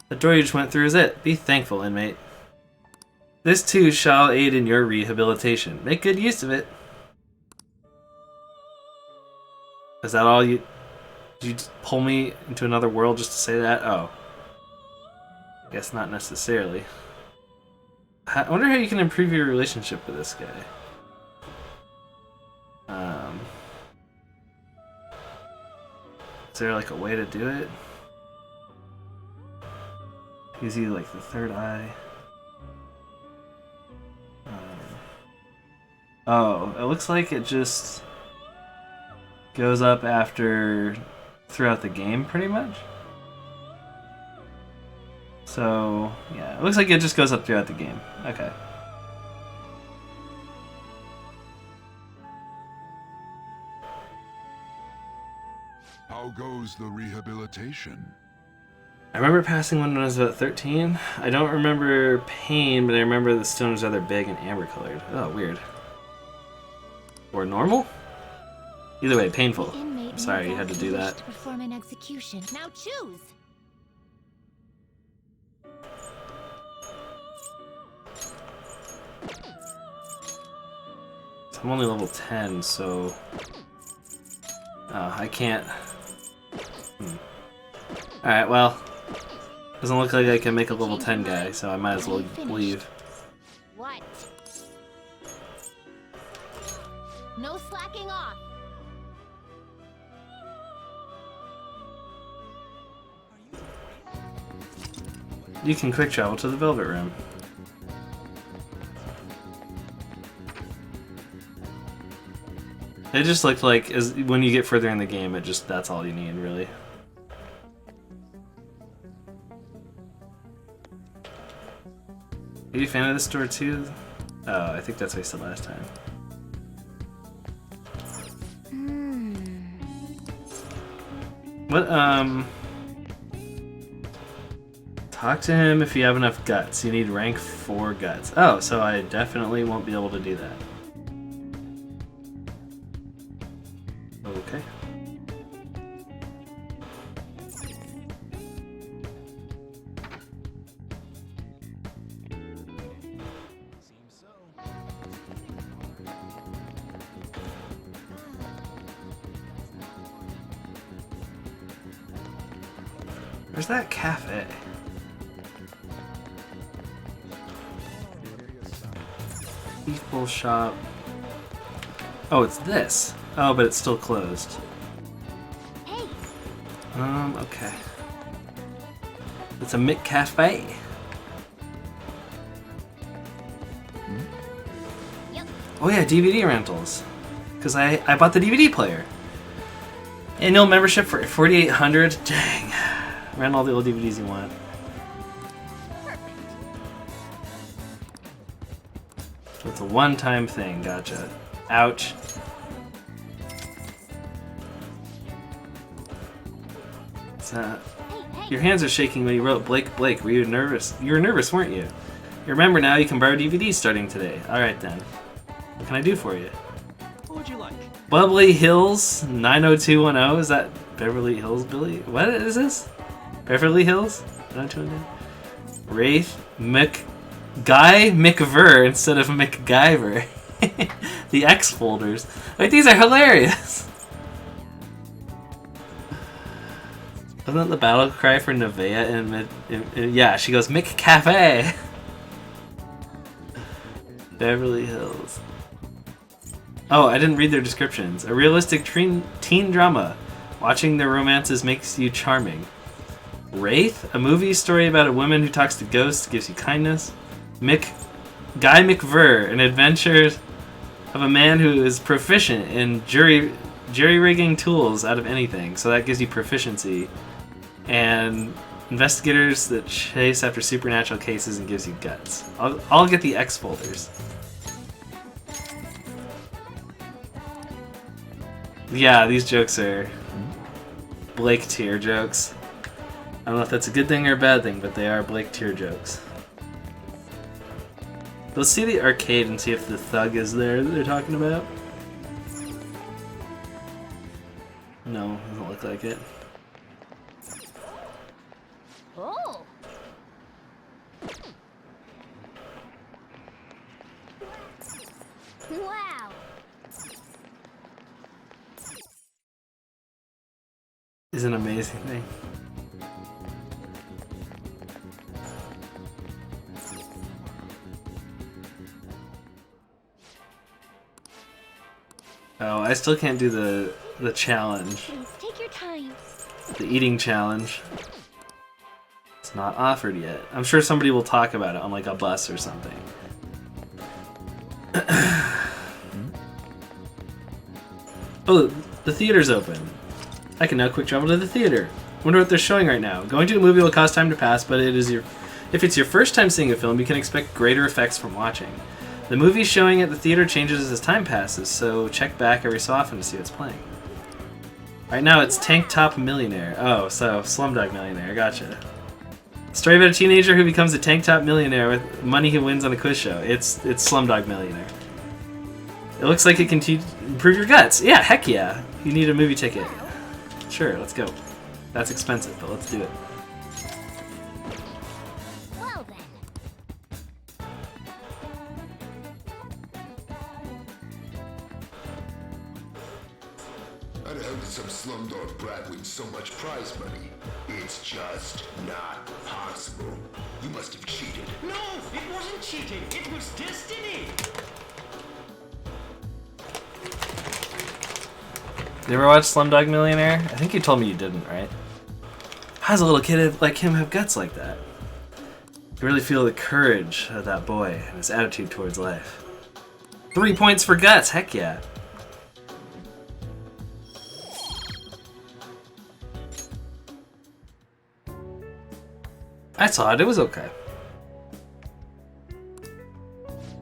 The door you just went through is it. Be thankful, inmate. This too shall aid in your rehabilitation. Make good use of it. Is that all you... Did you just pull me into another world just to say that? Oh. Guess not necessarily. I wonder how you can improve your relationship with this guy. Is there like a way to do it? Is he like the third eye? Oh, it looks like it just goes up after throughout the game, pretty much. So, yeah, it looks like it just goes up throughout the game. Okay. How goes the rehabilitation? I remember passing one when I was about 13. I don't remember pain, but I remember the stone was rather big and amber colored. Oh, weird. Or normal? Either way, painful. I'm sorry you had to do that. To perform an execution. Now choose. I'm only level 10, so... Oh, I can't... Alright, well... Doesn't look like I can make a level 10 guy, so I might as well leave. What? No slacking off. You can quick travel to the Velvet Room. It just looked like when you get further in the game, that's all you need, really. Are you a fan of this store too? Oh, I think that's what I said last time. What, talk to him if you have enough guts. You need rank 4 guts. Oh, so I definitely won't be able to do that. Okay. Where's that cafe? Beef bowl shop. Oh, it's this. Oh, but it's still closed. Hey. Okay. It's a Mick Cafe. Yep. Oh yeah, DVD rentals. Because I bought the DVD player. Annual membership for $4,800. Dang. Rent all the old DVDs you want. So it's a one-time thing. Gotcha. Ouch. Your hands are shaking when you wrote Blake. Were you nervous? You were nervous, weren't you? You remember now you can borrow DVDs starting today. Alright then. What can I do for you? What would you like? Bubbly Hills 90210. Is that Beverly Hills, Billy? What is this? Beverly Hills? 90210? Wraith Guy McVer instead of McGyver. The X folders. Like, these are hilarious. Wasn't that the battle cry for Nevea in yeah, she goes, McCafe! Beverly Hills. Oh, I didn't read their descriptions. A realistic teen drama. Watching their romances makes you charming. Wraith? A movie story about a woman who talks to ghosts, gives you kindness. Guy McVer, an adventure of a man who is proficient in jury-rigging tools out of anything. So that gives you proficiency. And investigators that chase after supernatural cases and gives you guts. I'll get the X folders. Yeah, these jokes are Blake tier jokes. I don't know if that's a good thing or a bad thing, but they are Blake tier jokes. Let's see the arcade and see if the thug is there that they're talking about. No, doesn't look like it. Oh. Wow. Is an amazing thing. Oh, I still can't do the challenge. Please take your time. The eating challenge. It's not offered yet. I'm sure somebody will talk about it on like a bus or something. Oh, the theater's open. I can now quick travel to the theater. Wonder what they're showing right now. Going to a movie will cause time to pass, but if it's your first time seeing a film, you can expect greater effects from watching. The movie showing at the theater changes as time passes, so check back every so often to see what's playing. Right now it's Tank Top Millionaire. Oh, so Slumdog Millionaire, gotcha. Story about a teenager who becomes a tank top millionaire with money he wins on a quiz show. It's Slumdog Millionaire. It looks like it can improve your guts. Yeah, heck yeah. You need a movie ticket. Sure, let's go. That's expensive, but let's do it. Well then. I'd hope some slumdog brat wins so much prize money. It's just not possible. You must have cheated. No, it wasn't cheating. It was destiny. You ever watch Slumdog Millionaire? I think you told me you didn't, right? How does a little kid like him have guts like that? You really feel the courage of that boy and his attitude towards life. 3 points for guts, heck yeah. I saw it, it was okay.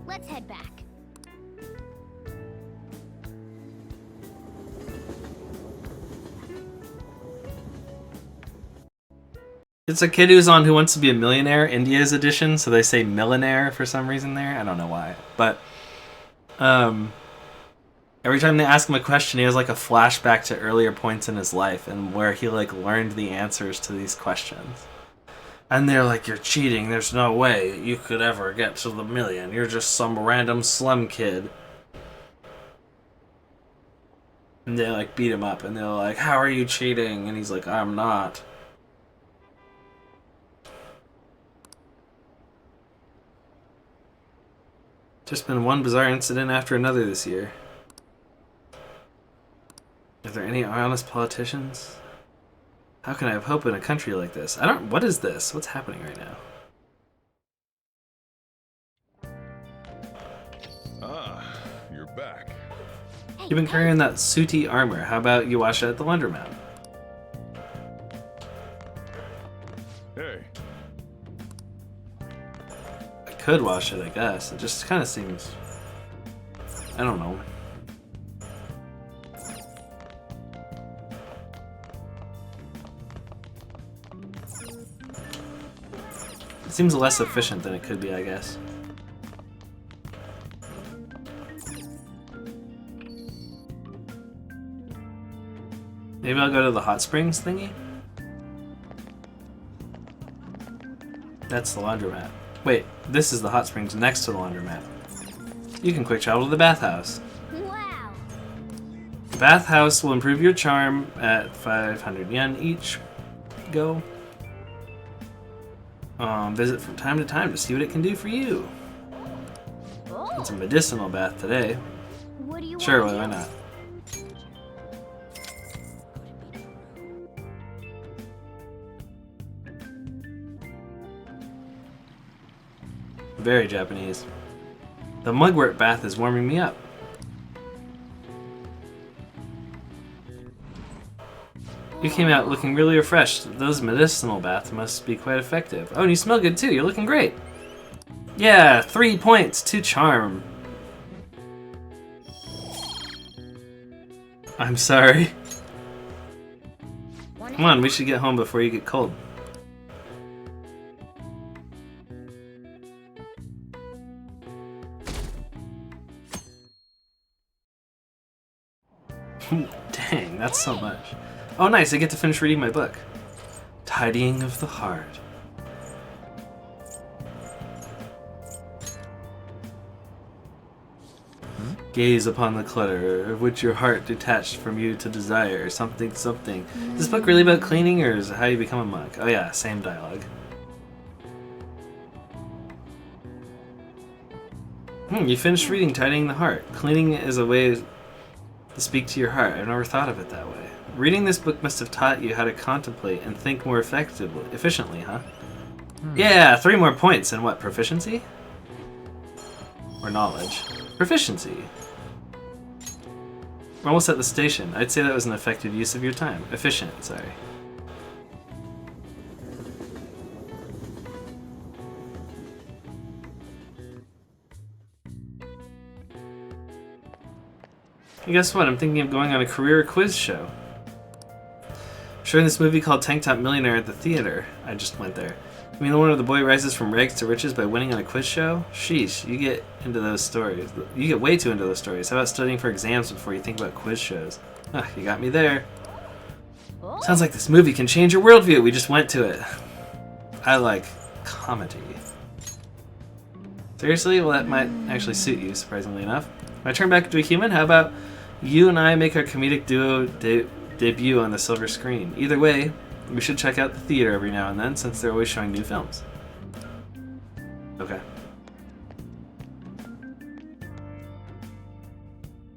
Let's head back. It's a kid who's on Who Wants to Be a Millionaire, India's edition, so they say millionaire for some reason there. I don't know why. But every time they ask him a question, he has like a flashback to earlier points in his life and where he like learned the answers to these questions. And they're like, you're cheating, there's no way you could ever get to the million. You're just some random slum kid. And they like beat him up and they're like, how are you cheating? And he's like, I'm not. Just been one bizarre incident after another this year. Are there any honest politicians? How can I have hope in a country like this? What is this? What's happening right now? Ah, you're back. You've been carrying that sooty armor. How about you wash it at the laundromat? Hey. I could wash it, I guess. It just kind of seems... I don't know. It seems less efficient than it could be, I guess. Maybe I'll go to the hot springs thingy? That's the laundromat. Wait, this is the hot springs next to the laundromat. You can quick travel to the bathhouse. Wow. The bathhouse will improve your charm at 500 yen each. Go. Visit from time to time to see what it can do for you. Oh. It's a medicinal bath today. What do you Sure, want why not? Very Japanese. The mugwort bath is warming me up. You came out looking really refreshed. Those medicinal baths must be quite effective. Oh, and you smell good too. You're looking great. Yeah, 3 points to charm. I'm sorry. Come on, we should get home before you get cold. Dang, that's so much. Oh nice, I get to finish reading my book. Tidying of the Heart. Gaze upon the clutter, of which your heart detached from you to desire, something. Is this book really about cleaning, or is it how you become a monk? Oh yeah, same dialogue. You finished reading Tidying the Heart. Cleaning is a way to speak to your heart. I've never thought of it that way. Reading this book must have taught you how to contemplate and think more efficiently, huh? Yeah, 3 more points. And what, proficiency? Or knowledge? Proficiency. We're almost at the station. I'd say that was an effective use of your time. Efficient, sorry. And guess what? I'm thinking of going on a career quiz show. Showing this movie called Tank Top Millionaire at the theater. I just went there. I mean, the one where the boy rises from rags to riches by winning on a quiz show? Sheesh, you get into those stories. You get way too into those stories. How about studying for exams before you think about quiz shows? Ah, you got me there. Sounds like this movie can change your worldview. We just went to it. I like comedy. Seriously? Well, that might actually suit you, surprisingly enough. When I turn back into a human, how about you and I make our comedic duo debut on the silver screen? Either way, we should check out the theater every now and then, since they're always showing new films. Okay.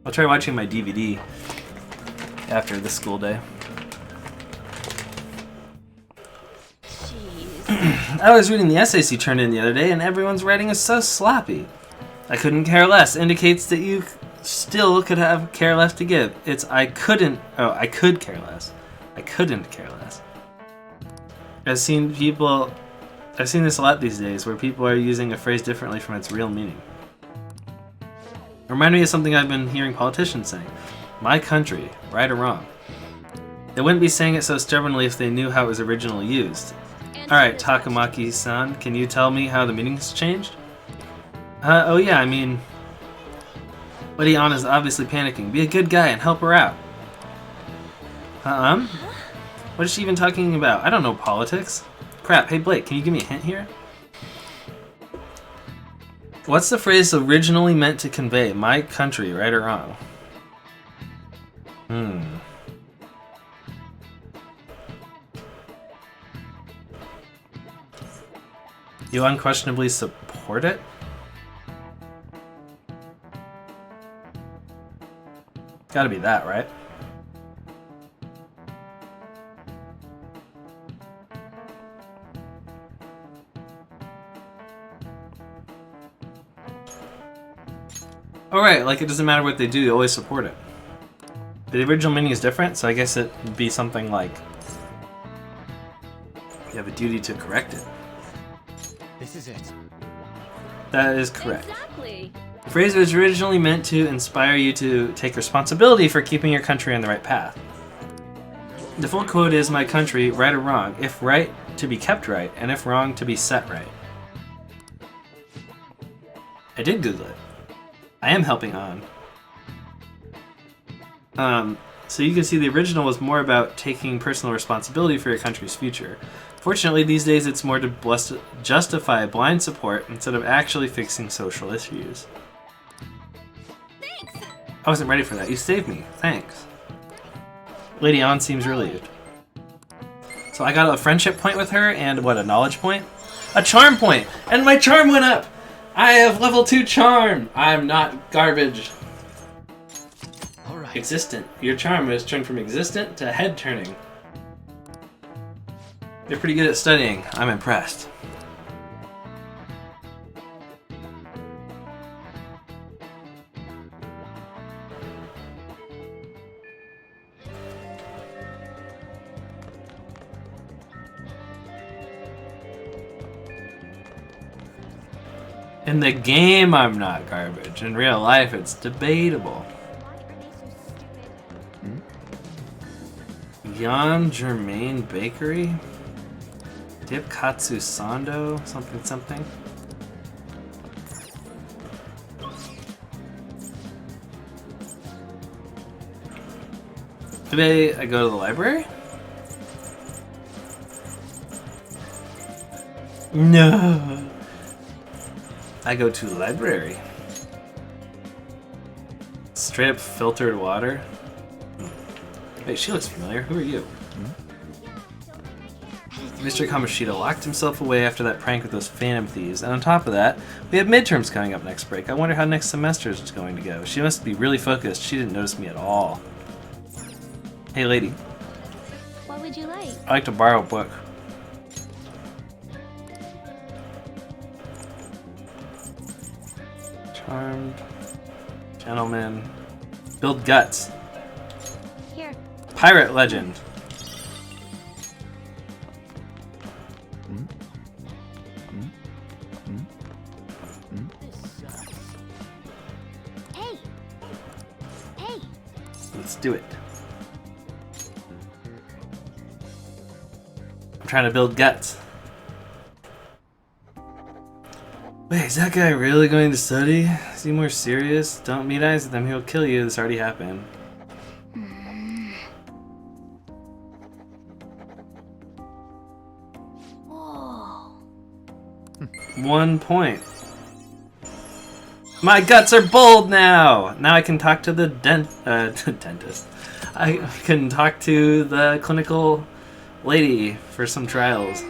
I'll try watching my DVD after the school day. I was reading the essays you turned in the other day, and everyone's writing is so sloppy. I couldn't care less indicates that you still could have care less to give. It's I could care less. I couldn't care less. I've seen this a lot these days, where people are using a phrase differently from its real meaning. It reminded me of something I've been hearing politicians saying. My country, right or wrong. They wouldn't be saying it so stubbornly if they knew how it was originally used. Alright, Takamaki-san, can you tell me how the meaning's changed? Oh yeah, I mean... Lady Anna's obviously panicking. Be a good guy and help her out. What is she even talking about? I don't know politics. Crap, hey Blake, can you give me a hint here? What's the phrase originally meant to convey? My country, right or wrong? You unquestionably support it? Gotta be that, right? Alright, like it doesn't matter what they do, you always support it. The original meaning is different, so I guess it'd be something like you have a duty to correct it. This is it. That is correct. Exactly. The phrase was originally meant to inspire you to take responsibility for keeping your country on the right path. The full quote is, my country, right or wrong, if right, to be kept right, and if wrong, to be set right. I did Google it. I am helping on. So you can see the original was more about taking personal responsibility for your country's future. Fortunately, these days it's more to justify blind support instead of actually fixing social issues. Thanks. I wasn't ready for that. You saved me. Thanks. Lady Ann seems relieved. So I got a friendship point with her and what, a knowledge point? A charm point! And my charm went up! I have level 2 charm! I'm not garbage. Alright. Existent. Your charm has turned from existent to head turning. You're pretty good at studying. I'm impressed. In the game, I'm not garbage. In real life, it's debatable. Yan Germain Bakery? Dip Katsu Sando? Something something? Today, I go to the library? No! I go to the library. Straight up filtered water. Wait, she looks familiar. Who are you? Mr. Kamoshida locked himself away after that prank with those Phantom Thieves, and on top of that, we have midterms coming up next break. I wonder how next semester is going to go. She must be really focused. She didn't notice me at all. Hey, lady. What would you like? I'd like to borrow a book. Charmed. Gentleman. Build guts. Pirate legend. Hey! Hey! Let's do it. I'm trying to build guts. Wait, is that guy really going to study? Is he more serious? Don't meet eyes with him, he'll kill you. This already happened. Whoa. 1 point. My guts are bold now! Now I can talk to the dentist. I can talk to the clinical lady for some trials.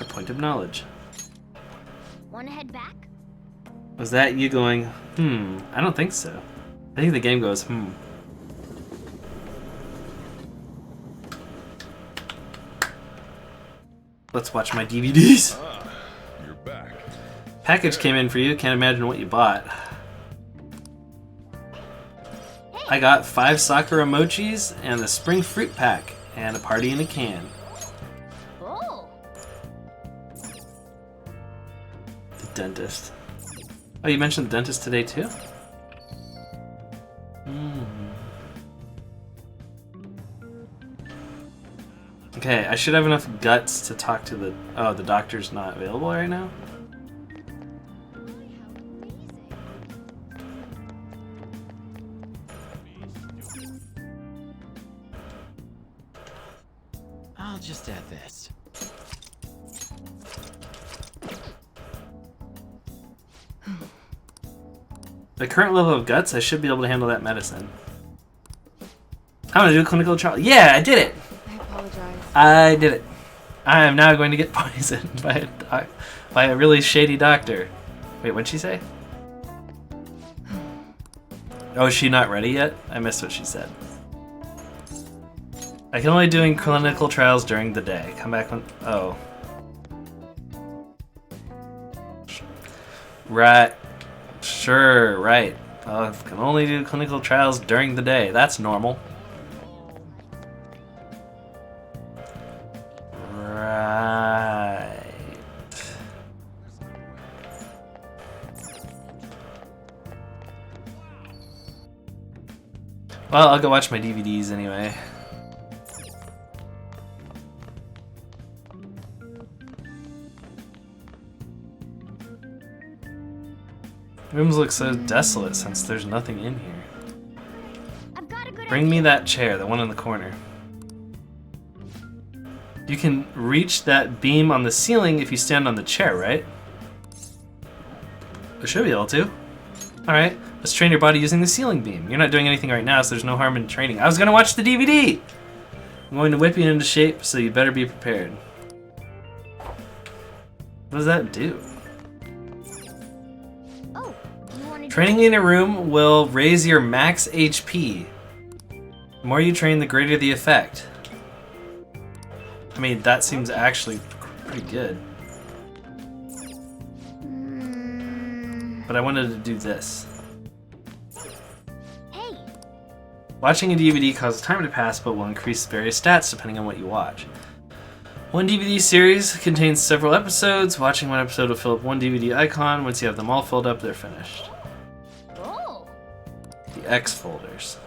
A point of knowledge. Wanna head back? Was that you going, I don't think so. I think the game goes, Let's watch my DVDs. Ah, you're back. Package came in for you. Can't imagine what you bought. I got 5 soccer emojis and the spring fruit pack and a party in a can. Oh. The dentist. Oh, you mentioned the dentist today too? Okay, I should have enough guts to talk to the... Oh, the doctor's not available right now? I'll just add this. The current level of guts, I should be able to handle that medicine. I'm gonna do a clinical trial. Yeah, I did it! I apologize. I did it. I am now going to get poisoned by a really shady doctor. Wait, what'd she say? Oh, is she not ready yet? I missed what she said. I can only do clinical trials during the day. Come back when... Oh. Right. Sure, right. I can only do clinical trials during the day. That's normal. Right. Well, I'll go watch my DVDs anyway. Rooms look so desolate since there's nothing in here. Bring me that chair, the one in the corner. You can reach that beam on the ceiling if you stand on the chair, right? I should be able to. Alright, let's train your body using the ceiling beam. You're not doing anything right now, so there's no harm in training. I was gonna watch the DVD! I'm going to whip you into shape, so you better be prepared. What does that do? Training in a room will raise your max HP. The more you train, the greater the effect. I mean, that seems actually pretty good. But I wanted to do this. Hey. Watching a DVD causes time to pass, but will increase various stats depending on what you watch. One DVD series contains several episodes. Watching one episode will fill up one DVD icon. Once you have them all filled up, they're finished. Oh. The X folders.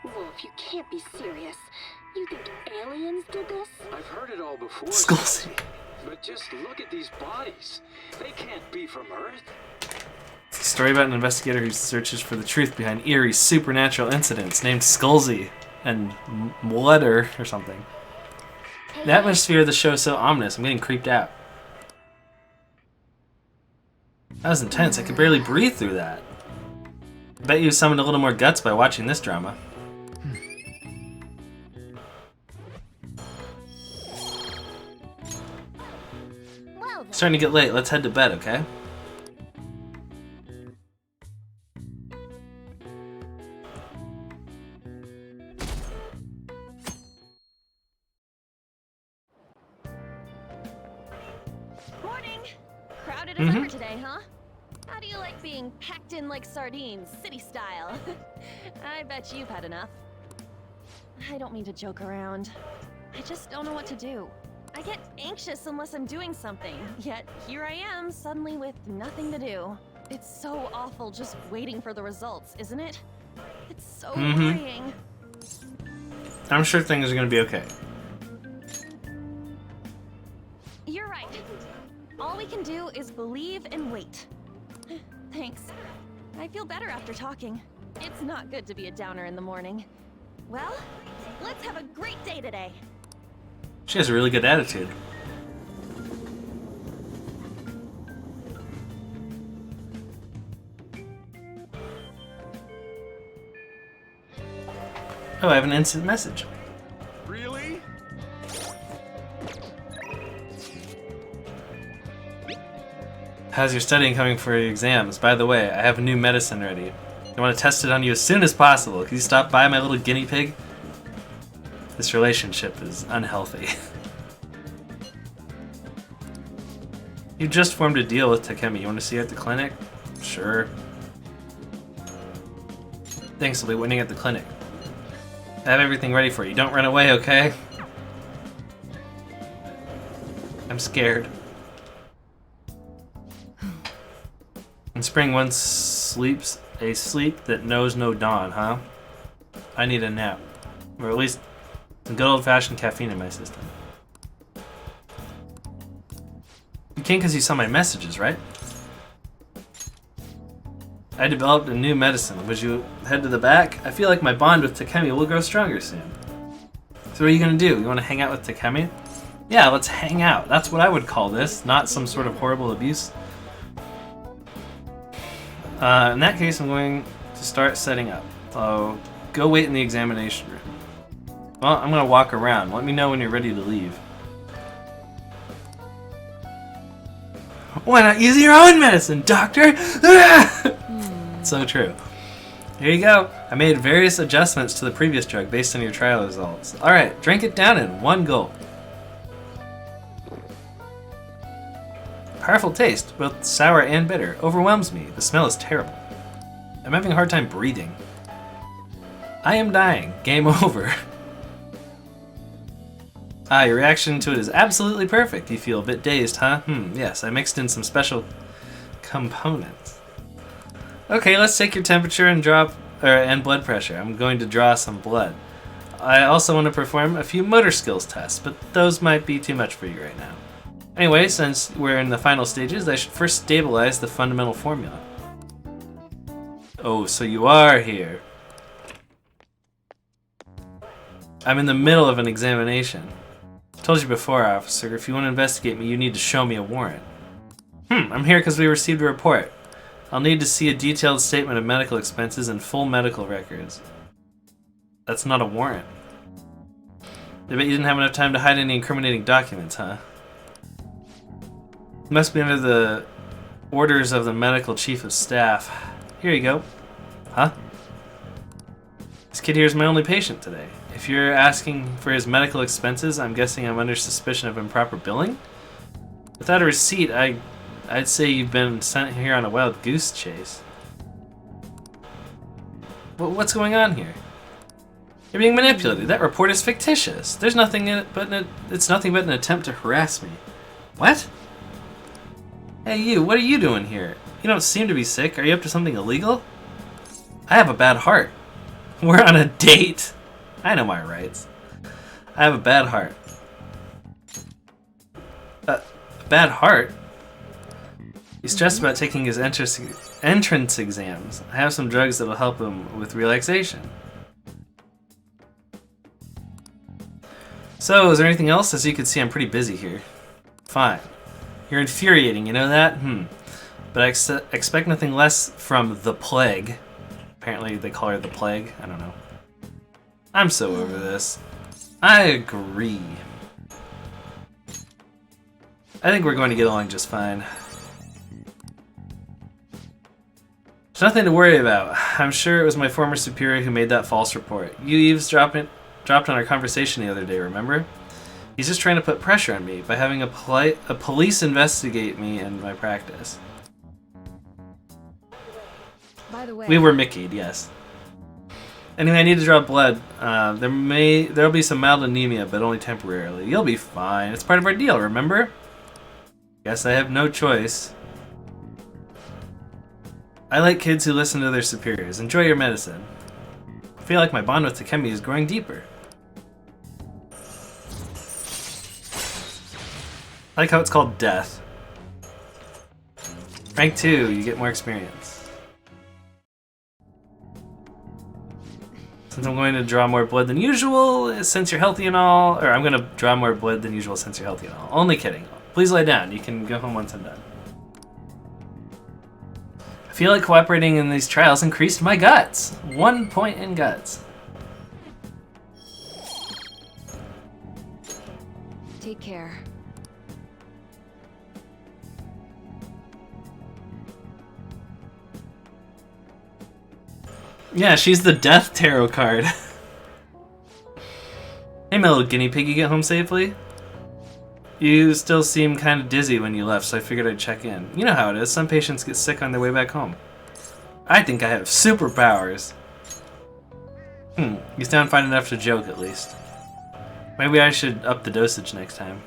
Wolf, you can't be serious. You think aliens did this? I've heard it all before. Skullsy. But just look at these bodies. They can't be from Earth. It's a story about an investigator who searches for the truth behind eerie supernatural incidents named Skullsy and Mudder or something. The atmosphere of the show is so ominous, I'm getting creeped out. That was intense, I could barely breathe through that. I bet you summoned a little more guts by watching this drama. It's starting to get late, let's head to bed, okay? Good as ever today, huh? How do you like being packed in like sardines, city style? I bet you've had enough. I don't mean to joke around. I just don't know what to do. I get anxious unless I'm doing something, yet here I am, suddenly with nothing to do. It's so awful just waiting for the results, isn't it? It's so worrying. I'm sure things are gonna be okay. You're right. All we can do is believe and wait. Thanks. I feel better after talking. It's not good to be a downer in the morning. Well, let's have a great day today. She has a really good attitude. Oh, I have an instant message. Really? How's your studying coming for your exams? By the way, I have a new medicine ready. I want to test it on you as soon as possible. Can you stop by, my little guinea pig? This relationship is unhealthy. You just formed a deal with Takemi. You want to see her at the clinic? Sure. Thanks, I'll be waiting at the clinic. I have everything ready for you. Don't run away, okay? I'm scared. In spring, one sleeps a sleep that knows no dawn, huh? I need a nap. Or at least some good old-fashioned caffeine in my system. You came because you saw my messages, right? I developed a new medicine. Would you head to the back? I feel like my bond with Takemi will grow stronger soon. So what are you gonna do? You wanna hang out with Takemi? Yeah, let's hang out. That's what I would call this, not some sort of horrible abuse. In that case, I'm going to start setting up. So go wait in the examination room. Well, I'm gonna walk around. Let me know when you're ready to leave. Why not use your own medicine, doctor? So true. Here you go. I made various adjustments to the previous drug based on your trial results. Alright, drink it down in one gulp. Powerful taste, both sour and bitter. Overwhelms me. The smell is terrible. I'm having a hard time breathing. I am dying. Game over. Your reaction to it is absolutely perfect. You feel a bit dazed, huh? Yes, I mixed in some special components. Okay, let's take your temperature and and blood pressure. I'm going to draw some blood. I also want to perform a few motor skills tests, but those might be too much for you right now. Anyway, since we're in the final stages, I should first stabilize the fundamental formula. Oh, so you are here. I'm in the middle of an examination. I told you before, officer, if you want to investigate me, you need to show me a warrant. I'm here because we received a report. I'll need to see a detailed statement of medical expenses and full medical records. That's not a warrant. I bet you didn't have enough time to hide any incriminating documents, huh? Must be under the orders of the medical chief of staff. Here you go. Huh? This kid here is my only patient today. If you're asking for his medical expenses, I'm guessing I'm under suspicion of improper billing? Without a receipt, I'd say you've been sent here on a wild goose chase. What's going on here? You're being manipulated. That report is fictitious. There's nothing in it it's nothing but an attempt to harass me. What? Hey you, what are you doing here? You don't seem to be sick. Are you up to something illegal? I have a bad heart. We're on a date. I know my rights. I have a bad heart. Bad heart? He's stressed about taking his entrance exams. I have some drugs that will help him with relaxation. So, is there anything else? As you can see, I'm pretty busy here. Fine. You're infuriating, you know that? But I expect nothing less from the Plague. Apparently they call her the Plague. I don't know. I'm so over this. I agree. I think we're going to get along just fine. There's nothing to worry about. I'm sure it was my former superior who made that false report. You eavesdropped on our conversation the other day, remember? He's just trying to put pressure on me by having a police investigate me and my practice. By the way, We were Mickey'd, yes. Anyway, I need to draw blood. There'll be some mild anemia, but only temporarily. You'll be fine. It's part of our deal, remember? Guess I have no choice. I like kids who listen to their superiors. Enjoy your medicine. I feel like my bond with Takemi is growing deeper. I like how it's called death. Rank 2, you get more experience. Since I'm going to draw more blood than usual, since you're healthy and all, or I'm going to draw more blood than usual since you're healthy and all. Only kidding. Please lay down. You can go home once I'm done. I feel like cooperating in these trials increased my guts. 1 point in guts. take care. Yeah, she's the death tarot card. Hey, my little guinea pig, you get home safely? You still seem kind of dizzy when you left, so I figured I'd check in. You know how it is, some patients get sick on their way back home. I think I have superpowers. You sound fine enough to joke, at least. Maybe I should up the dosage next time.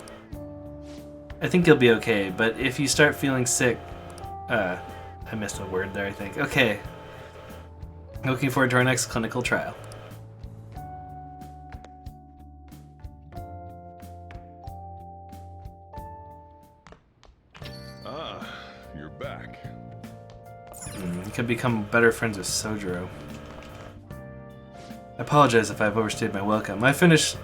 I think you'll be okay, but if you start feeling sick... I missed a word there, I think. Okay. Looking forward to our next clinical trial. Ah, you're back. You could become better friends with Sojiro. I apologize if I've overstayed my welcome. I finished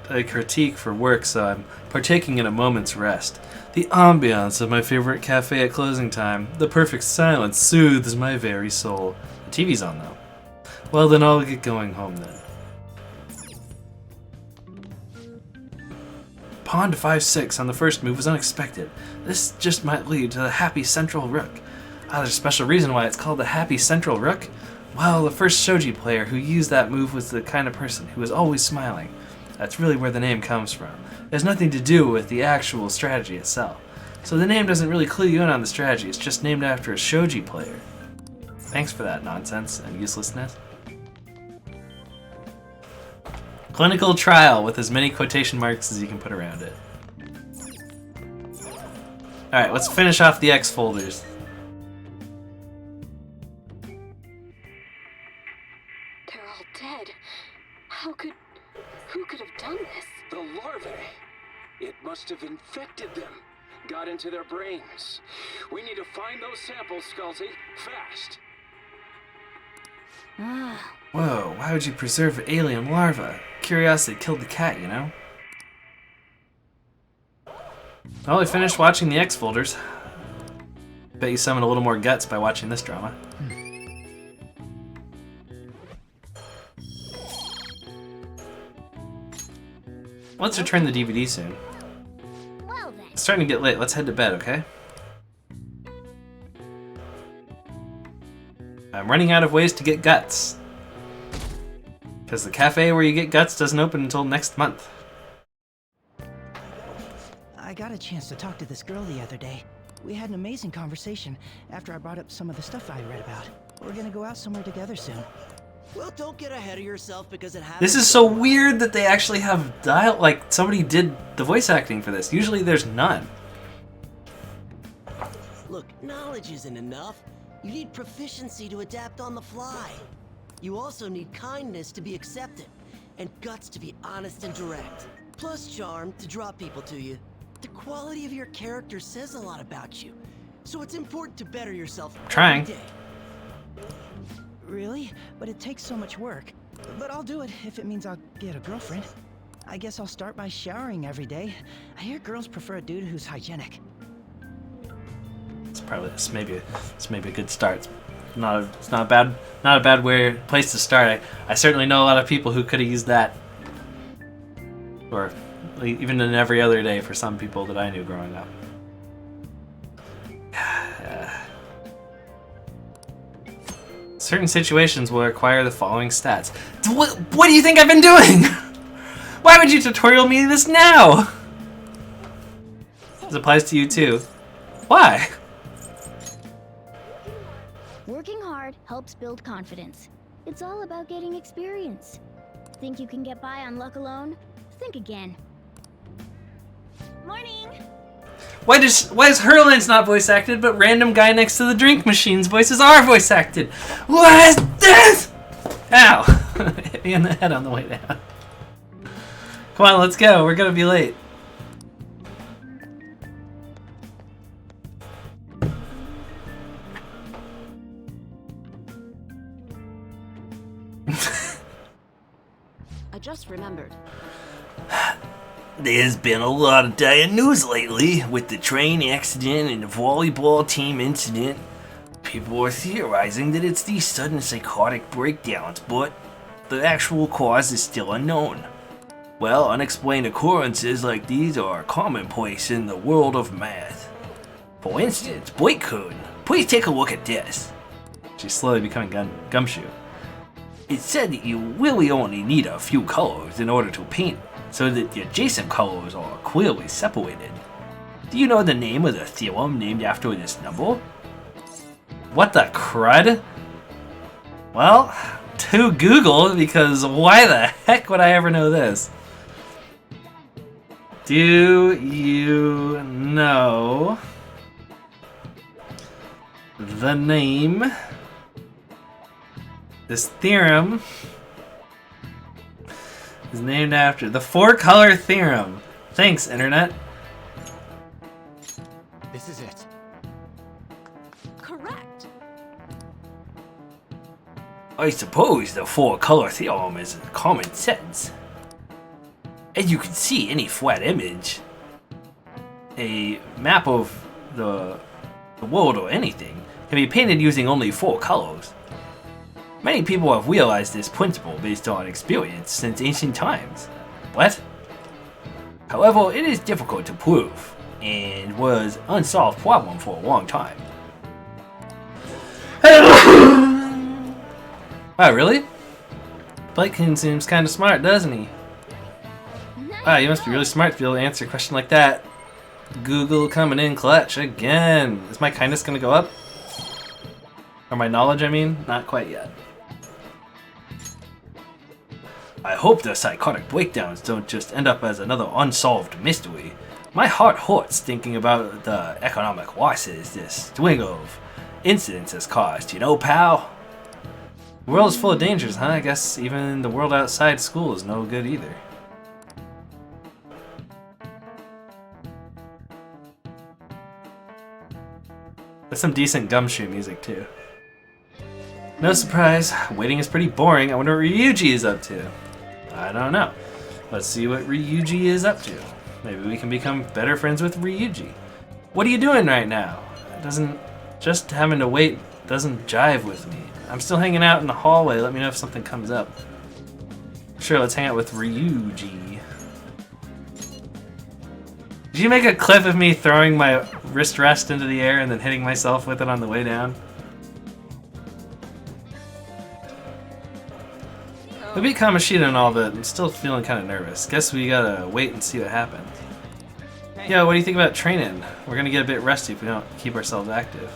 a critique for work, so I'm partaking in a moment's rest. The ambiance of my favorite cafe at closing time, the perfect silence soothes my very soul. The TV's on, though. Well, then I'll get going home, then. Pawn to 5-6 on the first move was unexpected. This just might lead to the Happy Central Rook. There's a special reason why it's called the Happy Central Rook. Well, the first shogi player who used that move was the kind of person who was always smiling. That's really where the name comes from. It has nothing to do with the actual strategy itself. So the name doesn't really clue you in on the strategy, it's just named after a shogi player. Thanks for that nonsense and uselessness. Clinical trial with as many quotation marks as you can put around it. Alright, let's finish off the X folders. They're all dead. Who could have done this? The larvae. It must have infected them. Got into their brains. We need to find those samples, Skullsy. Fast. Whoa, why would you preserve alien larva? Curiosity killed the cat, you know? Well, I finished watching the X folders. Bet you summon a little more guts by watching this drama. Let's return the DVD soon. Well then. It's starting to get late. Let's head to bed, okay? I'm running out of ways to get guts. Because the cafe where you get guts doesn't open until next month. I got a chance to talk to this girl the other day. We had an amazing conversation after I brought up some of the stuff I read about. We're gonna go out somewhere together soon. Well, don't get ahead of yourself because it happens. This is so weird that they actually have dial. Like, somebody did the voice acting for this. Usually there's none. Look, knowledge isn't enough. You need proficiency to adapt on the fly. You also need kindness to be accepted, and guts to be honest and direct. Plus charm to draw people to you. The quality of your character says a lot about you, so it's important to better yourself Trying. every day. Really? But it takes so much work. But I'll do it if it means I'll get a girlfriend. I guess I'll start by showering every day. I hear girls prefer a dude who's hygienic. It's maybe a good start. It's not a bad place to start. I certainly know a lot of people who could have used that, or even in every other day for some people that I knew growing up. Certain situations will require the following stats. What do you think I've been doing? Why would you tutorial me this now? This applies to you too. Why? Working hard helps build confidence. It's all about getting experience. Think you can get by on luck alone? Think again. Morning! Why is Herland's not voice acted, but random guy next to the drink machine's voices are voice acted? What is this? Ow! Hit me in the head on the way down. Come on, let's go. We're gonna be late. I just remembered. There's been a lot of dire news lately with the train accident and the volleyball team incident. People are theorizing that it's these sudden psychotic breakdowns, but the actual cause is still unknown. Well, unexplained occurrences like these are commonplace in the world of math. For instance, Boykoon, please take a look at this. She's slowly becoming Gumshoe. It said that you really only need a few colors in order to paint, so that the adjacent colors are clearly separated. Do you know the name of the theorem named after this number? What the crud? Well, to Google, because why the heck would I ever know this? Do you know the name? This theorem is named after the four-color theorem. Thanks, Internet. This is it. Correct. I suppose the four-color theorem is common sense. As you can see, any flat image, a map of the world or anything, can be painted using only four colors. Many people have realized this principle based on experience since ancient times. What? However, it is difficult to prove, and was an unsolved problem for a long time. Wow, really? Blakekin seems kind of smart, doesn't he? Wow, you must be really smart to be able to answer a question like that. Google coming in clutch again. Is my kindness going to go up? Or my knowledge, I mean? Not quite yet. I hope the psychotic breakdowns don't just end up as another unsolved mystery. My heart hurts thinking about the economic losses this string of incidents has caused, you know, pal? The world is full of dangers, huh? I guess even the world outside school is no good either. That's some decent Gumshoe music, too. No surprise, waiting is pretty boring. I wonder what Ryuji is up to. I don't know. Let's see what Ryuji is up to. Maybe we can become better friends with Ryuji. What are you doing right now? Just having to wait doesn't jive with me. I'm still hanging out in the hallway. Let me know if something comes up. Sure, let's hang out with Ryuji. Did you make a clip of me throwing my wrist rest into the air and then hitting myself with it on the way down? I beat Kamoshida and all, but I'm still feeling kind of nervous. Guess we gotta wait and see what happens. Yo, what do you think about training? We're gonna get a bit rusty if we don't keep ourselves active.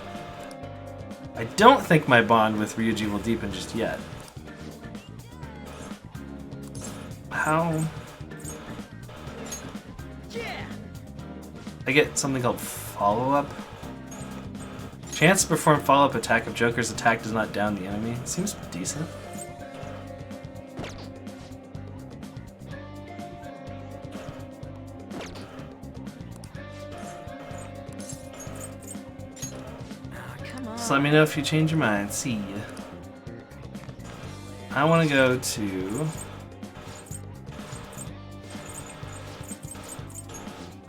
I don't think my bond with Ryuji will deepen just yet. How? I get something called follow-up. Chance to perform follow-up attack if Joker's attack does not down the enemy. Seems decent. Just let me know if you change your mind. See ya. I want to go to...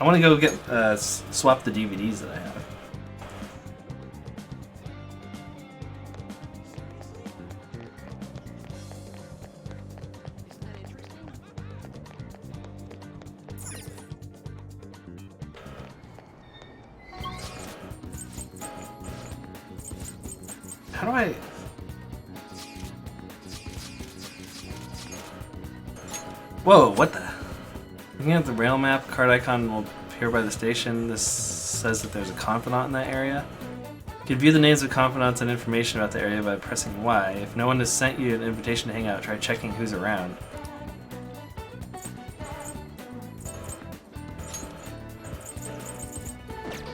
I want to go get swap the DVDs that I have. How do I... Whoa, what the... Looking at the rail map, card icon will here by the station. This says that there's a confidant in that area. You can view the names of confidants and information about the area by pressing Y. If no one has sent you an invitation to hang out, try checking who's around.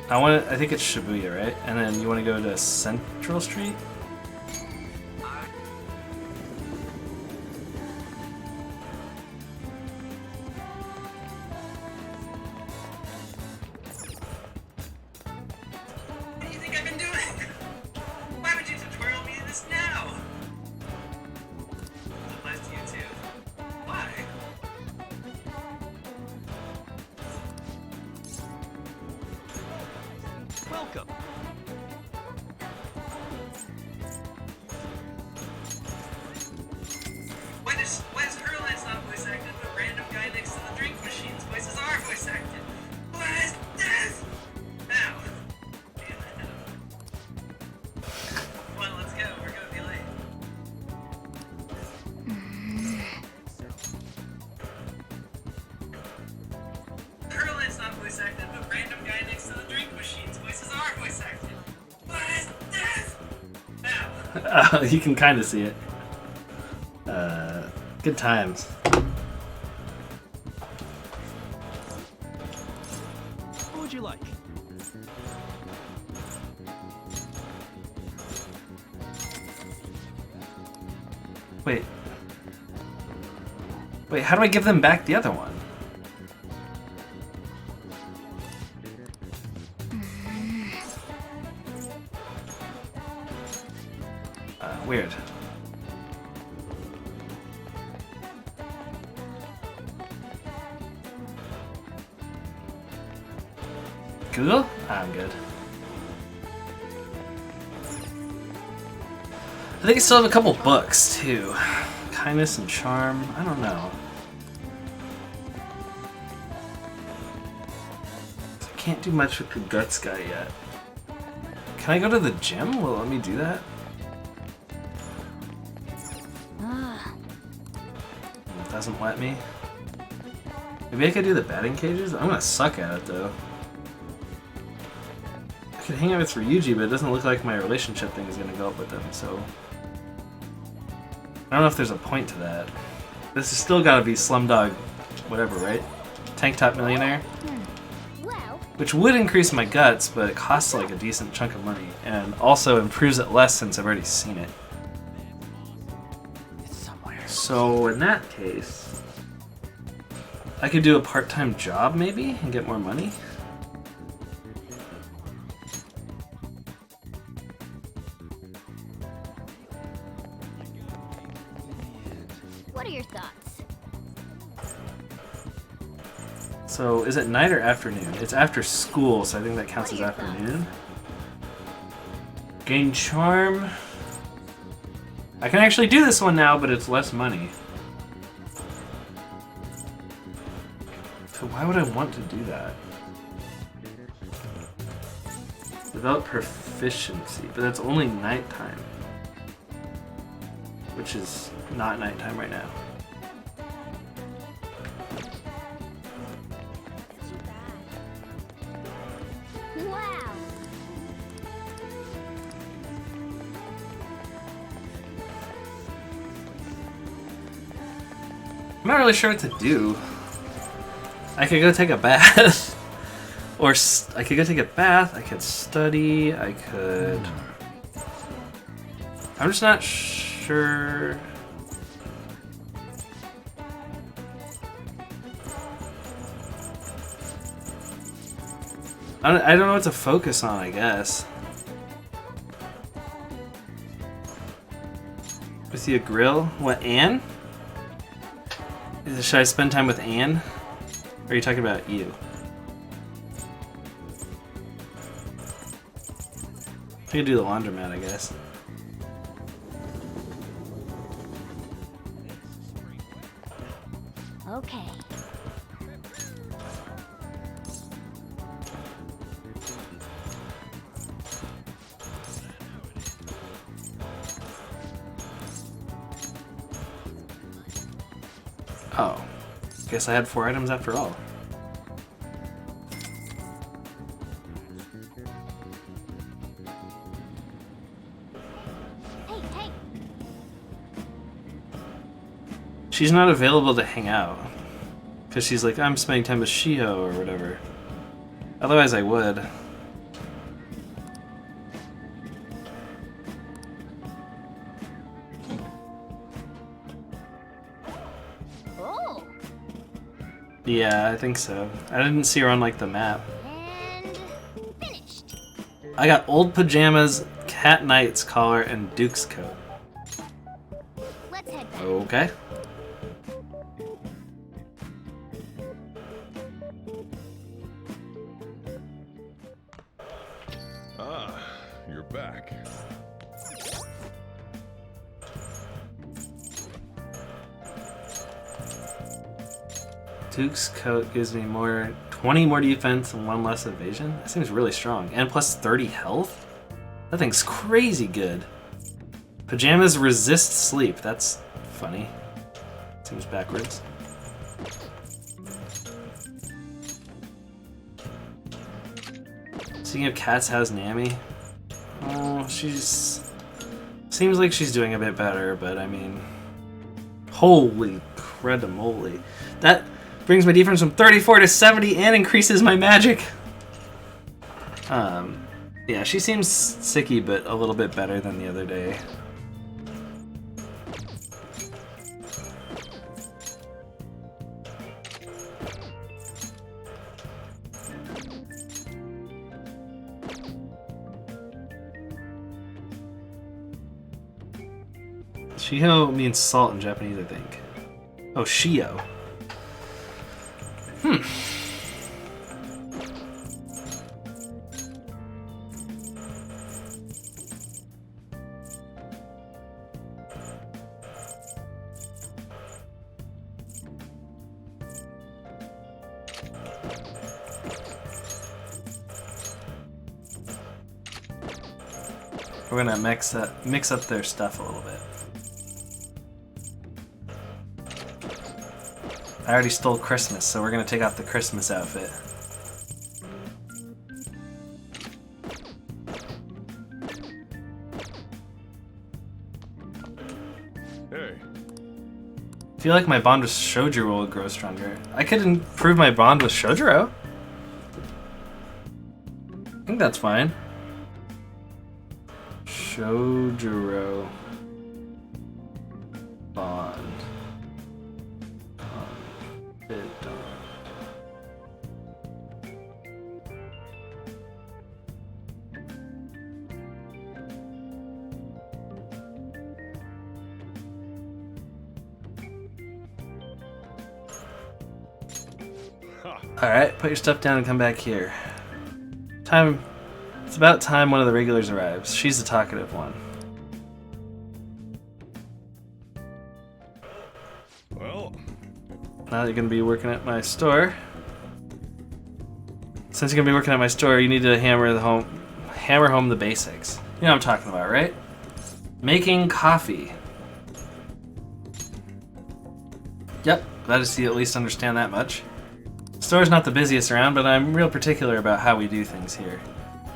I think it's Shibuya, right? And then you want to go to Central Street? What do you think I've been doing? Why would you tutorial me this now? It applies to you too. Why? Welcome. Why is Hurlance not voice acted, but random guy next to the drink machine's voices are voice acted? What is this? Now. Come on, let's go. We're gonna be late. Hurlance not voice acted, but random guy next to the drink machine's voices are voice acted. What is this? Now. You can kind of see it. Good times. What would you like? Wait. Wait, how do I give them back the other one? Weird. Google? I'm good. I think I still have a couple books too. Kindness and Charm. I don't know. I can't do much with the Guts guy yet. Can I go to the gym? Will it let me do that? It doesn't let me. Maybe I could do the batting cages? I'm gonna suck at it though. I could hang out with Ryuji, but it doesn't look like my relationship thing is gonna go up with them, so... I don't know if there's a point to that. This has still gotta be Slumdog whatever, right? Tank Top Millionaire? Which would increase my guts, but it costs like a decent chunk of money, and also improves it less since I've already seen it. So in that case, I could do a part-time job maybe and get more money. What are your thoughts? So is it night or afternoon? It's after school, so I think that counts as afternoon. Gain Charm. I can actually do this one now, but it's less money. So why would I want to do that? Develop Proficiency, but that's only nighttime. Which is not nighttime right now. Wow. I'm not really sure what to do. I could go take a bath. Or I could go take a bath, I could study, I could... I'm just not sure... I don't know what to focus on, I guess. With the grill? What, Anne? Should I spend time with Anne? Or are you talking about you? I could do the laundromat, I guess. Okay. Oh. Guess I had 4 items after all. She's not available to hang out. Because she's like, I'm spending time with Shiho or whatever. Otherwise I would. Oh, Yeah, I think so. I didn't see her on like the map. and finished. I got old pajamas, Cat Knight's collar, and Duke's coat. Let's head back. Okay. Ah, you're back. Duke's coat gives me 20 more defense and 1 less evasion. That seems really strong. And plus 30 health? That thing's crazy good. Pajamas resist sleep. That's funny. Seems backwards. Speaking of cats, how's Nami? Oh, she's... Seems like she's doing a bit better, but I mean... Holy crud-a-moly. That brings my defense from 34 to 70 and increases my magic! Yeah, she seems sicky, but a little bit better than the other day. Shiho means salt in Japanese, I think. Oh, Shio. We're gonna mix up their stuff a little bit. I already stole Christmas, so we're gonna take off the Christmas outfit. Hey. I feel like my bond with Shojuro will grow stronger. I could improve my bond with Shojuro. I think that's fine. Shojuro bond. Alright, put your stuff down and come back here. It's about time one of the regulars arrives. She's the talkative one. Well, now that you're gonna be working at my store. Since you're gonna be working at my store, you need to hammer home the basics. You know what I'm talking about, right? Making coffee. Yep, glad to see you at least understand that much. Store's not the busiest around, but I'm real particular about how we do things here.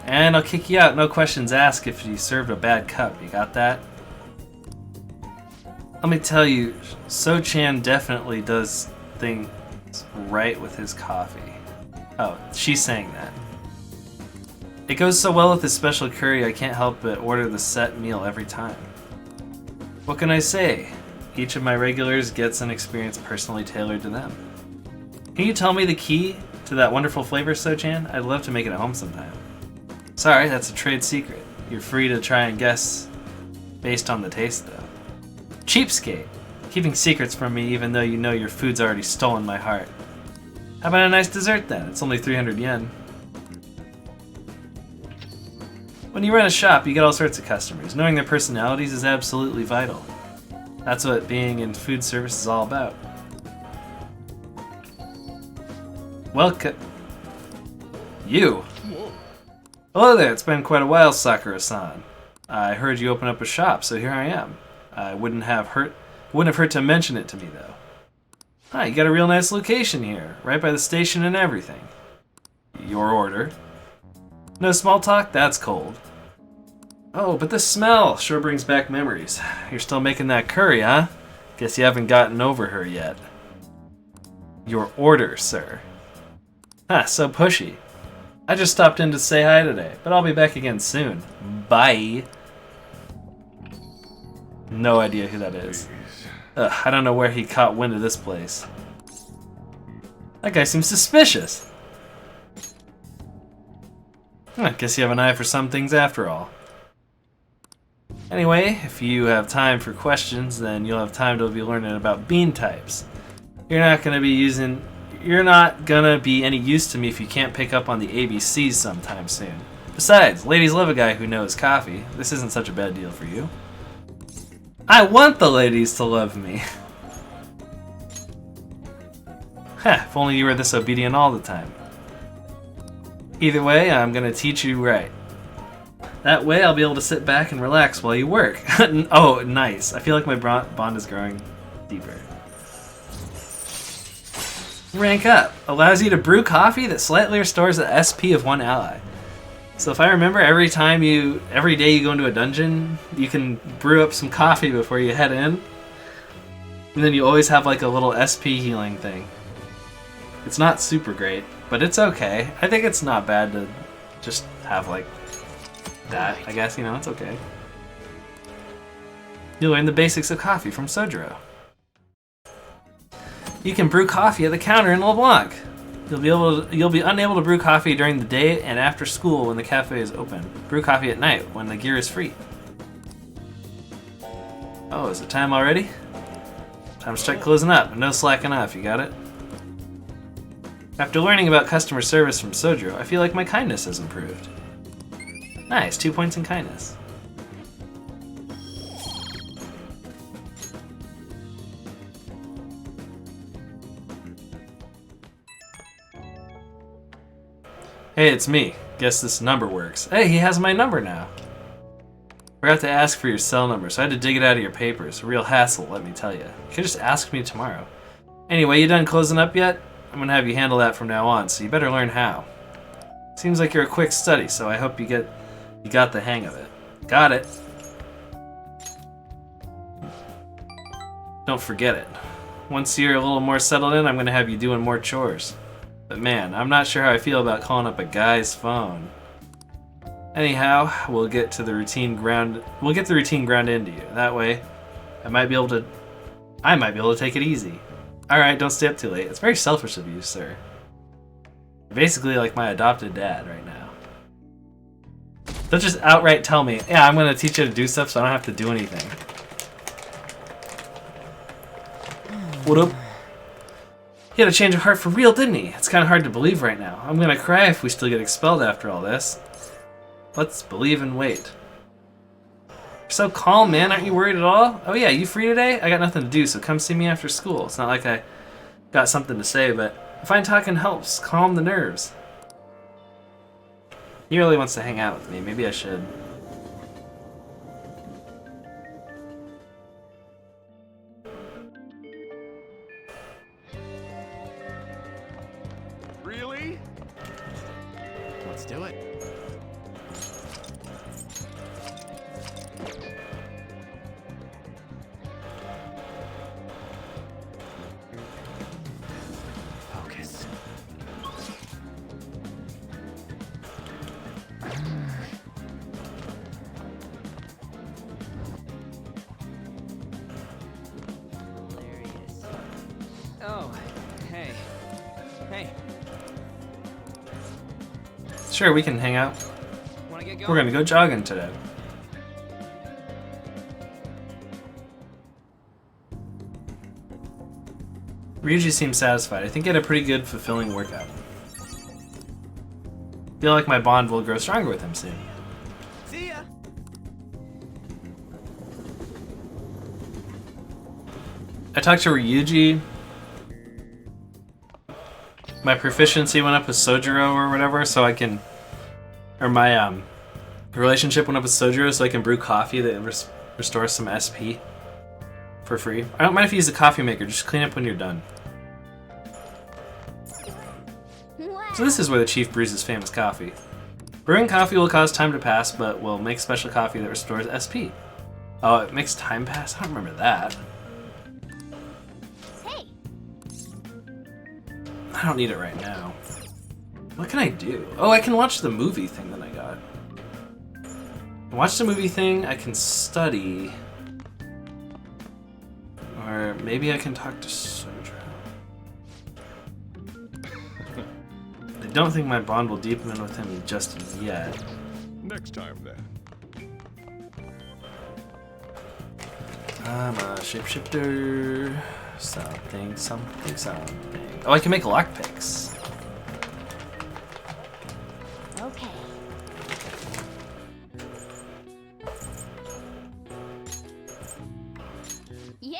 And I'll kick you out, no questions asked, if you served a bad cup. You got that? Let me tell you, So-chan definitely does things right with his coffee. Oh, she's saying that. It goes so well with his special curry, I can't help but order the set meal every time. What can I say? Each of my regulars gets an experience personally tailored to them. Can you tell me the key to that wonderful flavor, So-chan? I'd love to make it at home sometime. Sorry, that's a trade secret. You're free to try and guess based on the taste, though. Cheapskate! Keeping secrets from me even though you know your food's already stolen my heart. How about a nice dessert, then? It's only 300 yen. When you run a shop, you get all sorts of customers. Knowing their personalities is absolutely vital. That's what being in food service is all about. Welcome. You. Hello there, it's been quite a while, Sakura-san. I heard you open up a shop, so here I am. I wouldn't have hurt to mention it to me, though. Ah, you got a real nice location here, right by the station and everything. Your order. No small talk? That's cold. Oh, but the smell sure brings back memories. You're still making that curry, huh? Guess you haven't gotten over her yet. Your order, sir. Huh, so pushy. I just stopped in to say hi today, but I'll be back again soon. Bye. No idea who that is. Ugh, I don't know where he caught wind of this place. That guy seems suspicious. I guess you have an eye for some things after all. Anyway, if you have time for questions, then you'll have time to be learning about bean types. You're not gonna be any use to me if you can't pick up on the ABCs sometime soon. Besides, ladies love a guy who knows coffee. This isn't such a bad deal for you. I want the ladies to love me. Heh, if only you were this obedient all the time. Either way, I'm gonna teach you right. That way I'll be able to sit back and relax while you work. Oh, nice. I feel like my bond is growing deeper. Rank up. Allows you to brew coffee that slightly restores the SP of one ally. So if I remember, every day you go into a dungeon, you can brew up some coffee before you head in. And then you always have like a little SP healing thing. It's not super great, but it's okay. I think it's not bad to just have like that, I guess, you know, it's okay. You learn the basics of coffee from Sojiro. You can brew coffee at the counter in LeBlanc. You'll be unable to brew coffee during the day and after school when the cafe is open. Brew coffee at night when the gear is free. Oh, is it time already? Time to start closing up, and no slacking off, you got it? After learning about customer service from Sojiro, I feel like my kindness has improved. Nice, 2 points in kindness. Hey, it's me. Guess this number works. Hey, he has my number now. Forgot to ask for your cell number, so I had to dig it out of your papers. A real hassle, let me tell you. You could just ask me tomorrow. Anyway, you done closing up yet? I'm gonna have you handle that from now on, so you better learn how. Seems like you're a quick study, so I hope you got the hang of it. Got it. Don't forget it. Once you're a little more settled in, I'm gonna have you doing more chores. But man, I'm not sure how I feel about calling up a guy's phone. Anyhow, we'll get the routine ground into you. That way, I might be able to take it easy. Alright, don't stay up too late. It's very selfish of you, sir. You're basically like my adopted dad right now. Don't just outright tell me, yeah, I'm gonna teach you to do stuff so I don't have to do anything. What up? He had a change of heart for real, didn't he? It's kind of hard to believe right now. I'm gonna cry if we still get expelled after all this. Let's believe and wait. You're so calm, man. Aren't you worried at all? Oh yeah, you free today? I got nothing to do, so come see me after school. It's not like I got something to say, but I find talking helps calm the nerves. He really wants to hang out with me. Maybe I should. Really? Let's do it. Focus. Oh, hey. Hey. Sure, we can hang out. Wanna get going? We're gonna go jogging today. Ryuji seems satisfied. I think he had a pretty good, fulfilling workout. Feel like my bond will grow stronger with him soon. See ya. I talked to Ryuji. My proficiency went up with Sojiro or whatever, so I can... Or my relationship went up with Sojiro so I can brew coffee that restores some SP for free. I don't mind if you use the coffee maker, just clean up when you're done. So this is where the chief brews his famous coffee. Brewing coffee will cause time to pass, but will make special coffee that restores SP. Oh, it makes time pass? I don't remember that. I don't need it right now. What can I do? Oh, I can watch the movie thing that I got. Watch the movie thing, I can study. Or maybe I can talk to Sojiro. I don't think my bond will deepen with him just yet. Next time, then. I'm a shapeshifter. Something, something, something. Oh, I can make lockpicks. Okay. Yeah.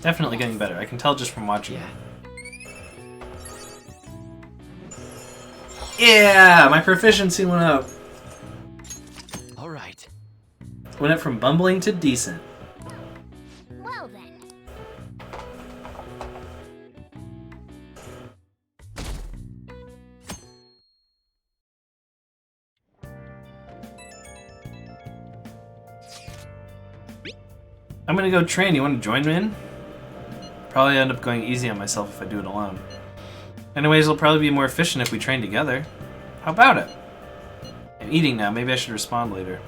Definitely getting better. I can tell just from watching it. Yeah, my proficiency went up. All right. Went up from bumbling to decent. Well then. I'm gonna go train. You want to join me in? Probably end up going easy on myself if I do it alone. Anyways, it'll probably be more efficient if we train together. How about it? I'm eating now. Maybe I should respond later.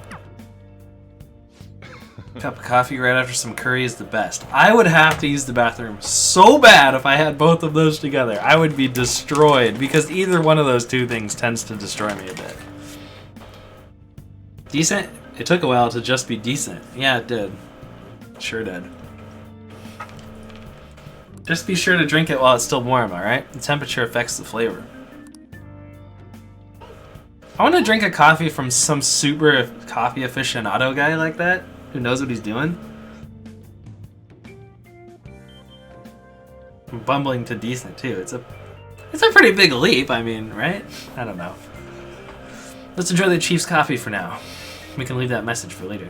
Cup of coffee right after some curry is the best. I would have to use the bathroom so bad if I had both of those together. I would be destroyed because either one of those two things tends to destroy me a bit. Decent? It took a while to just be decent. Yeah, it did. Sure did. Just be sure to drink it while it's still warm, alright? The temperature affects the flavor. I want to drink a coffee from some super coffee aficionado guy like that, who knows what he's doing. I'm bumbling to decent too. It's a pretty big leap, I mean, right? I don't know. Let's enjoy the Chief's coffee for now. We can leave that message for later.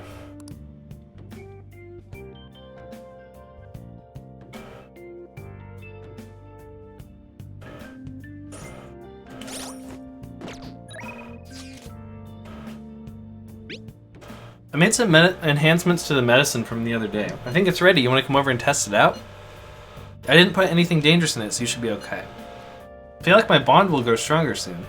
I made some enhancements to the medicine from the other day. I think it's ready. You want to come over and test it out? I didn't put anything dangerous in it, so you should be okay. I feel like my bond will grow stronger soon.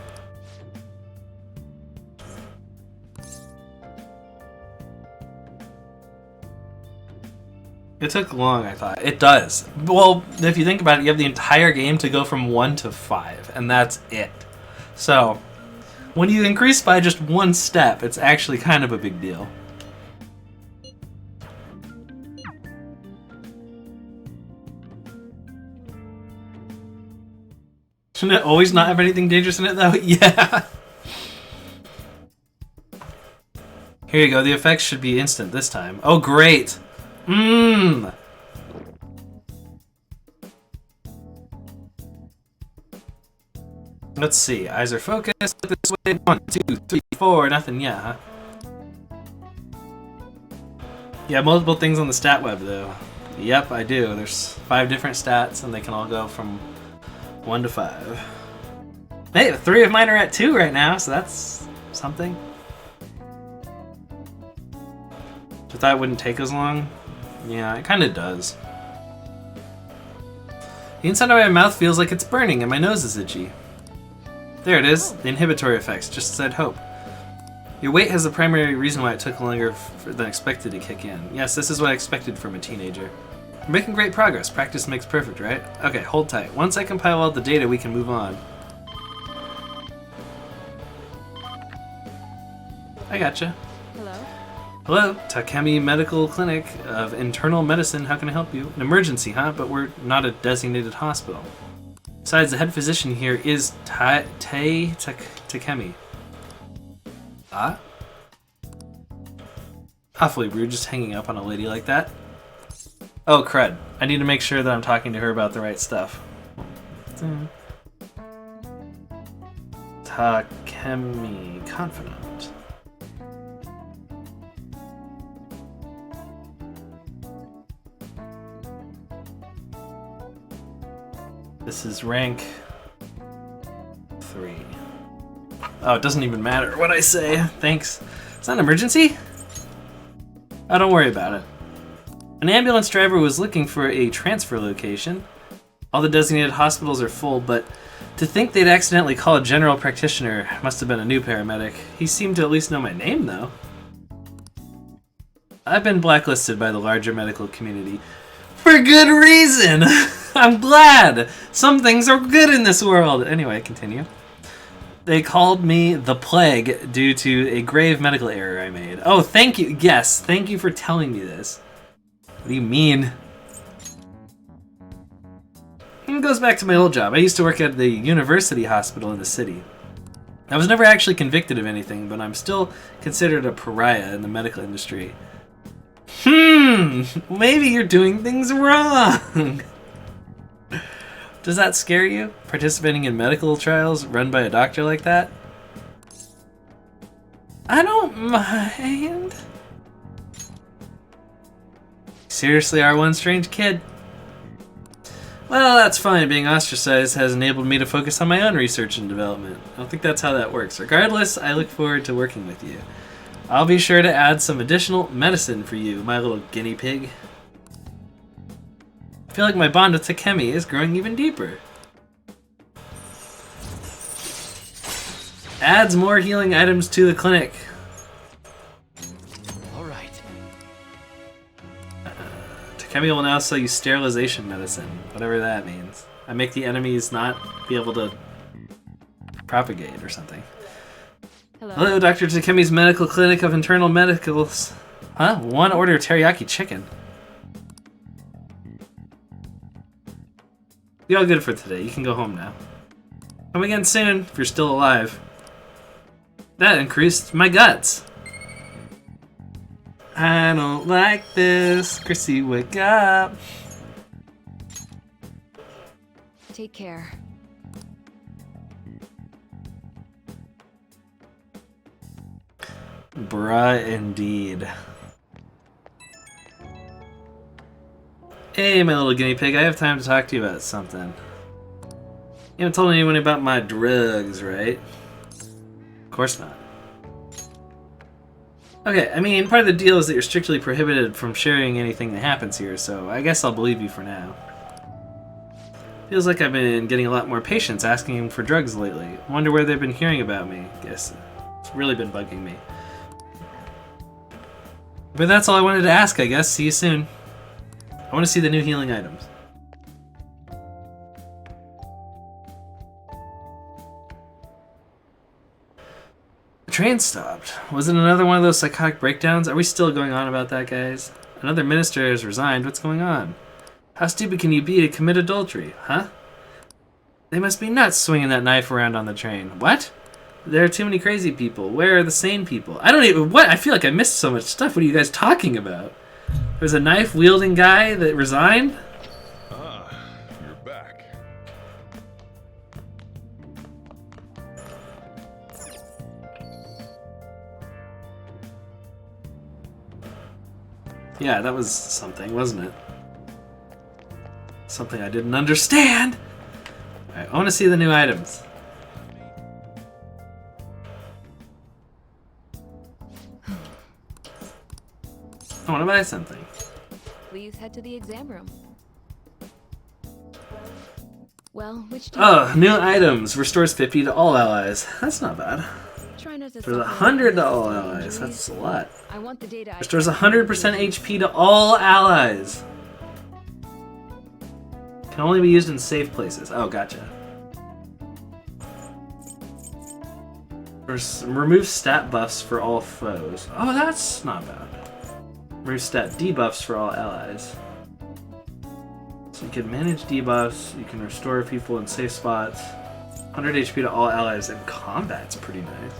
It took long, I thought. It does. Well, if you think about it, you have the entire game to go from 1 to 5, and that's it. So, when you increase by just one step, it's actually kind of a big deal. Shouldn't it always not have anything dangerous in it, though? Yeah. Here you go. The effects should be instant this time. Oh, great. Let's see. Eyes are focused. This way. 1, 2, 3, 4. Nothing yet, huh? Yeah, multiple things on the stat web, though. Yep, I do. There's 5 different stats, and they can all go from 1 to 5. Hey, 3 of mine are at 2 right now, so that's something. I thought it wouldn't take as long. Yeah, it kind of does. The inside of my mouth feels like it's burning, and my nose is itchy. There it is, the inhibitory effects, just as I'd hope. Your weight has the primary reason why it took longer than expected to kick in. Yes, this is what I expected from a teenager. We're making great progress. Practice makes perfect, right? Okay, hold tight. Once I compile all the data, we can move on. I gotcha. Hello? Hello, Takemi Medical Clinic of Internal Medicine. How can I help you? An emergency, huh? But we're not a designated hospital. Besides, the head physician here is Takemi. Ah? Awfully rude just hanging up on a lady like that. Oh, crud. I need to make sure that I'm talking to her about the right stuff. Takemi, confidant. This is rank 3. Oh, it doesn't even matter what I say. Thanks. Is that an emergency? Oh, don't worry about it. An ambulance driver was looking for a transfer location. All the designated hospitals are full, but to think they'd accidentally call a general practitioner must have been a new paramedic. He seemed to at least know my name, though. I've been blacklisted by the larger medical community. For good reason! I'm glad! Some things are good in this world! Anyway, continue. They called me the Plague due to a grave medical error I made. Oh, thank you! Yes, thank you for telling me this. What do you mean? It goes back to my old job. I used to work at the university hospital in the city. I was never actually convicted of anything, but I'm still considered a pariah in the medical industry. Maybe you're doing things wrong. Does that scare you? Participating in medical trials run by a doctor like that? I don't mind. Seriously, are one strange kid? Well, that's fine. Being ostracized has enabled me to focus on my own research and development. I don't think that's how that works. Regardless, I look forward to working with you. I'll be sure to add some additional medicine for you, my little guinea pig. I feel like my bond with Takemi is growing even deeper. Adds more healing items to the clinic. Alright. Takemi will now sell you sterilization medicine, whatever that means. I make the enemies not be able to propagate or something. Hello, Dr. Takemi's Medical Clinic of Internal Medicals. Huh? One order teriyaki chicken. Be all good for today. You can go home now. Come again soon, if you're still alive. That increased my guts. I don't like this. Chrissy, wake up. Take care. Bruh, indeed. Hey, my little guinea pig, I have time to talk to you about something. You haven't told anyone about my drugs, right? Of course not. Okay, I mean, part of the deal is that you're strictly prohibited from sharing anything that happens here, so I guess I'll believe you for now. Feels like I've been getting a lot more patients asking for drugs lately. Wonder where they've been hearing about me. Guess it's really been bugging me. But that's all I wanted to ask, I guess. See you soon. I want to see the new healing items. The train stopped. Was it another one of those psychotic breakdowns? Are we still going on about that, guys? Another minister has resigned. What's going on? How stupid can you be to commit adultery, huh? They must be nuts swinging that knife around on the train. What? There are too many crazy people. Where are the sane people? I don't even... What? I feel like I missed so much stuff. What are you guys talking about? There's a knife-wielding guy that resigned? Ah, you're back. Yeah, that was something, wasn't it? Something I didn't understand! Alright, I want to see the new items. I want to buy something. Please head to the exam room. Well, which do new items. Restores 50 to all allies. That's not bad. Try not to Restores suffer 100 to all injuries. allies. That's a lot. I want the data. Restores 100% HP to all allies. Can only be used in safe places. Oh, gotcha. Remove stat buffs for all foes. Oh, that's not bad. Remove stat debuffs for all allies. So you can manage debuffs, you can restore people in safe spots. 100 HP to all allies in combat's pretty nice.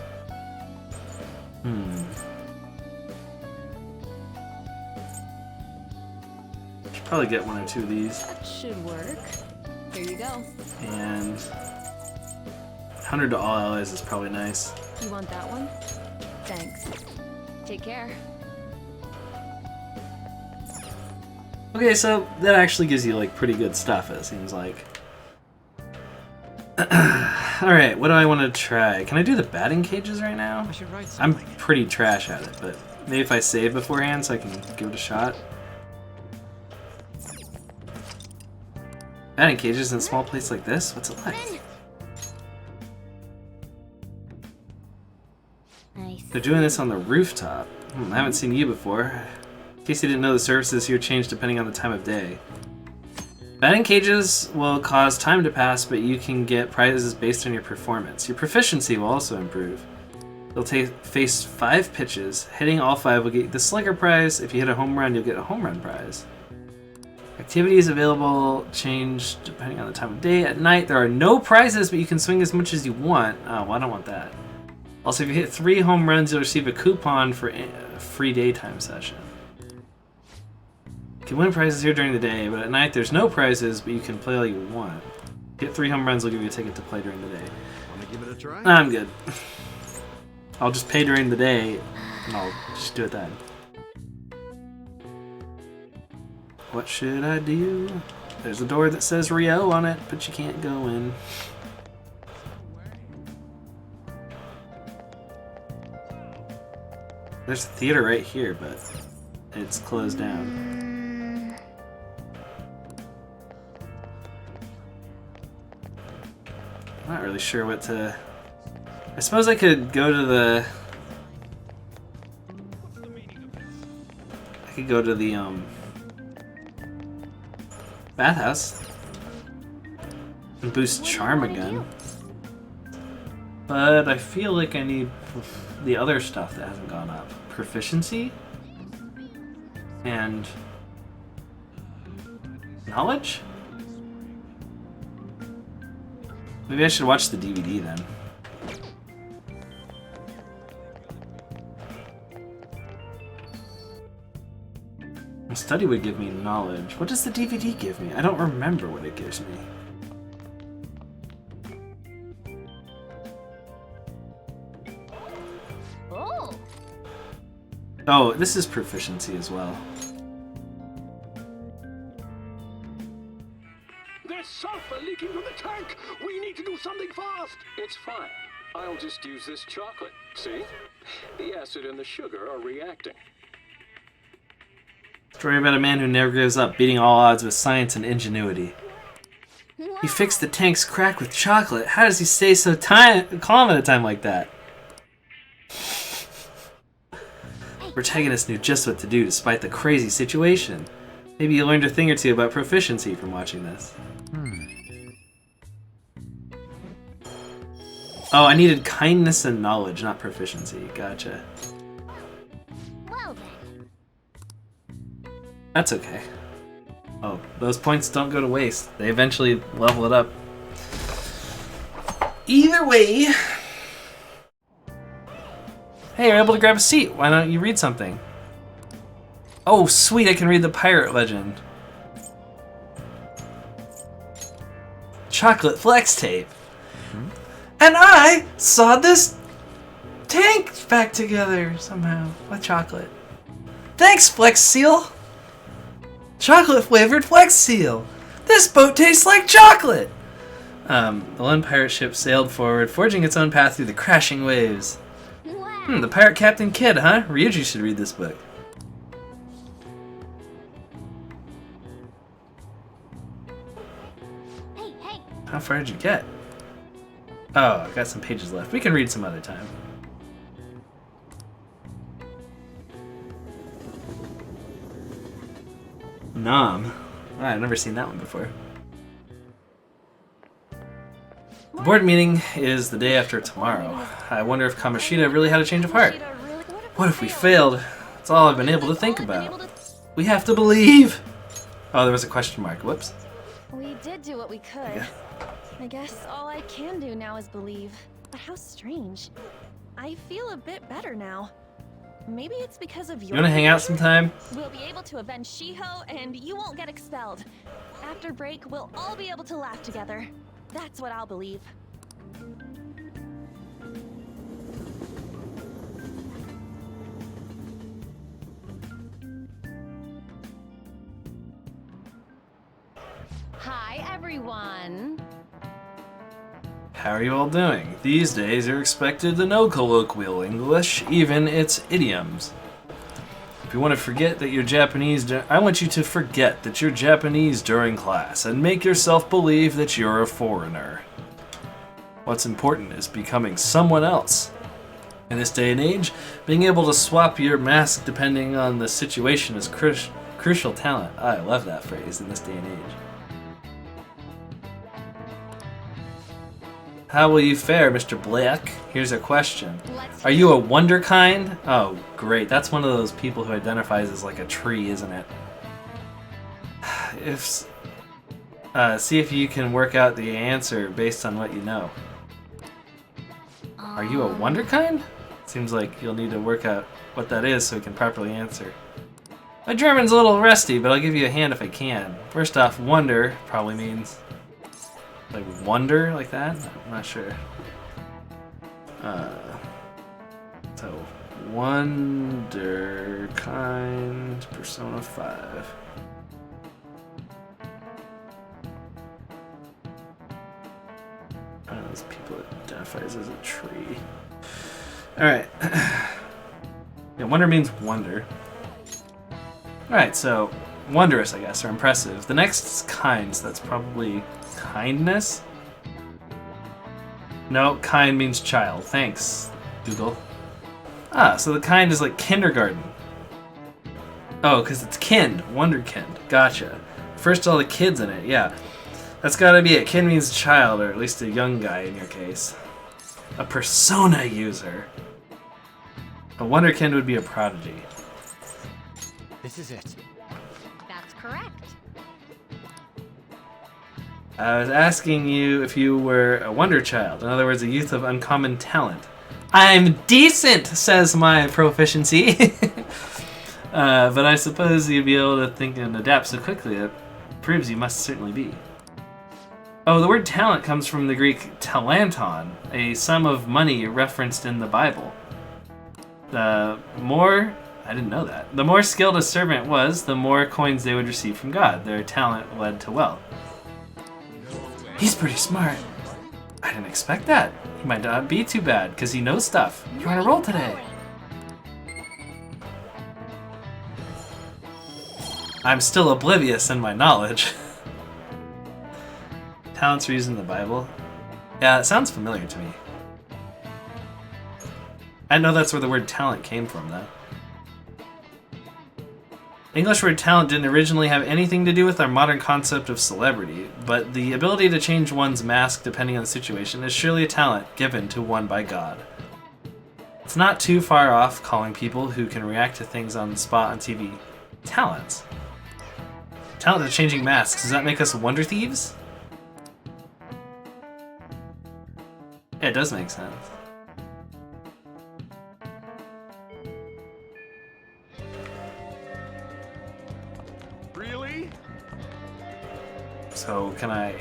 Should probably get one or two of these. That should work. Here you go. And 100 to all allies is probably nice. You want that one? Thanks. Take care. Okay, so that actually gives you like pretty good stuff, it seems like. Alright, what do I want to try? Can I do the batting cages right now? I'm pretty trash at it, but Maybe if I save beforehand so I can give it a shot. Batting cages in a small place like this? What's it like? Nice. They're doing this on the rooftop. I haven't seen you before. In case you didn't know, the services here change depending on the time of day. Batting cages will cause time to pass, but you can get prizes based on your performance. Your proficiency will also improve. You'll face 5 pitches. Hitting all 5 will get you the slugger prize. If you hit a home run, you'll get a home run prize. Activities available change depending on the time of day. At night, there are no prizes, but you can swing as much as you want. Oh, well, I don't want that. Also, if you hit 3 home runs, you'll receive a coupon for a free daytime session. You can win prizes here during the day, but at night there's no prizes, but you can play all you want. Hit 3 home runs, will give you a ticket to play during the day. Wanna give it a try? I'm good. I'll just pay during the day, and I'll just do it then. What should I do? There's a door that says Rio on it, but you can't go in. There's a theater right here, but it's closed down. I'm not really sure what to... I suppose I could go to the... bathhouse and boost charm again. But I feel like I need the other stuff that hasn't gone up. Proficiency and knowledge? Maybe I should watch the DVD then. A study would give me knowledge. What does the DVD give me? I don't remember what it gives me. Oh, this is proficiency as well. There's sulfur leaking from the tank! We need to do something fast! It's fine. I'll just use this chocolate. See? The acid and the sugar are reacting. Story about a man who never gives up, beating all odds with science and ingenuity. He fixed the tank's crack with chocolate. How does he stay so calm at a time like that? Protagonist knew just what to do despite the crazy situation. Maybe you learned a thing or two about proficiency from watching this. Oh, I needed kindness and knowledge, not proficiency. Gotcha. Well then. That's okay. Oh, those points don't go to waste. They eventually level it up. Either way... Hey, you're able to grab a seat. Why don't you read something? Oh, sweet, I can read the pirate legend. Chocolate flex tape. And I sawed this tank back together somehow with chocolate. Thanks, Flex Seal. Chocolate flavored Flex Seal. This boat tastes like chocolate. The lone pirate ship sailed forward, forging its own path through the crashing waves. The Pirate Captain Kidd, huh? Ryuji should read this book. Hey, hey. How far did you get? Oh, I got some pages left. We can read some other time. Nom. I've never seen that one before. The board meeting is the day after tomorrow. I wonder if Kamoshida really had a change of heart. What if we failed? That's all I've been able to think about. We have to believe! Oh, there was a question mark. Whoops. We did do what we could. Yeah. I guess all I can do now is believe. But how strange. I feel a bit better now. Maybe it's because of your... You wanna hang out sometime? We'll be able to avenge Shiho, and you won't get expelled. After break, we'll all be able to laugh together. That's what I'll believe. Hi, everyone. How are you all doing? These days you're expected to know colloquial English, even its idioms. If you want to forget that you're Japanese, I want you to forget that you're Japanese during class and make yourself believe that you're a foreigner. What's important is becoming someone else. In this day and age, being able to swap your mask depending on the situation is crucial talent. I love that phrase, in this day and age. How will you fare, Mr. Black? Here's a question. Are you a wonderkind? Oh, great. That's one of those people who identifies as like a tree, isn't it? See if you can work out the answer based on what you know. Are you a wonderkind? Seems like you'll need to work out what that is so you can properly answer. My German's a little rusty, but I'll give you a hand if I can. First off, wonder probably means like wonder, like that? I'm not sure. So, wonderkind, Persona 5. Those people that identifies as a tree. Alright. Yeah, wonder means wonder. Alright, so wondrous, I guess, or impressive. The next is kind, so that's probably kindness? No, kind means child. Thanks, Google. Ah, so the kind is like kindergarten. Oh, because it's kind. Wonderkind. Gotcha. First all the kids in it, yeah. That's gotta be it. Kin means child, or at least a young guy in your case. A persona user. A wonderkind would be a prodigy. This is it. That's correct. I was asking you if you were a wonder child. In other words, a youth of uncommon talent. I'm decent, says my proficiency. But I suppose you'd be able to think and adapt so quickly. It proves you must certainly be. Oh, the word talent comes from the Greek talanton, a sum of money referenced in the Bible. I didn't know that. The more skilled a servant was, the more coins they would receive from God. Their talent led to wealth. He's pretty smart. I didn't expect that. He might not be too bad, because he knows stuff. You're on a roll today. I'm still oblivious in my knowledge. Talents are used in the Bible? Yeah, it sounds familiar to me. I know that's where the word talent came from, though. The English word talent didn't originally have anything to do with our modern concept of celebrity, but the ability to change one's mask depending on the situation is surely a talent given to one by God. It's not too far off calling people who can react to things on the spot on TV talents. Talent at changing masks, does that make us wonder thieves? Yeah, it does make sense. Really? So, can I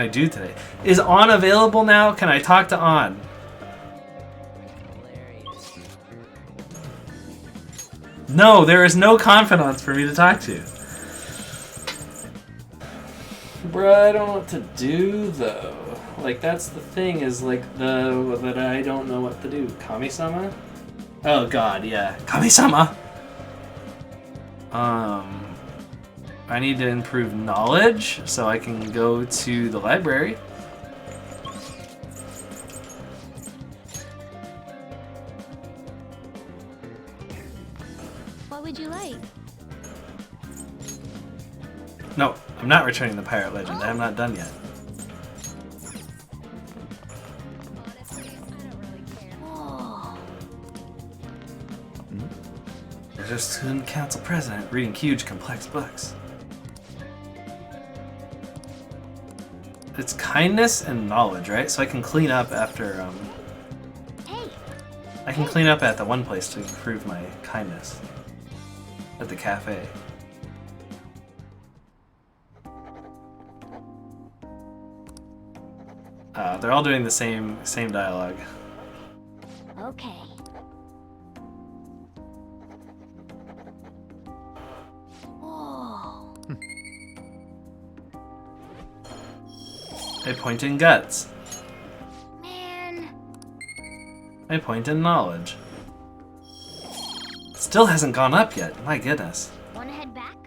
do today? Is On available now? Can I talk to On? No, there is no confidants for me to talk to. Bruh, I don't know what to do, though. Like, that's the thing, is like, that I don't know what to do. Kami-sama? Oh god, yeah. Kami-sama! I need to improve knowledge, so I can go to the library. What would you like? No, I'm not returning the Pirate Legend. I'm not done yet. There's a student council president reading huge, complex books. It's kindness and knowledge, right? So I can clean up after, I can clean up at the one place to improve my kindness. At the cafe. They're all doing the same dialogue. Okay. Oh. I point in guts. Man. I point in knowledge. Still hasn't gone up yet. My goodness. Wanna head back?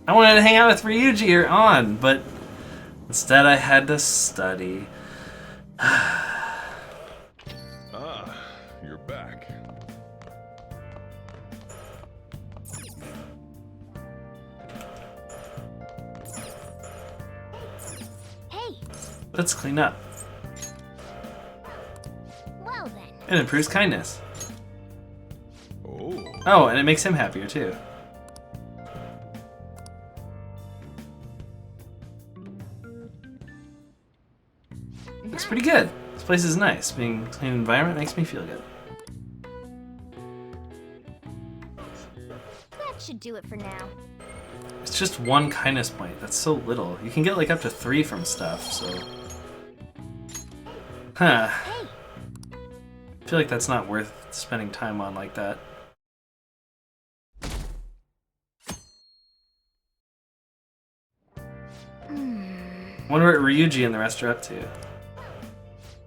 I wanted to hang out with Ryuji or On, but instead I had to study. You're back. Hey. Let's clean up. Well then. It improves kindness. Oh. Oh, and it makes him happier too. Looks pretty good. This place is nice. Being a clean environment makes me feel good. That should do it for now. It's just 1 kindness point. That's so little. You can get like up to 3 from stuff, so... Huh. I feel like that's not worth spending time on like that. Wonder what Ryuji and the rest are up to.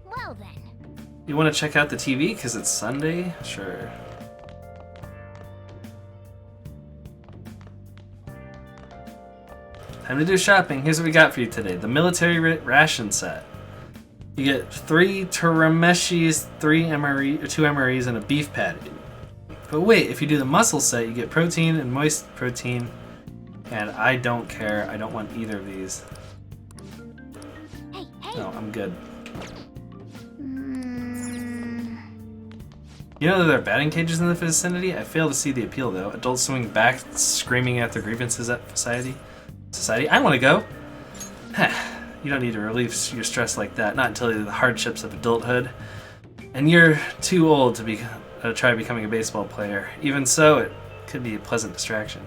Well then. You want to check out the TV because it's Sunday? Sure. Time to do shopping. Here's what we got for you today. The military ration set. You get 3 terameshis, 2 MREs, and a beef patty. But wait, if you do the muscle set, you get protein and moist protein. And I don't care. I don't want either of these. No, I'm good. You know that there are batting cages in the vicinity? I fail to see the appeal though. Adults swinging back, screaming at their grievances at society. I want to go. You don't need to relieve your stress like that, not until the hardships of adulthood. And you're too old to try becoming a baseball player. Even so, it could be a pleasant distraction.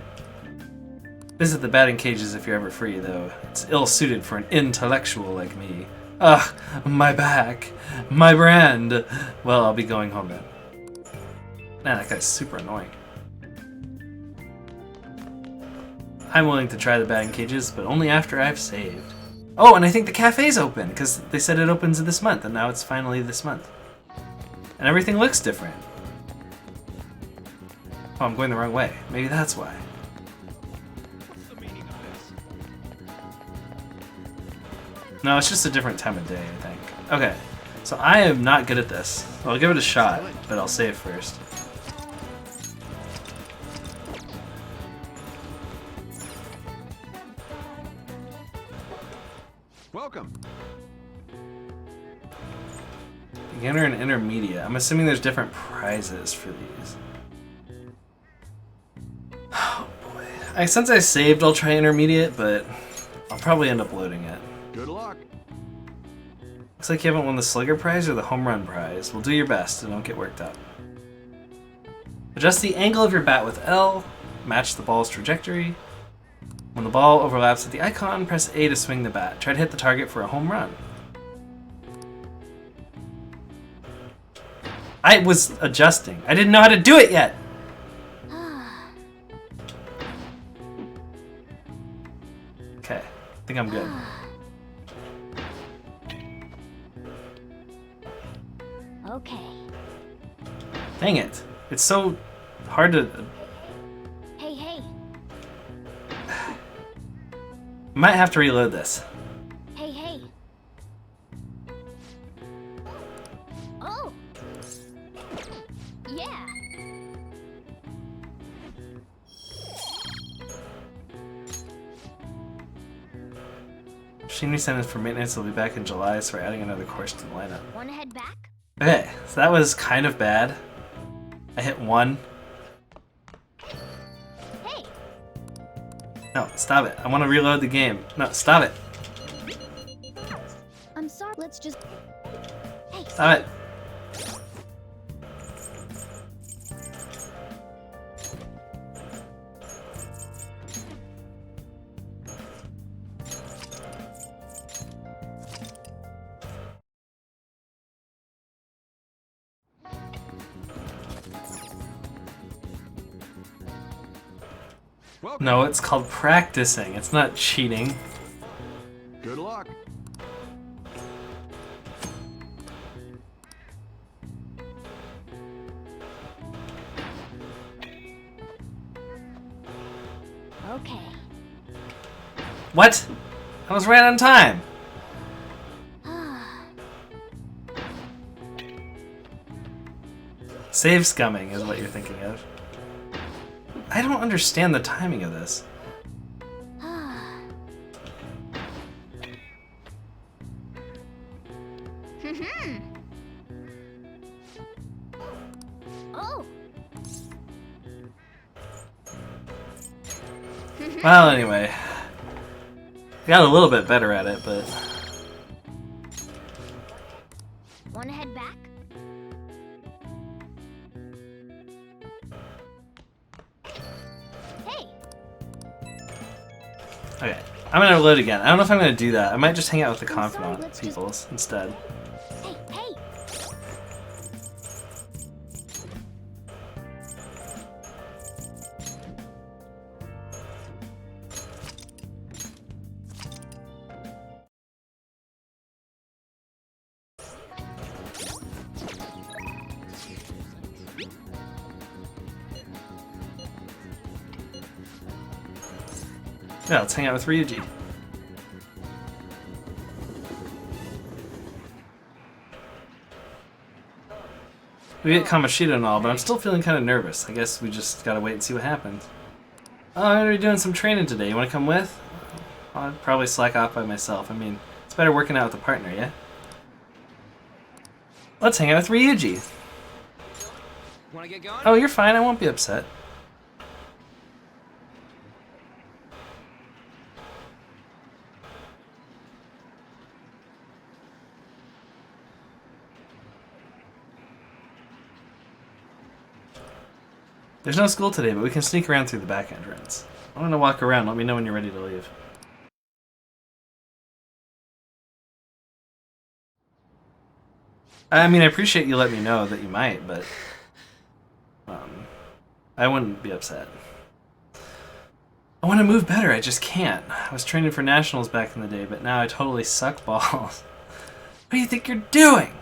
Visit the batting cages if you're ever free, though. It's ill-suited for an intellectual like me. Ugh, my back. My brand. Well, I'll be going home then. Man, that guy's super annoying. I'm willing to try the batting cages, but only after I've saved. Oh, and I think the cafe's open, because they said it opens this month, and now it's finally this month. And everything looks different. Oh, I'm going the wrong way. Maybe that's why. No, it's just a different time of day, I think. Okay, so I am not good at this. Well, I'll give it a shot, but I'll save first. Welcome. Beginner and intermediate. I'm assuming there's different prizes for these. Oh boy. Since I saved, I'll try intermediate, but I'll probably end up loading it. Good luck. Looks like you haven't won the Slugger prize or the Home Run prize. Well, do your best and don't get worked up. Adjust the angle of your bat with L. Match the ball's trajectory. When the ball overlaps with the icon, press A to swing the bat. Try to hit the target for a home run. I was adjusting. I didn't know how to do it yet! Okay, I think I'm good. Okay. Dang it. It's so hard to... Hey. Might have to reload this. Hey. Oh. Yeah. Machinery Center for maintenance will be back in July, so we're adding another course to the lineup. Wanna head back? Okay, so that was kind of bad. I hit 1. Hey. No, stop it. I want to reload the game. No, stop it. I'm sorry. Let's just... Hey. Stop it. No, it's called practicing. It's not cheating. Good luck. Okay. What? I was right on time. Save scumming is what you're thinking of. I don't understand the timing of this. Oh. Well, anyway. Got a little bit better at it, but... Wanna head back? Hey! Okay, I'm gonna load again. I don't know if I'm gonna do that. I might just hang out with the confidant peoples instead. Hey, hey! Yeah, let's hang out with Ryuji. We get Kamoshida and all, but I'm still feeling kind of nervous. I guess we just gotta wait and see what happens. Oh, I'm gonna be doing some training today. You wanna come with? I'd probably slack off by myself. I mean, it's better working out with a partner, yeah? Let's hang out with Ryuji. Wanna get going? Oh, you're fine. I won't be upset. There's no school today, but we can sneak around through the back entrance. I'm gonna walk around. Let me know when you're ready to leave. I mean, I appreciate you letting me know that you might, but... I wouldn't be upset. I want to move better, I just can't. I was training for nationals back in the day, but now I totally suck balls. What do you think you're doing?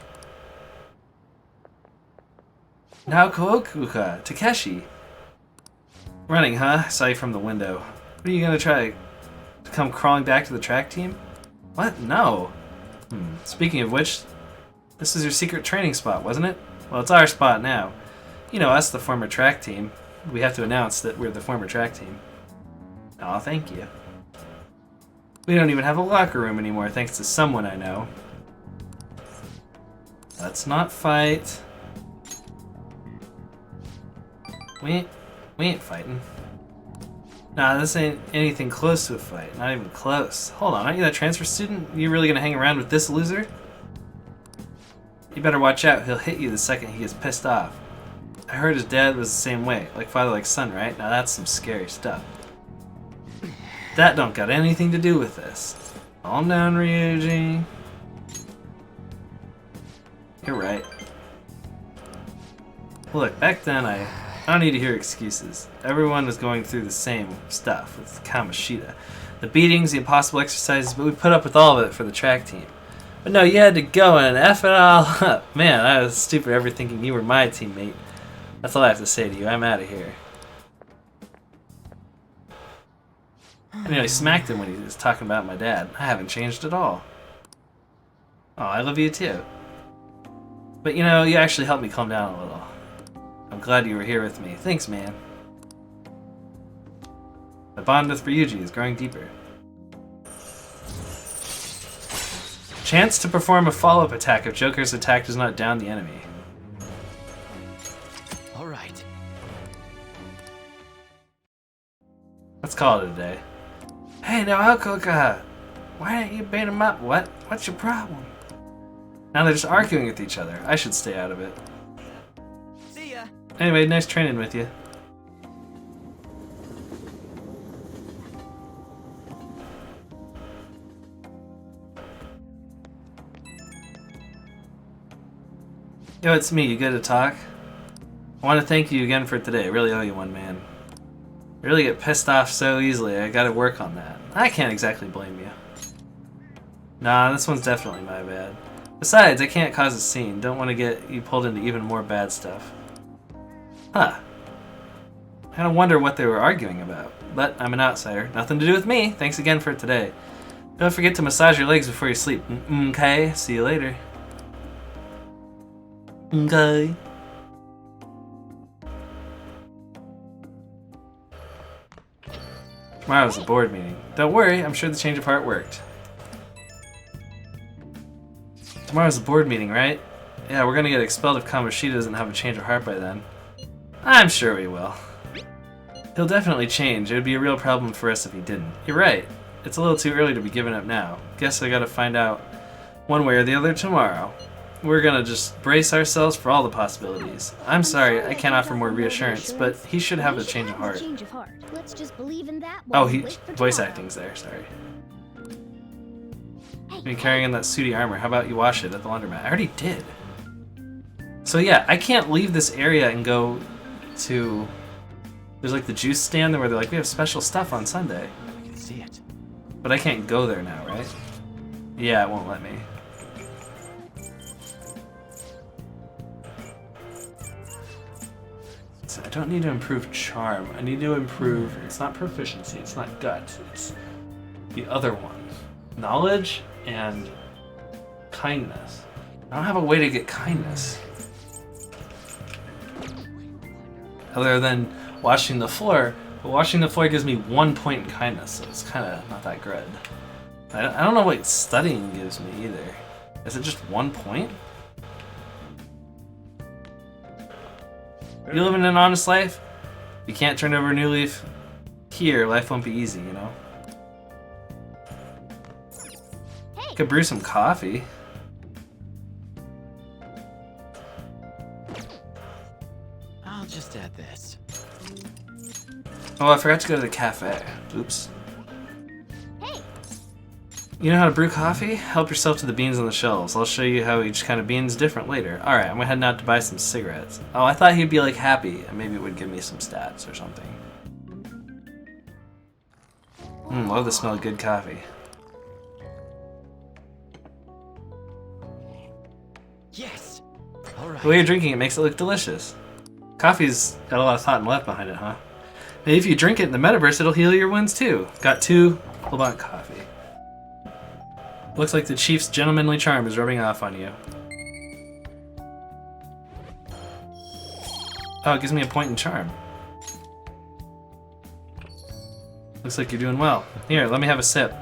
Naokokuka, Takeshi. Running, huh? I saw you from the window. What are you gonna try to come crawling back to the track team? What? No. Speaking of which, this is your secret training spot, wasn't it? Well, it's our spot now. You know us, the former track team. We have to announce that we're the former track team. Aw, thank you. We don't even have a locker room anymore, thanks to someone I know. Let's not fight. We ain't fighting. Nah, this ain't anything close to a fight. Not even close. Hold on, aren't you that transfer student? You really gonna hang around with this loser? You better watch out, he'll hit you the second he gets pissed off. I heard his dad was the same way, like father like son, right? Now that's some scary stuff. That don't got anything to do with this. Calm down, Ryuji. You're right. Look, back then I don't need to hear excuses. Everyone was going through the same stuff with Kamoshida. The beatings, the impossible exercises, but we put up with all of it for the track team. But no, you had to go and F it all up. Man, I was stupid ever thinking you were my teammate. That's all I have to say to you. I'm out of here. I nearly smacked him when he was talking about my dad. I haven't changed at all. Oh, I love you too. But you know, you actually helped me calm down a little. I'm glad you were here with me. Thanks, man. My bond with Ryuji is growing deeper. Chance to perform a follow-up attack if Joker's attack does not down the enemy. Alright. Let's call it a day. Hey, now Naokokuka! Why didn't you beat him up? What? What's your problem? Now they're just arguing with each other. I should stay out of it. See ya. Anyway, nice training with you. Yo, it's me. You good to talk? I want to thank you again for today. I really owe you one, man. I really get pissed off so easily. I gotta work on that. I can't exactly blame you. Nah, this one's definitely my bad. Besides, I can't cause a scene. Don't want to get you pulled into even more bad stuff. Huh. kind of wonder what they were arguing about. But I'm an outsider. Nothing to do with me. Thanks again for today. Don't forget to massage your legs before you sleep. Okay, see you later. Okay. Tomorrow was a board meeting. Don't worry, I'm sure the change of heart worked. Tomorrow's a board meeting, right? Yeah, we're gonna get expelled if Kamoshida doesn't have a change of heart by then. I'm sure we will. He'll definitely change. It would be a real problem for us if he didn't. You're right. It's a little too early to be giving up now. Guess I gotta find out one way or the other tomorrow. We're gonna just brace ourselves for all the possibilities. I'm sorry, I can't offer more reassurance, but he should have a change of heart. Let's just believe in that. Oh, voice acting's there, sorry. You've been carrying in that sooty armor. How about you wash it at the laundromat? I already did. So yeah, I can't leave this area and go to... There's like the juice stand where they're like, we have special stuff on Sunday. I can see it. But I can't go there now, right? Yeah, it won't let me. So I don't need to improve charm. I need to improve... It's not proficiency, it's not gut. It's the other one. Knowledge and kindness. I don't have a way to get kindness. Other than washing the floor, but washing the floor gives me 1 point in kindness, so it's kind of not that good. I don't know what studying gives me either. Is it just 1 point? You living an honest life? You can't turn over a new leaf? Here, life won't be easy, you know? Hey. Could brew some coffee. I'll just add this. Oh, I forgot to go to the cafe. Oops. Hey. You know how to brew coffee? Help yourself to the beans on the shelves. I'll show you how each kind of bean is different later. Alright, I'm heading out to buy some cigarettes. Oh, I thought he'd be like happy, and maybe it would give me some stats or something. Love the smell of good coffee. Yes! Alright. The way you're drinking it makes it look delicious. Coffee's got a lot of thought and love behind it, huh? Maybe if you drink it in the metaverse, it'll heal your wounds too. Got 2 Leblanc coffee. Looks like the chief's gentlemanly charm is rubbing off on you. Oh, it gives me a point in charm. Looks like you're doing well. Here, let me have a sip.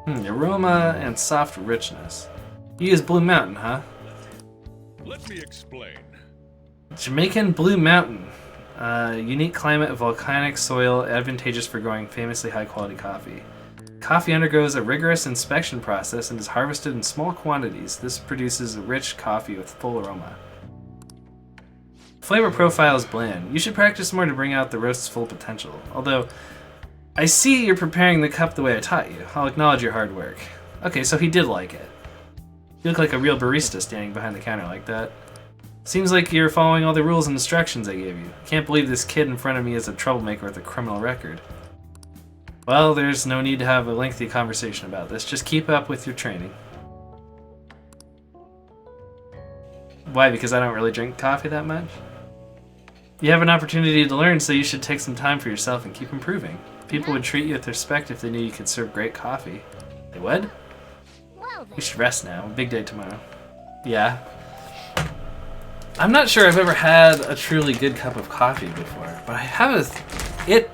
Aroma and soft richness. You use Blue Mountain, huh? Let me explain. Jamaican Blue Mountain. Unique climate, volcanic soil, advantageous for growing famously high-quality coffee. Coffee undergoes a rigorous inspection process and is harvested in small quantities. This produces a rich coffee with full aroma. Flavor profile is bland. You should practice more to bring out the roast's full potential. Although, I see you're preparing the cup the way I taught you. I'll acknowledge your hard work. Okay, so he did like it. You look like a real barista standing behind the counter like that. Seems like you're following all the rules and instructions I gave you. Can't believe this kid in front of me is a troublemaker with a criminal record. Well, there's no need to have a lengthy conversation about this. Just keep up with your training. Why? Because I don't really drink coffee that much? You have an opportunity to learn, so you should take some time for yourself and keep improving. People would treat you with respect if they knew you could serve great coffee. They would? We should rest now. Big day tomorrow. Yeah. I'm not sure I've ever had a truly good cup of coffee before, but I have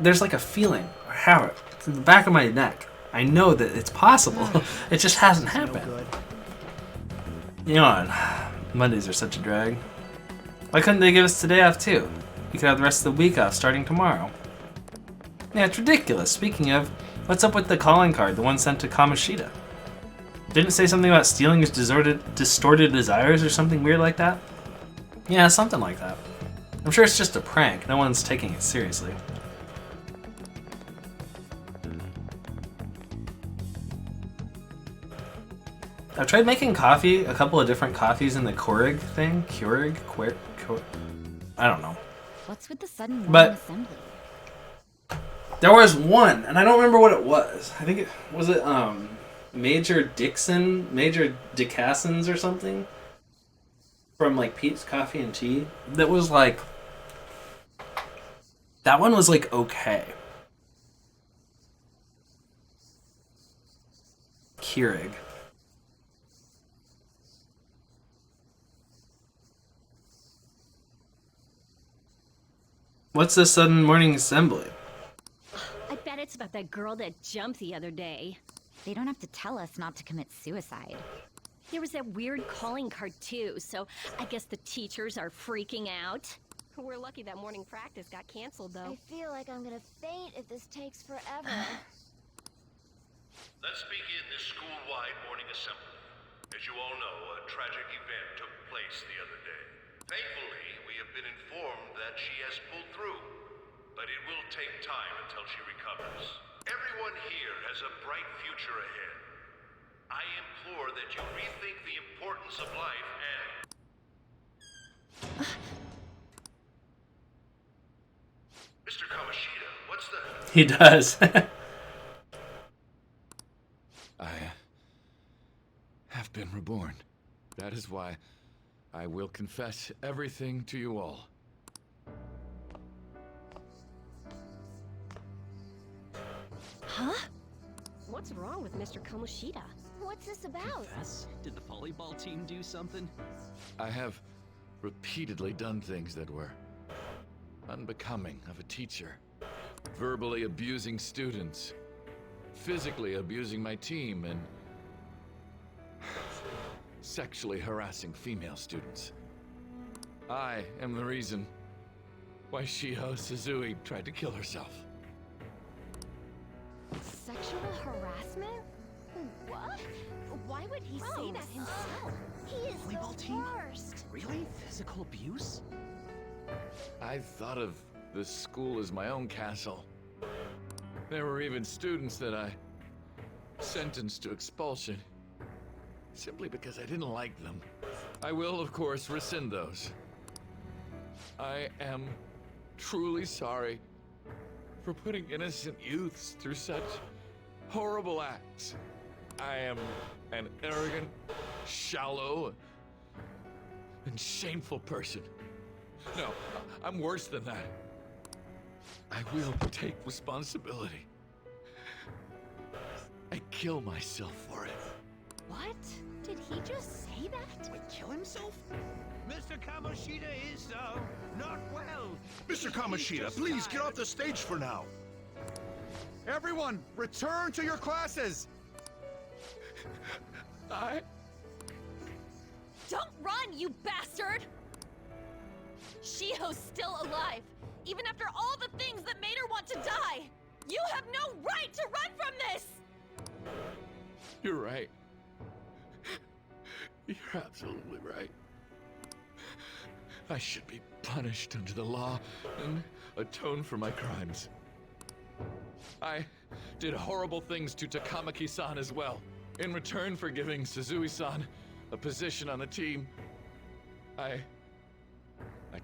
there's like a feeling, or how it's in the back of my neck. I know that it's possible. It just hasn't happened. You know, Mondays are such a drag. Why couldn't they give us today off too? You could have the rest of the week off starting tomorrow. Yeah, it's ridiculous. Speaking of, what's up with the calling card, the one sent to Kamoshida? Didn't it say something about stealing his distorted desires or something weird like that? Yeah, something like that. I'm sure it's just a prank. No one's taking it seriously. I've tried making coffee, a couple of different coffees in the Keurig thing. Keurig? I don't know. What's with the sudden But assembly? there was one, and I don't remember what it was. I think it was Major Dixon, Major Dicassons or something. from like Pete's Coffee and Tea that was like, that one was like okay. Keurig. What's this sudden morning assembly? I bet it's about that girl that jumped the other day. They don't have to tell us not to commit suicide. There was that weird calling card too, so I guess the teachers are freaking out. We're lucky that morning practice got canceled, though. I feel like I'm gonna faint if this takes forever. Let's begin this school-wide morning assembly. As you all know, a tragic event took place the other day. Thankfully, we have been informed that she has pulled through, but it will take time until she recovers. Everyone here has a bright future ahead. I implore that you rethink the importance of life and... Mr. Kamoshida, what's the... He does. I have been reborn. That is why I will confess everything to you all. Huh? What's wrong with Mr. Kamoshida? What's this about? Confess? Did the volleyball team do something? I have repeatedly done things that were unbecoming of a teacher. Verbally abusing students, physically abusing my team, and sexually harassing female students. I am the reason why Shiho Suzui tried to kill herself. Sexual harassment? What? Why would he say that himself? He is Volleyball the team? worst. Really? Physical abuse? I thought of the school as my own castle. There were even students that I sentenced to expulsion simply because I didn't like them. I will, of course, rescind those. I am truly sorry for putting innocent youths through such horrible acts. I am an arrogant, shallow, and shameful person. No, I'm worse than that. I will take responsibility. I kill myself for it. What? Did he just say that? Wait, kill himself? Mr. Kamoshida is, not well. Mr. Kamoshida, please get off the stage for now. Everyone, return to your classes! Don't run, you bastard! Shiho's still alive, even after all the things that made her want to die! You have no right to run from this! You're right. You're absolutely right. I should be punished under the law and atone for my crimes. I did horrible things to Takamaki-san as well. In return for giving Suzui-san a position on the team, I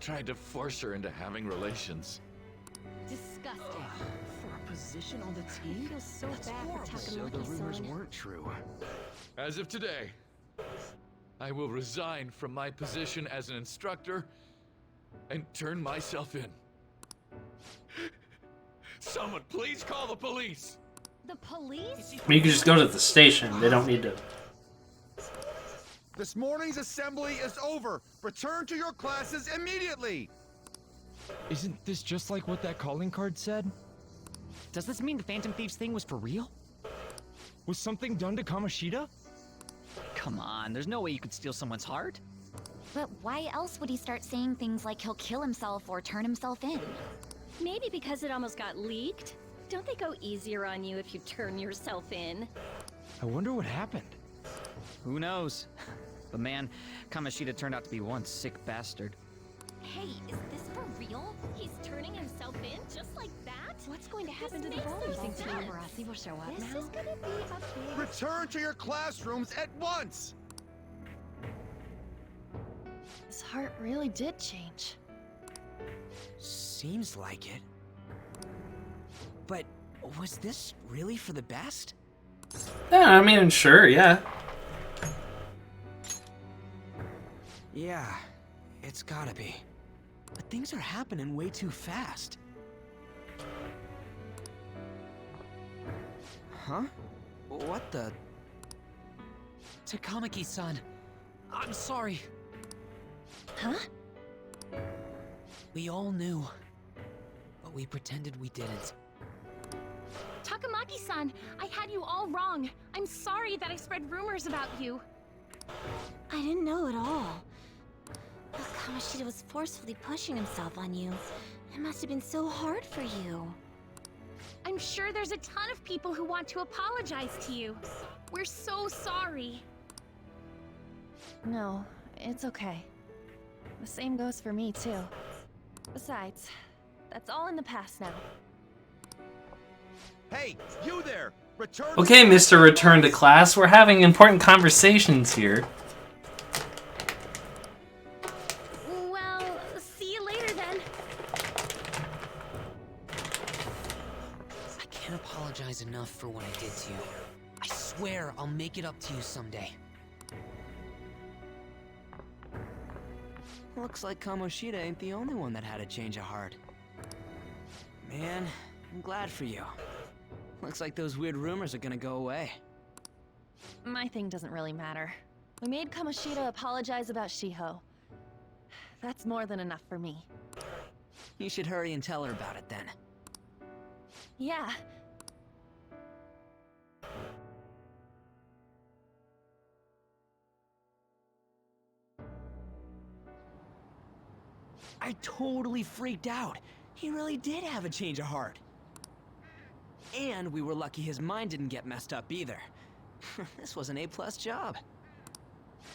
tried to force her into having relations. Disgusting. For a position on the team? I feel so That's bad horrible. for So the rumors Takamaki-san. weren't true. As of today, I will resign from my position as an instructor and turn myself in. Someone please call the police! The police? I mean, you can just go to the station. They don't need to. This morning's assembly is over. Return to your classes immediately! Isn't this just like what that calling card said? Does this mean the Phantom Thieves thing was for real? Was something done to Kamoshida? Come on, there's no way you could steal someone's heart. But why else would he start saying things like he'll kill himself or turn himself in? Maybe because it almost got leaked? Don't they go easier on you if you turn yourself in? I wonder what happened. Who knows? But man, Kamoshida turned out to be one sick bastard. Hey, is this for real? He's turning himself in just like that? What's going to happen to the volleyball team? Barassi will show up This now. is gonna be a big... Return to your classrooms at once! His heart really did change. Seems like it. But was this really for the best? Yeah, I mean, sure, yeah. Yeah, it's gotta be. But things are happening way too fast. Huh? What the? Takamaki-san, I'm sorry. Huh? We all knew, but we pretended we didn't. Takamaki-san, I had you all wrong. I'm sorry that I spread rumors about you. I didn't know at all. But Kamoshida was forcefully pushing himself on you. It must have been so hard for you. I'm sure there's a ton of people who want to apologize to you. We're so sorry. No, it's okay. The same goes for me, too. Besides, that's all in the past now. Hey, you there! Return. Okay, Mr. Return to Class, we're having important conversations here. Well, see you later then. I can't apologize enough for what I did to you. I swear I'll make it up to you someday. Looks like Kamoshida ain't the only one that had a change of heart. Man, I'm glad for you. Looks like those weird rumors are gonna go away. My thing doesn't really matter. We made Kamoshida apologize about Shiho. That's more than enough for me. You should hurry and tell her about it then. Yeah. I totally freaked out. He really did have a change of heart. And we were lucky his mind didn't get messed up either. This was an A+ job.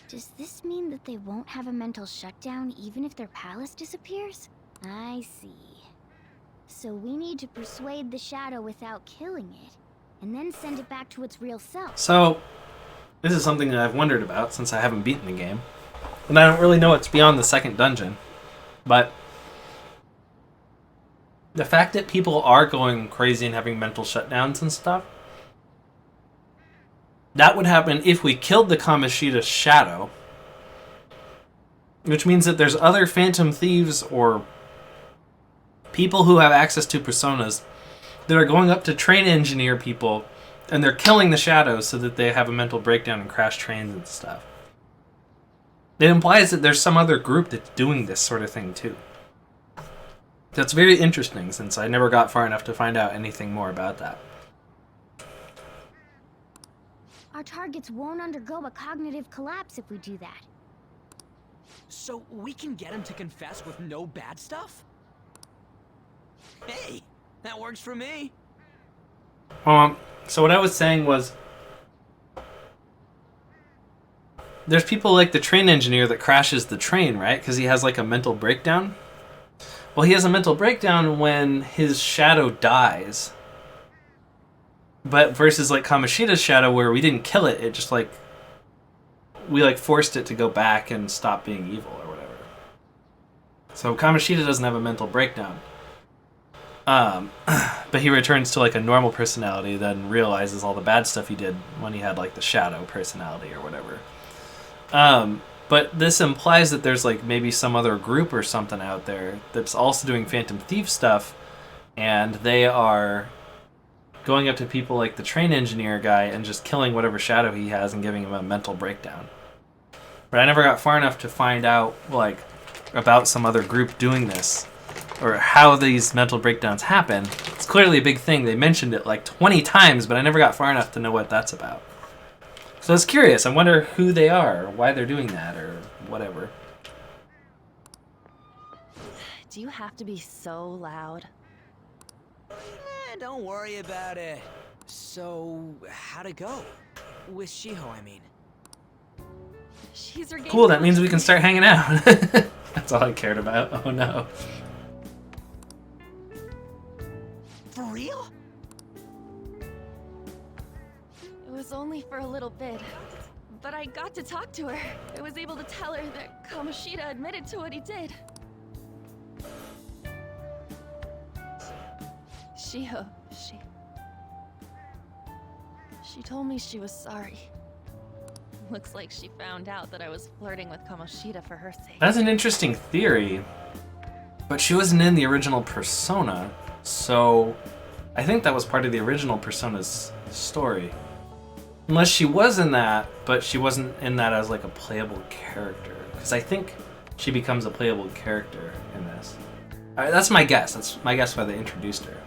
Does this mean that they won't have a mental shutdown even if their palace disappears? I see. So we need to persuade the shadow without killing it, and then send it back to its real self. So, this is something that I've wondered about since I haven't beaten the game. And I don't really know what's beyond the second dungeon. But the fact that people are going crazy and having mental shutdowns and stuff, that would happen if we killed the Kamoshida shadow. Which means that there's other phantom thieves or people who have access to personas that are going up to train engineer people and they're killing the shadows so that they have a mental breakdown and crash trains and stuff. It implies that there's some other group that's doing this sort of thing too. That's very interesting since I never got far enough to find out anything more about that. Our targets won't undergo a cognitive collapse if we do that. So we can get him to confess with no bad stuff? Hey, that works for me. So what I was saying was, there's people like the train engineer that crashes the train, right? Because he has like a mental breakdown. Well, he has a mental breakdown when his shadow dies. But versus like Kamoshida's shadow where we didn't kill it, it just like, we like forced it to go back and stop being evil or whatever. So Kamoshida doesn't have a mental breakdown. But he returns to like a normal personality, then realizes all the bad stuff he did when he had like the shadow personality or whatever. But this implies that there's like maybe some other group or something out there that's also doing Phantom Thief stuff, and they are going up to people like the train engineer guy and just killing whatever shadow he has and giving him a mental breakdown. But I never got far enough to find out like about some other group doing this or how these mental breakdowns happen. It's clearly a big thing. They mentioned it like 20 times, but I never got far enough to know what that's about. So I was curious. I wonder who they are, or why they're doing that, or whatever. Do you have to be so loud? Don't worry about it. So, how'd it go? With Shiho, I mean. She's regained Cool, that means we can start hanging out. That's all I cared about. Oh no. For real? It was only for a little bit, but I got to talk to her. I was able to tell her that Kamoshida admitted to what he did. Shiho, she told me she was sorry. Looks like she found out that I was flirting with Kamoshida for her sake. That's an interesting theory, but she wasn't in the original Persona, so I think that was part of the original Persona's story. Unless she was in that, but she wasn't in that as like a playable character. Because I think she becomes a playable character in this. That's my guess. That's my guess why they introduced her.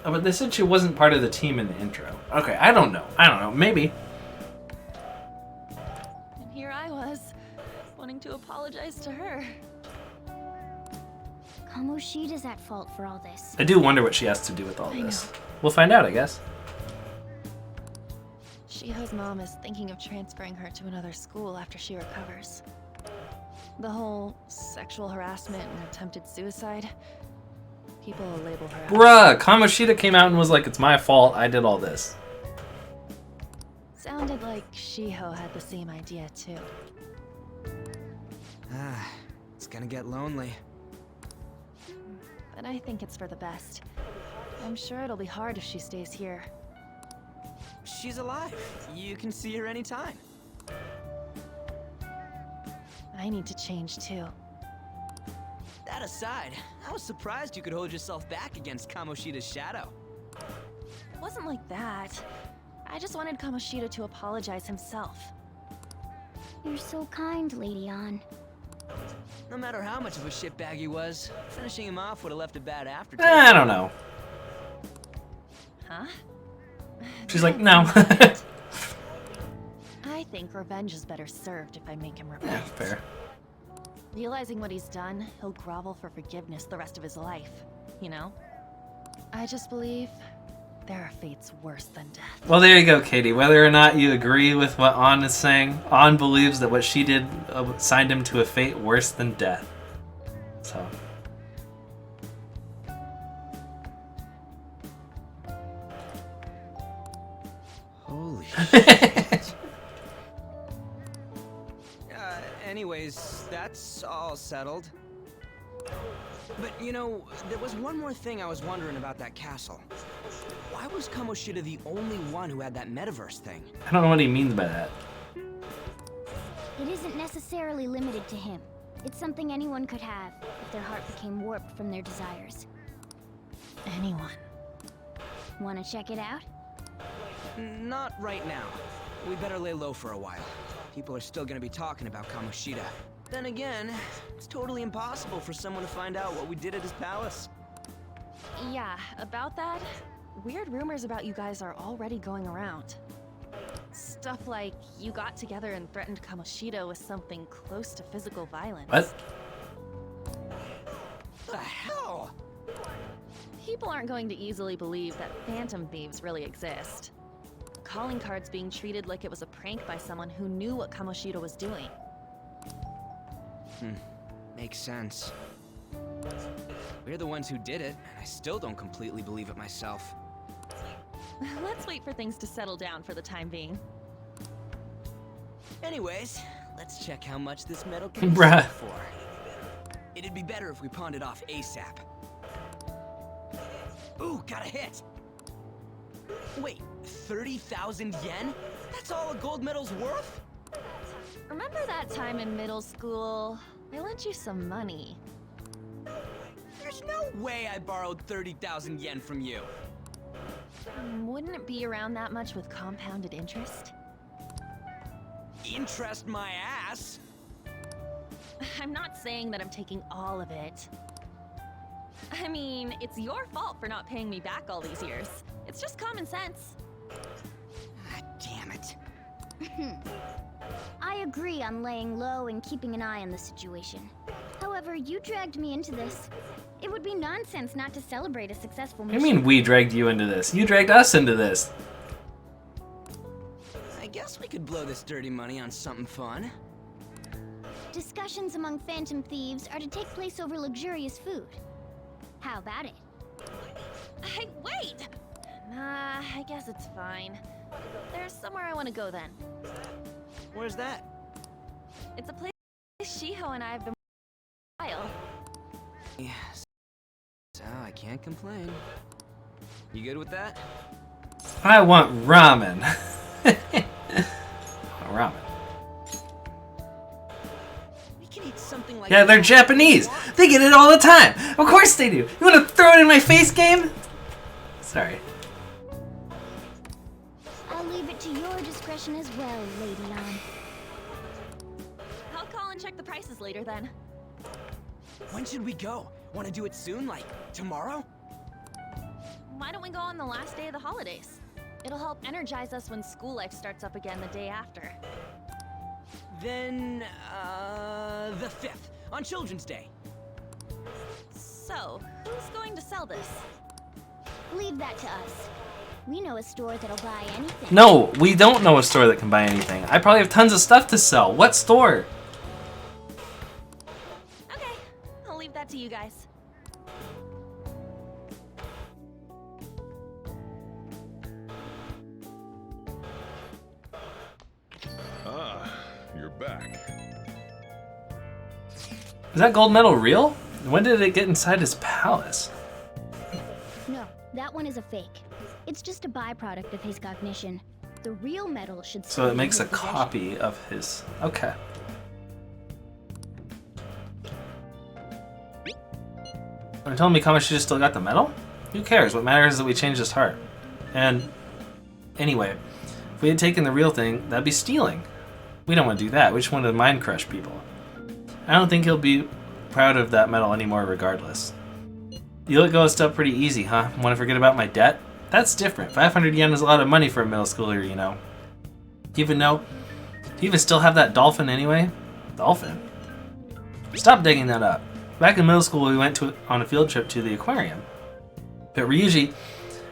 Oh, but they said she wasn't part of the team in the intro. Okay, I don't know. Maybe. And here I was, wanting to apologize to her. Kamoshida's at fault for all this. I do wonder what she has to do with all this. We'll find out, I guess. Shiho's mom is thinking of transferring her to another school after she recovers. The whole sexual harassment and attempted suicide, people will label her. Bruh, Kamoshida came out and was like, it's my fault, I did all this. Sounded like Shiho had the same idea too. Ah, it's gonna get lonely. But I think it's for the best. I'm sure it'll be hard if she stays here. She's alive. You can see her anytime. I need to change too. That aside, I was surprised you could hold yourself back against Kamoshida's shadow. It wasn't like that. I just wanted Kamoshida to apologize himself. You're so kind, Lady Ann. No matter how much of a shitbag he was, finishing him off would have left a bad aftertaste. I don't know. Huh? She's like, no. I think revenge is better served if I make him repent. Yeah, fair. Realizing what he's done, he'll grovel for forgiveness the rest of his life, you know? I just believe there are fates worse than death. Well, there you go, Katie. Whether or not you agree with what Ann is saying, Ann believes that what she did signed him to a fate worse than death. So... Holy shit. Anyways, that's all settled. But you know, there was one more thing I was wondering about that castle. Why was Kamoshida the only one who had that metaverse thing? I don't know what he means by that. It isn't necessarily limited to him. It's something anyone could have if their heart became warped from their desires. Anyone. Wanna check it out? Not right now. We better lay low for a while. People are still gonna be talking about Kamoshida. Then again, it's totally impossible for someone to find out what we did at his palace. Yeah, about that, weird rumors about you guys are already going around. Stuff like you got together and threatened Kamoshida with something close to physical violence. What? What the hell? People aren't going to easily believe that phantom thieves really exist. Calling cards being treated like it was a prank by someone who knew what Kamoshida was doing. Makes sense. We're the ones who did it, and I still don't completely believe it myself. Let's wait for things to settle down for the time being. Anyways, let's check how much this metal can be Bruh. sold for. It'd be better if we pawned it off ASAP. Ooh, got a hit! Wait, 30,000 yen? That's all a gold medal's worth? Remember that time in middle school? I lent you some money. There's no way I borrowed 30,000 yen from you. Wouldn't it be around that much with compounded interest? Interest my ass! I'm not saying that I'm taking all of it. I mean, it's your fault for not paying me back all these years. It's just common sense. Damn it. I agree on laying low and keeping an eye on the situation. However, you dragged me into this. It would be nonsense not to celebrate a successful What mission. do you mean we dragged you into this? You dragged us into this. I guess we could blow this dirty money on something fun. Discussions among phantom thieves are to take place over luxurious food. How about it? Hey, wait! Nah, I guess it's fine. There's somewhere I want to go then. Where's that? It's a place Shiho and I have been for a while. Yes. So I can't complain. You good with that? I want ramen. Ramen. acting like Yeah, they're Japanese. They get it all the time. Of course they do. You want to throw it in my face, game? Sorry. I'll leave it to your discretion as well, Lady Ann. I'll call and check the prices later then. When should we go? Want to do it soon, like tomorrow? Why don't we go on the last day of the holidays? It'll help energize us when school life starts up again the day after. Then, the 5th, on Children's Day. So, who's going to sell this? Leave that to us. We know a store that'll buy anything. No, we don't know a store that can buy anything. I probably have tons of stuff to sell. What store? Okay, I'll leave that to you guys. Ah, you're back. Is that gold medal real? When did it get inside his palace? No, that one is a fake. It's just a byproduct of his cognition. The real medal should So stay it in makes a his possession. copy of his. Okay. Are you telling me Kamoshida still got the medal? Who cares? What matters is that we changed his heart. And anyway, if we had taken the real thing, that'd be stealing. We don't want to do that. We just want to mind crush people. I don't think he'll be proud of that medal anymore regardless. You let go of stuff pretty easy, huh? Want to forget about my debt? That's different. 500 yen is a lot of money for a middle schooler, you know. Do you even still have that dolphin anyway? Dolphin? Stop digging that up. Back in middle school, we went on a field trip to the aquarium. But Ryuji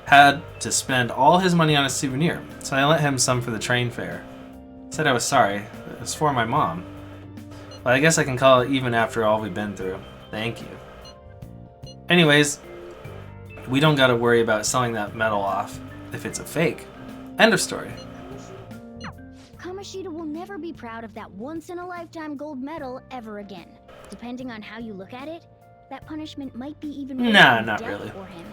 had to spend all his money on a souvenir, so I lent him some for the train fare. Said I was sorry. It was for my mom. Well, I guess I can call it even after all we've been through. Thank you. Anyways, we don't gotta worry about selling that medal off if it's a fake. End of story. Kamoshida will never be proud of that once-in-a-lifetime gold medal ever again. Depending on how you look at it, that punishment might be even worse Nah, than not death really. for him.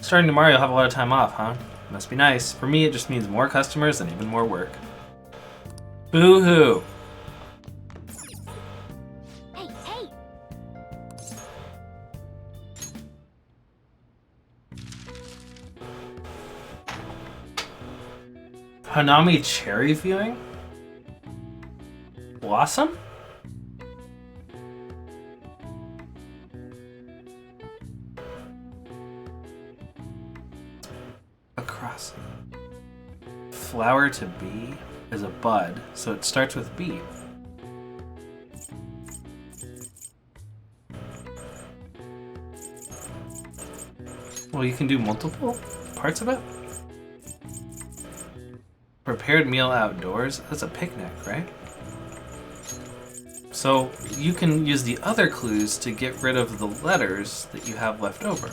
Starting tomorrow, you'll have a lot of time off, huh? Must be nice. For me, it just means more customers and even more work. Boo-hoo. Hey, hey! Hanami cherry viewing? Blossom? Across. Flower to bee is a bud, so it starts with B. Well, you can do multiple parts of it? Prepared meal outdoors? That's a picnic, right? So you can use the other clues to get rid of the letters that you have left over.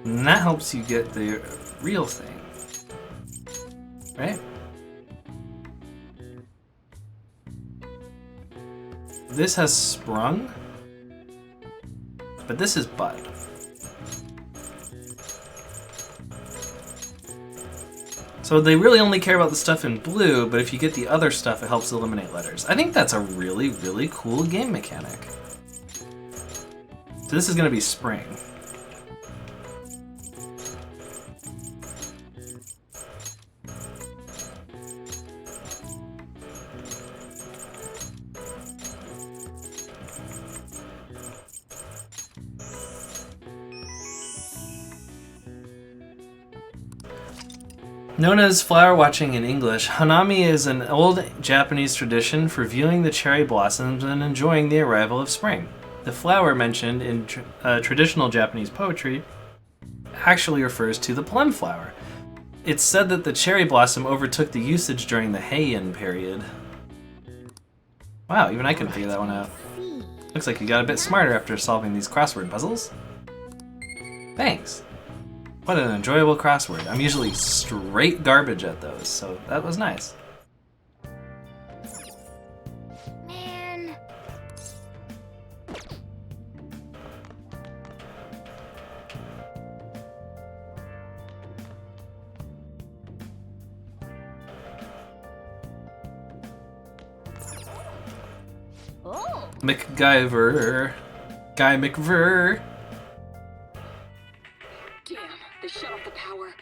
And that helps you get the real thing. Right? This has sprung, but this is bud. So they really only care about the stuff in blue, but if you get the other stuff, it helps eliminate letters. I think that's a really, really cool game mechanic. So this is going to be spring. Known as flower watching in English, Hanami is an old Japanese tradition for viewing the cherry blossoms and enjoying the arrival of spring. The flower mentioned in traditional Japanese poetry actually refers to the plum flower. It's said that the cherry blossom overtook the usage during the Heian period. Wow, even I couldn't figure that one out. Looks like you got a bit smarter after solving these crossword puzzles. Thanks. What an enjoyable crossword. I'm usually straight garbage at those, so that was nice. Man. MacGyver. Guy McVer. Damn, they shut off the power.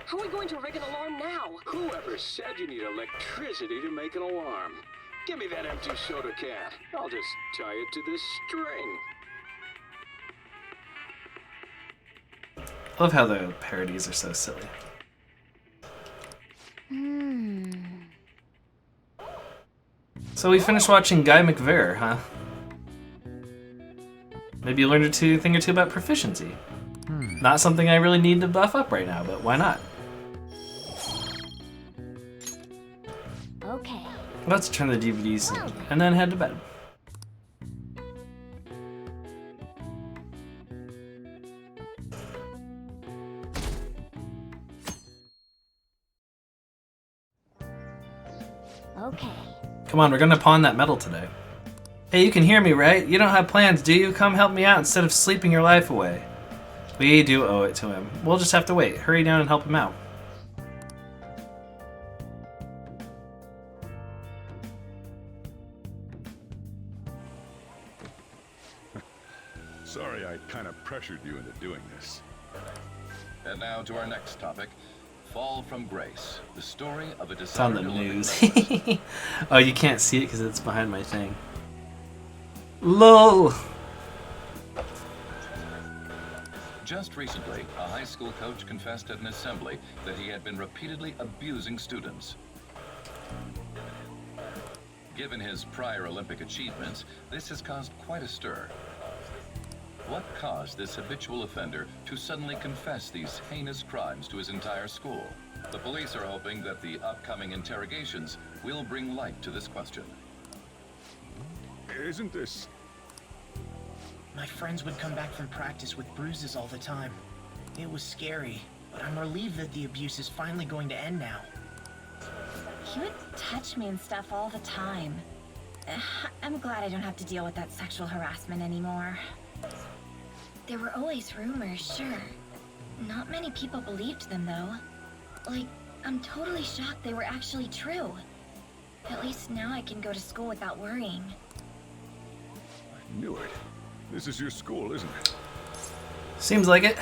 How are we going to rig an alarm now? Whoever said you need electricity to make an alarm? Give me that empty soda can. I'll just tie it to this string. I love how the parodies are so silly. So we finished watching Guy McVer, huh? Maybe you learned a thing or two about proficiency. Not something I really need to buff up right now, but why not? Okay. Let's turn the DVDs in, and then head to bed. Okay. Come on, we're gonna pawn that medal today. Hey, you can hear me, right? You don't have plans, do you? Come help me out instead of sleeping your life away. We do owe it to him. We'll just have to wait. Hurry down and help him out. Sorry I kind of pressured you into doing this. And now to our next topic. Fall from Grace, the story of a It's on the desired news. Oh, you can't see it because it's behind my thing. LOL! Just recently, a high school coach confessed at an assembly that he had been repeatedly abusing students. Given his prior Olympic achievements, this has caused quite a stir. What caused this habitual offender to suddenly confess these heinous crimes to his entire school? The police are hoping that the upcoming interrogations will bring light to this question. Isn't this... My friends would come back from practice with bruises all the time. It was scary, but I'm relieved that the abuse is finally going to end now. He would touch me and stuff all the time. I'm glad I don't have to deal with that sexual harassment anymore. There were always rumors, sure. Not many people believed them, though. Like, I'm totally shocked they were actually true. At least now I can go to school without worrying. I knew it. This is your school, isn't it? Seems like it.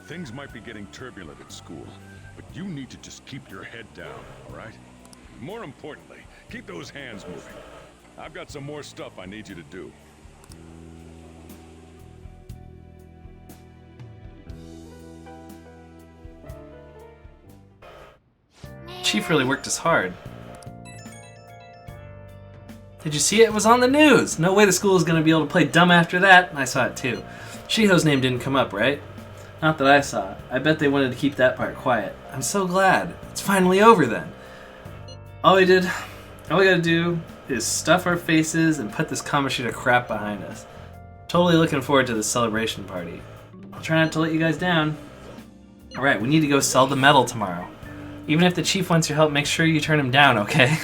Things might be getting turbulent at school, but you need to just keep your head down, all right? More importantly, keep those hands moving. I've got some more stuff I need you to do. Chief really worked us hard. Did you see it? It was on the news! No way the school is going to be able to play dumb after that. I saw it too. Shiho's name didn't come up, right? Not that I saw. I bet they wanted to keep that part quiet. I'm so glad. It's finally over then. All we gotta do is stuff our faces and put this Kamoshida crap behind us. Totally looking forward to this celebration party. I'll try not to let you guys down. Alright, we need to go sell the medal tomorrow. Even if the chief wants your help, make sure you turn him down, okay?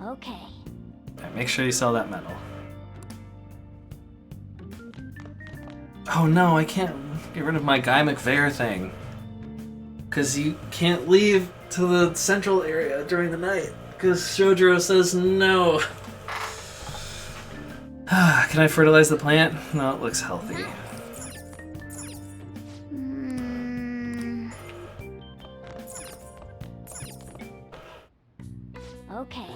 Okay. Alright, make sure you sell that medal. Oh no, I can't get rid of my Guy McVer thing. Because you can't leave to the central area during the night. Because Shojuro says no. Can I fertilize the plant? No, it looks healthy. Okay.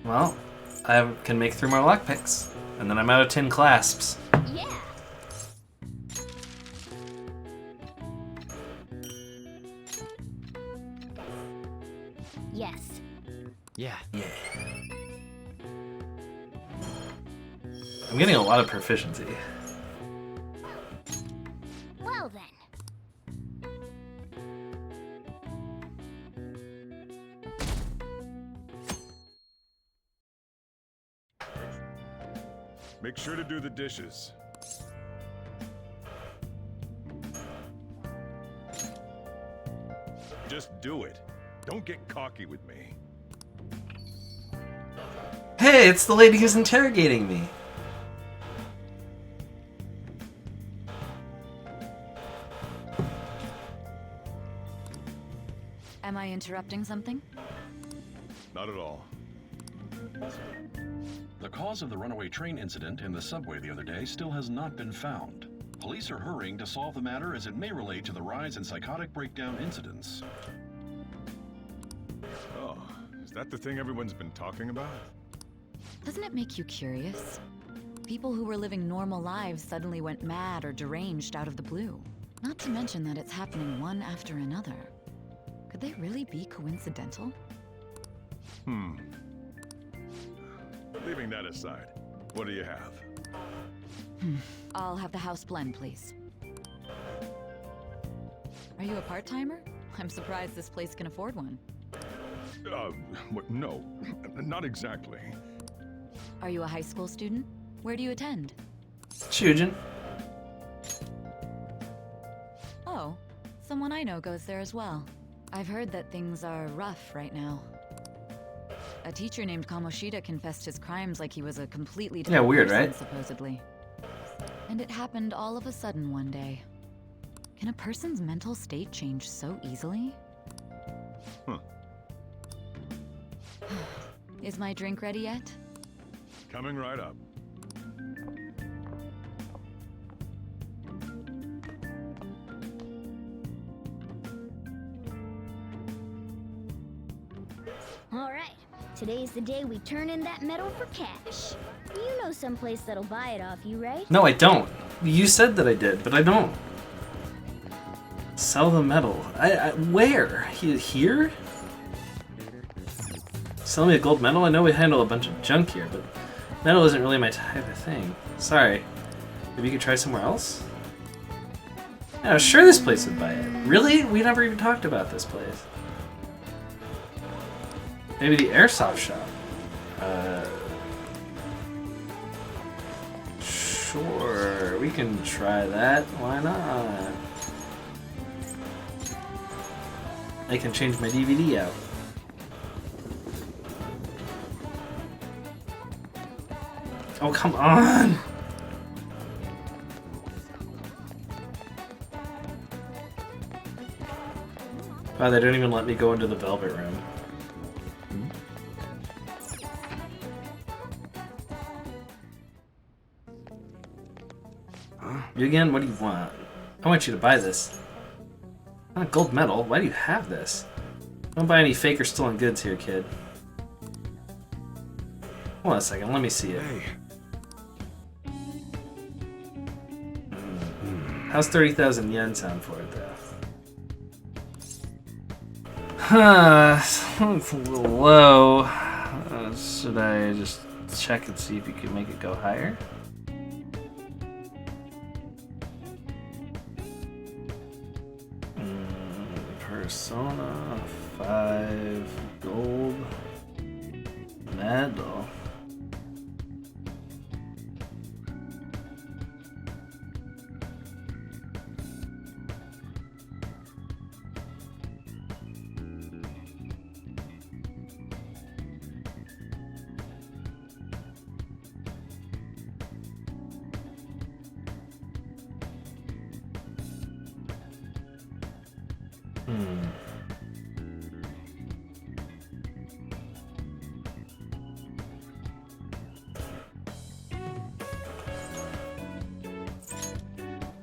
Well, I can make 3 more lockpicks. And then I'm out of tin clasps. Yeah. Yes. Yeah. Yeah. I'm getting a lot of proficiency. Well then. Make sure to do the dishes. Just do it. Don't get cocky with me. Hey, it's the lady who's interrogating me. interrupting something? Not at all. The cause of the runaway train incident in the subway the other day still has not been found. Police are hurrying to solve the matter as it may relate to the rise in psychotic breakdown incidents. Oh, is that the thing everyone's been talking about? Doesn't it make you curious? People who were living normal lives suddenly went mad or deranged out of the blue. Not to mention that it's happening one after another. Could they really be coincidental? Leaving that aside, what do you have? I'll have the house blend, please. Are you a part-timer? I'm surprised this place can afford one. No, not exactly. Are you a high school student? Where do you attend? Shujin. Oh, someone I know goes there as well. I've heard that things are rough right now. A teacher named Kamoshida confessed his crimes like he was a completely different weird, person, right? supposedly. And it happened all of a sudden one day. Can a person's mental state change so easily? Is my drink ready yet? Coming right up. Alright, today's the day we turn in that metal for cash. You know someplace that'll buy it off you, right? No, I don't. You said that I did, but I don't. Sell the metal. Where? Here? Sell me a gold medal? I know we handle a bunch of junk here, but metal isn't really my type of thing. Sorry. Maybe you could try somewhere else? Yeah, I was sure this place would buy it. Really? We never even talked about this place. Maybe the airsoft shop. Sure, we can try that. Why not? I can change my DVD out. Oh, come on! Wow, they don't even let me go into the Velvet Room. You again? What do you want? I want you to buy this. Not gold medal. Why do you have this? Don't buy any fake or stolen goods here, kid. Hold on a second. Let me see it. How's 30,000 yen sound for it, though? It's a little low. Should I just check and see if you can make it go higher? Persona 5 gold medal.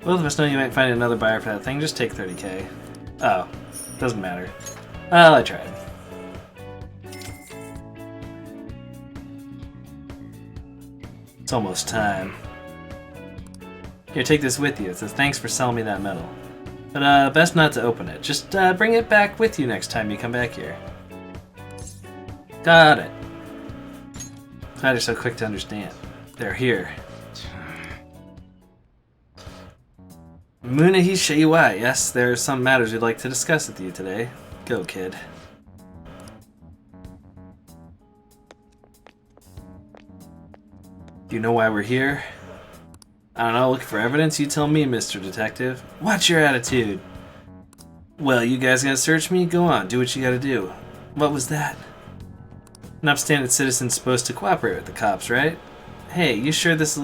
Both of us know you might find another buyer for that thing. Just take 30k. Oh, doesn't matter. Well, I tried. It's almost time. Here, take this with you. It says thanks for selling me that medal. But best not to open it. Just bring it back with you next time you come back here. Got it. Glad you're so quick to understand. They're here. Munahi Sheiwai. Yes, there are some matters we'd like to discuss with you today. Go, kid. Do you know why we're here? I don't know, looking for evidence? You tell me, Mr. Detective. What's your attitude? Well, you guys gotta search me? Go on, do what you gotta do. What was that? An upstanding citizen's supposed to cooperate with the cops, right? Hey, you sure this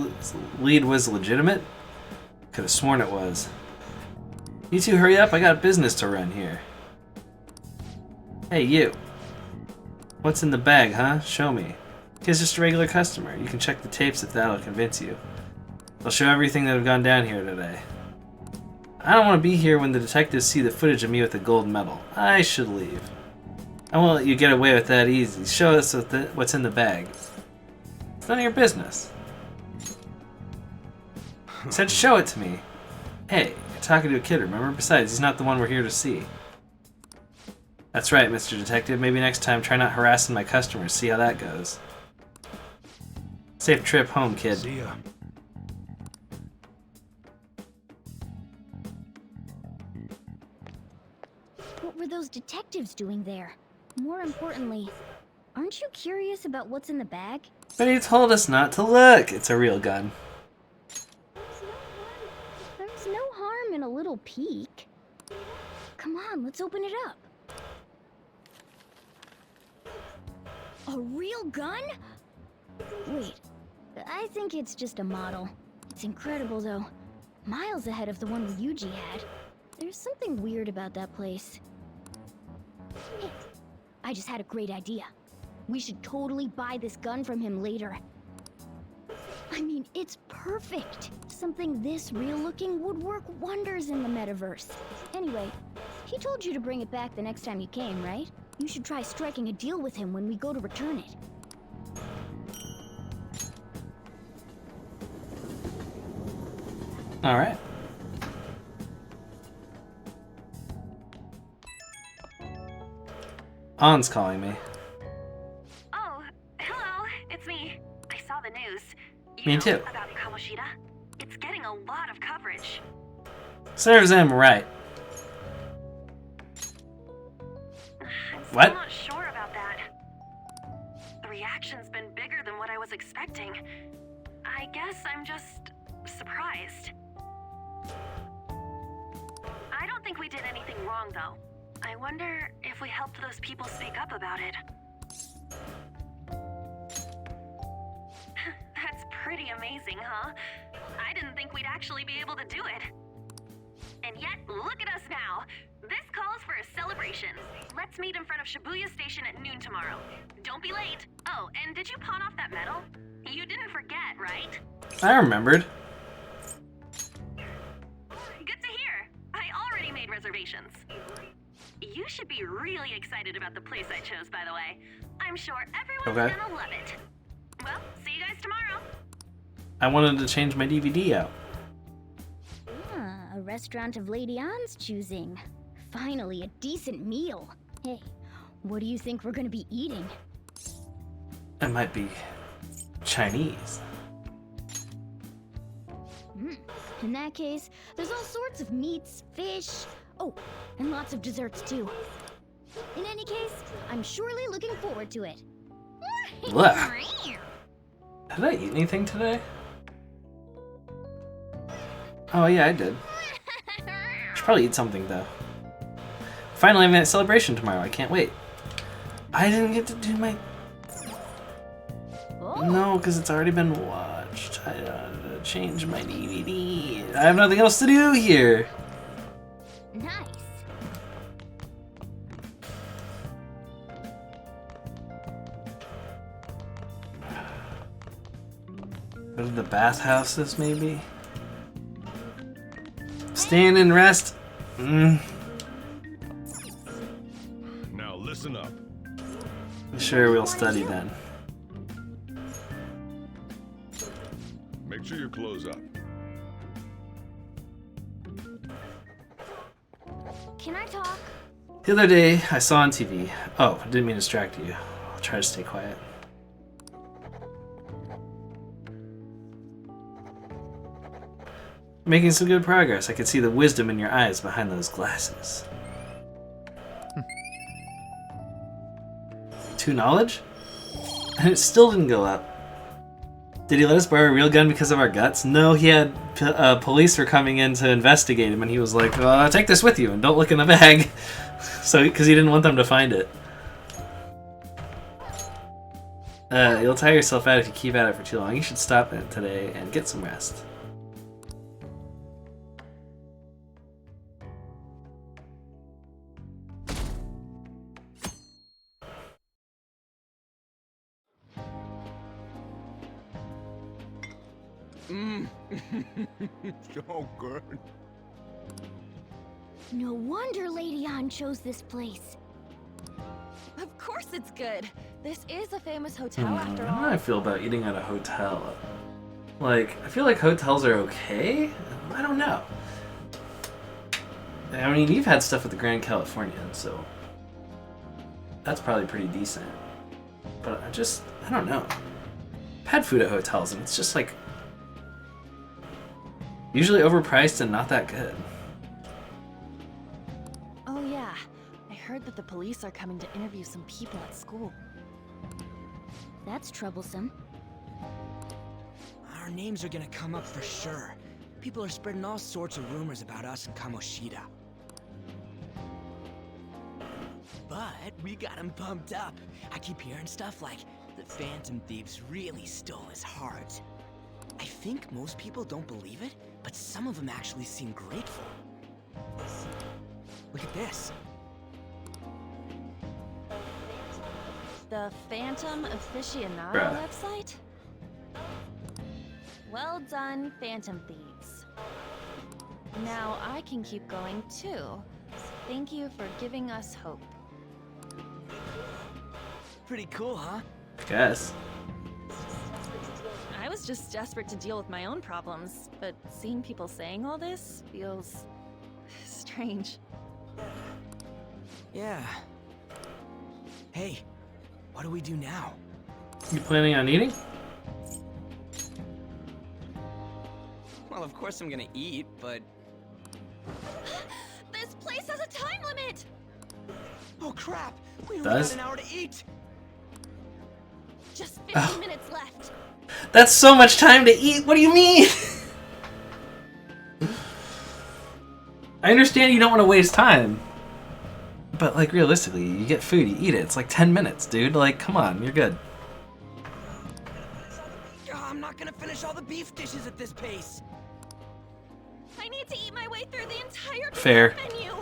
lead was legitimate? Could've sworn it was. You two hurry up, I got business to run here. Hey, you. What's in the bag, huh? Show me. He's just a regular customer. You can check the tapes if that'll convince you. They'll show everything that have gone down here today. I don't want to be here when the detectives see the footage of me with the gold medal. I should leave. I won't let you get away with that easy. Show us what's in the bag. It's none of your business. He said show it to me. Hey, you're talking to a kid, remember? Besides, he's not the one we're here to see. That's right, Mr. Detective. Maybe next time try not harassing my customers. See how that goes. Safe trip home, kid. See ya. What were those detectives doing there? More importantly, aren't you curious about what's in the bag? But he told us not to look. It's a real gun. There's no harm in a little peek. Come on, let's open it up. A real gun? Wait, I think it's just a model. It's incredible though. Miles ahead of the one Ryuji had. There's something weird about that place. Hey, I just had a great idea. We should totally buy this gun from him later. I mean, it's perfect. Something this real looking would work wonders in the metaverse. Anyway, he told you to bring it back the next time you came, right? You should try striking a deal with him when we go to return it. Alright. An's calling me. Oh, hello, it's me. I saw the news. Me too. About Kamoshida. It's getting a lot of coverage. Serves him right. What? I'm not sure about that. The reaction's been bigger than what I was expecting. I guess I'm just surprised. I don't think we did anything wrong, though. I wonder if we helped those people speak up about it. That's pretty amazing, huh? I didn't think we'd actually be able to do it. And yet, look at us now. This calls for a celebration. Let's meet in front of Shibuya Station at noon tomorrow. Don't be late. Oh, and did you pawn off that medal? You didn't forget, right? I remembered. Good to hear. I already made reservations. You should be really excited about the place I chose, by the way. I'm sure everyone's Okay. gonna love it. Well, see you guys tomorrow. I wanted to change my DVD out. Ah, a restaurant of Lady Anne's choosing. Finally, a decent meal. Hey, what do you think we're gonna be eating? It might be Chinese. In that case, there's all sorts of meats, fish, oh, and lots of desserts too. In any case, I'm surely looking forward to it. Look. Did I eat anything today? Oh yeah, I did. Should probably eat something though. Finally having that celebration tomorrow. I can't wait. I didn't get to do my... No, because it's already been watched. I gotta change my DVD. I have nothing else to do here. Nice. Go to the bathhouses, maybe? Stand and rest. Now listen up. Sure, we'll study then. Make sure your clothes up. Can I talk? The other day, I saw on TV. Oh, I didn't mean to distract you. I'll try to stay quiet. Making some good progress. I could see the wisdom in your eyes behind those glasses. 2 knowledge? And it still didn't go up. Did he let us borrow a real gun because of our guts? No, he had police were coming in to investigate him, and he was like, take this with you and don't look in the bag. So, because he didn't want them to find it. You'll tire yourself out if you keep at it for too long. You should stop it today and get some rest. So good. No wonder Lady Ann chose this place. Of course it's good. This is a famous hotel How after do all. I feel about eating at a hotel? Like, I feel like hotels are okay. I don't know. I mean, you've had stuff at the Grand Californian, so that's probably pretty decent. But I don't know. I've had food at hotels, and it's just like usually overpriced and not that good. Oh yeah, I heard that the police are coming to interview some people at school. That's troublesome. Our names are gonna come up for sure. People are spreading all sorts of rumors about us and Kamoshida. But we got him pumped up. I keep hearing stuff like the Phantom Thieves really stole his heart. I think most people don't believe it, but some of them actually seem grateful. Look at this. The Phantom Aficionado Bruh. website? Well done, Phantom Thieves. Now I can keep going too. Thank you for giving us hope. Pretty cool, huh? Guess. I was just desperate to deal with my own problems, but seeing people saying all this feels strange. Yeah. Hey, what do we do now? You planning on eating? Well, of course I'm gonna eat, but... This place has a time limit! Oh crap! We only Does? got an hour to eat! Just 15 minutes left. That's so much time to eat. What do you mean? I understand you don't want to waste time. But, like, realistically, you get food, you eat it. It's like 10 minutes, dude. Like, come on, you're good. I'm not gonna finish all the beef dishes at this pace. I need to eat my way through the entire Fair. menu.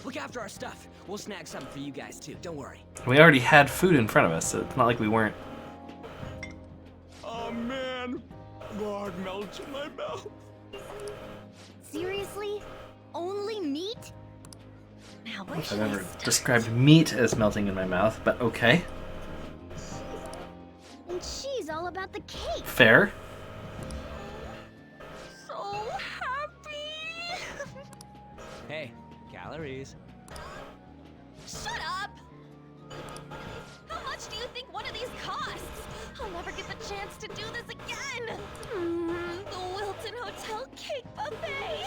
Look after our stuff. We'll snag something for you guys too. Don't worry. We already had food in front of us, so it's not like we weren't. Oh man, blood melts in my mouth. Seriously? Only meat? Now, I where don't should know if I I've ever start? described meat as melting in my mouth, but okay. And she's all about the cake. Fair. So happy! Hey, calories. Shut up! How much do you think one of these costs? I'll never get the chance to do this again! The Wilton Hotel Cake Buffet!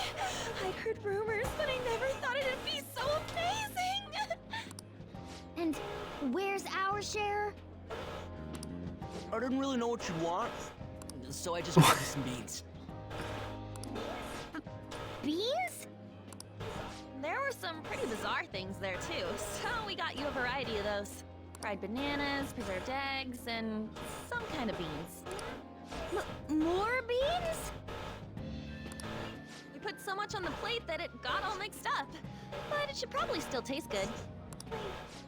I'd heard rumors, but I never thought it'd be so amazing! And where's our share? I didn't really know what you'd want, so I just brought you some beans. Beans? There were some pretty bizarre things there too, so we got you a variety of those. Fried bananas, preserved eggs, and some kind of beans. More beans? We put so much on the plate that it got all mixed up, but it should probably still taste good.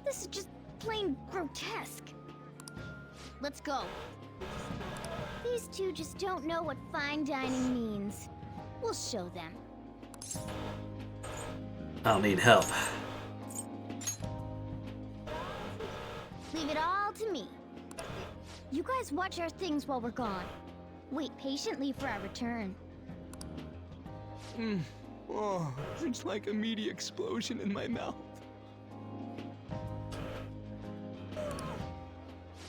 This is just plain grotesque. Let's go. These two just don't know what fine dining means. We'll show them. I'll need help. Leave it all to me. You guys watch our things while we're gone. Wait patiently for our return. Oh, it's like a meaty explosion in my mouth.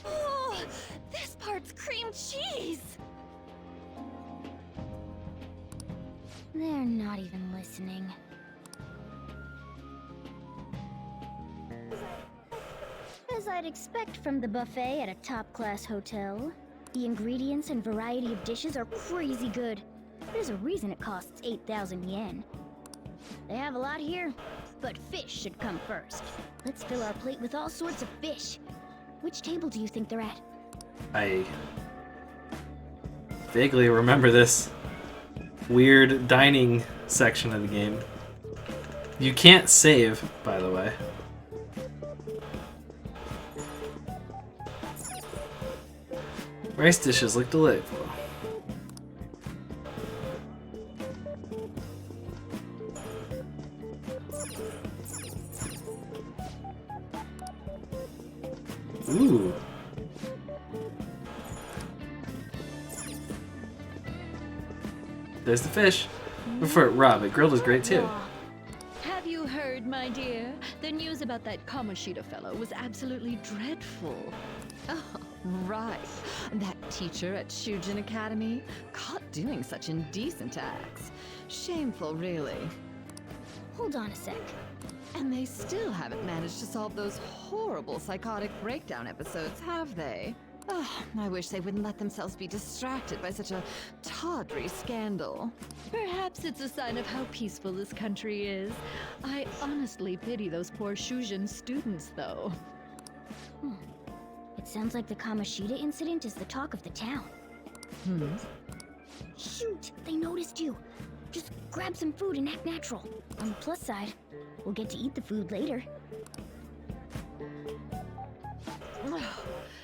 Oh, this part's cream cheese! They're not even listening. As I'd expect from the buffet at a top-class hotel, the ingredients and variety of dishes are crazy good. There's a reason it costs 8,000 yen. They have a lot here, but fish should come first. Let's fill our plate with all sorts of fish. Which table do you think they're at? I vaguely remember this weird dining section of the game. You can't save, by the way. Rice dishes look delightful. Ooh. There's the fish. Before raw, but grilled is great too. Have you heard, my dear? The news about that Kamoshida fellow was absolutely dreadful. Oh, right. That teacher at Shujin Academy, caught doing such indecent acts. Shameful, really. Hold on a sec. And they still haven't managed to solve those horrible psychotic breakdown episodes, have they? Oh, I wish they wouldn't let themselves be distracted by such a tawdry scandal. Perhaps it's a sign of how peaceful this country is. I honestly pity those poor Shujin students, though. It sounds like the Kamoshida incident is the talk of the town. Shoot, they noticed you. Just grab some food and act natural. On the plus side, we'll get to eat the food later.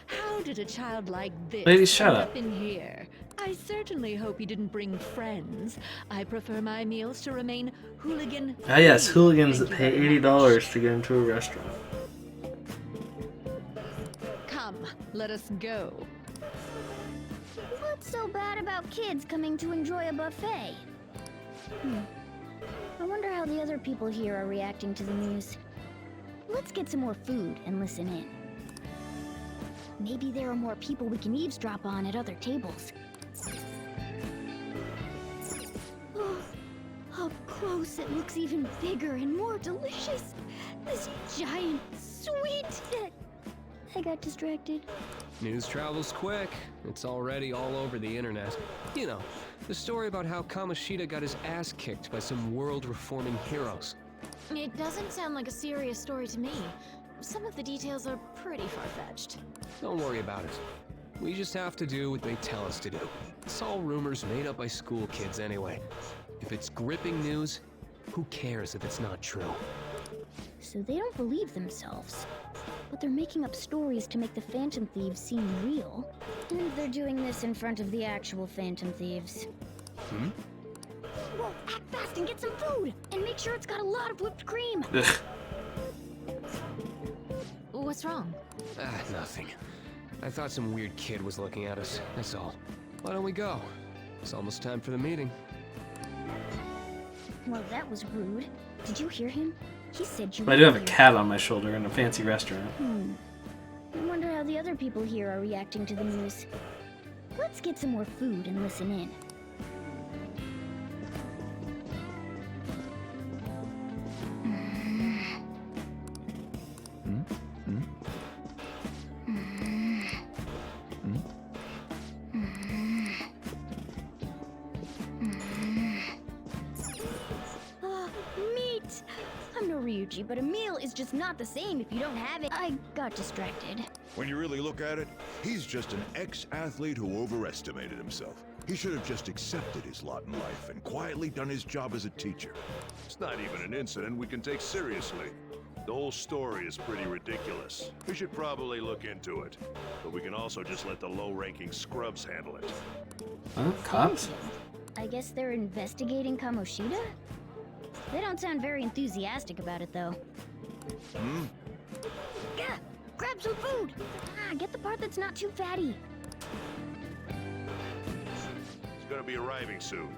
How did a child like this Lady, shut end up. up in here? I certainly hope he didn't bring friends. I prefer my meals to remain hooligan. Ah yes, hooligans that pay $80 to get into a restaurant. Come, let us go. What's so bad about kids coming to enjoy a buffet? I wonder how the other people here are reacting to the news. Let's get some more food and listen in. Maybe there are more people we can eavesdrop on at other tables. Oh, up close it looks even bigger and more delicious. This giant sweet... I got distracted. News travels quick. It's already all over the internet. You know, the story about how Kamoshida got his ass kicked by some world-reforming heroes. It doesn't sound like a serious story to me. Some of the details are pretty far-fetched. Don't worry about it. We just have to do what they tell us to do. It's all rumors made up by school kids anyway. If it's gripping news, who cares if it's not true? So they don't believe themselves. But they're making up stories to make the Phantom Thieves seem real. And they're doing this in front of the actual Phantom Thieves. Whoa, act fast and get some food! And make sure it's got a lot of whipped cream! What's wrong? Nothing. I thought some weird kid was looking at us, that's all. Why don't we go? It's almost time for the meeting. Well, that was rude. Did you hear him? He said you I do have a cat on my shoulder in a fancy restaurant. I wonder how the other people here are reacting to the news. Let's get some more food and listen in. Meat! I'm no Ryuji, but a meal is just not the same if you don't have it. I got distracted. When you really look at it, he's just an ex-athlete who overestimated himself. He should have just accepted his lot in life and quietly done his job as a teacher. It's not even an incident we can take seriously. The whole story is pretty ridiculous. We should probably look into it. But we can also just let the low-ranking scrubs handle it. Huh? Cops? I guess they're investigating Kamoshida? They don't sound very enthusiastic about it, though. Gah! Grab some food! Get the part that's not too fatty. He's gonna be arriving soon.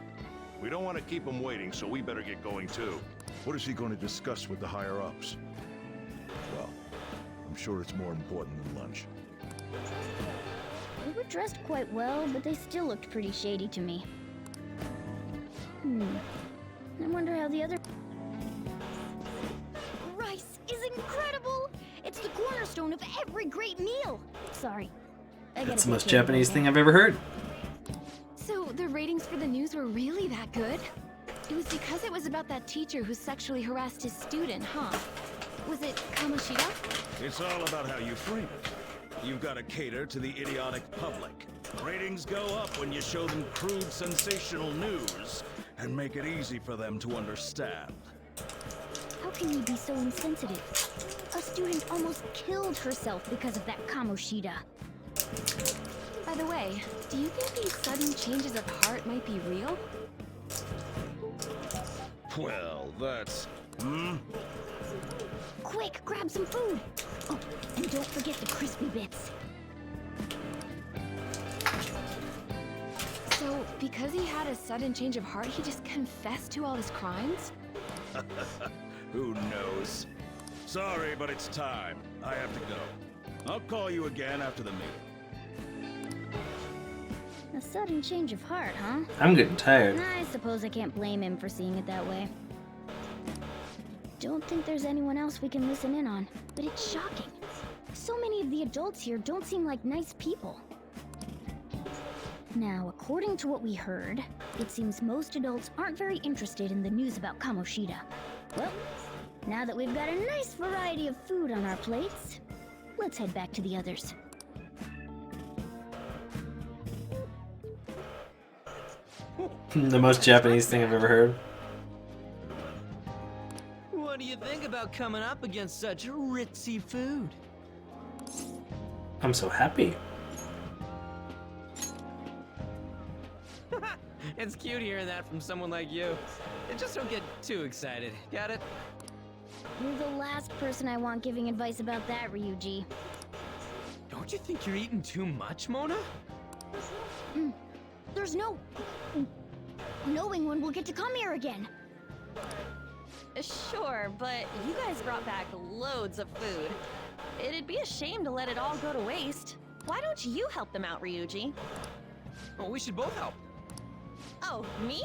We don't want to keep him waiting, so we better get going too. What is he going to discuss with the higher-ups? Well, I'm sure it's more important than lunch. They were dressed quite well, but they still looked pretty shady to me. I wonder how the other... Rice is incredible! It's the cornerstone of every great meal! Sorry. That's the most Japanese thing I've ever heard. So the ratings for the news were really that good? It was because it was about that teacher who sexually harassed his student, huh? Was it Kamoshida? It's all about how you frame it. You've got to cater to the idiotic public. Ratings go up when you show them crude, sensational news and make it easy for them to understand. How can you be so insensitive? A student almost killed herself because of that Kamoshida. By the way, do you think these sudden changes of heart might be real? Well, that's... Quick, grab some food! Oh, and don't forget the crispy bits. So, because he had a sudden change of heart, he just confessed to all his crimes? Who knows? Sorry, but it's time. I have to go. I'll call you again after the meeting. A sudden change of heart, huh? I'm getting tired. I suppose I can't blame him for seeing it that way. Don't think there's anyone else we can listen in on, but it's shocking. So many of the adults here don't seem like nice people. Now, according to what we heard, it seems most adults aren't very interested in the news about Kamoshida. Well, now that we've got a nice variety of food on our plates, let's head back to the others. The most Japanese thing I've ever heard. What do you think about coming up against such ritzy food? I'm so happy. It's cute hearing that from someone like you. Just don't get too excited. Got it? You're the last person I want giving advice about that, Ryuji. Don't you think you're eating too much, Mona? There's no knowing when we'll get to come here again. Sure, but you guys brought back loads of food. It'd be a shame to let it all go to waste. Why don't you help them out, Ryuji? Well, we should both help. Oh, me?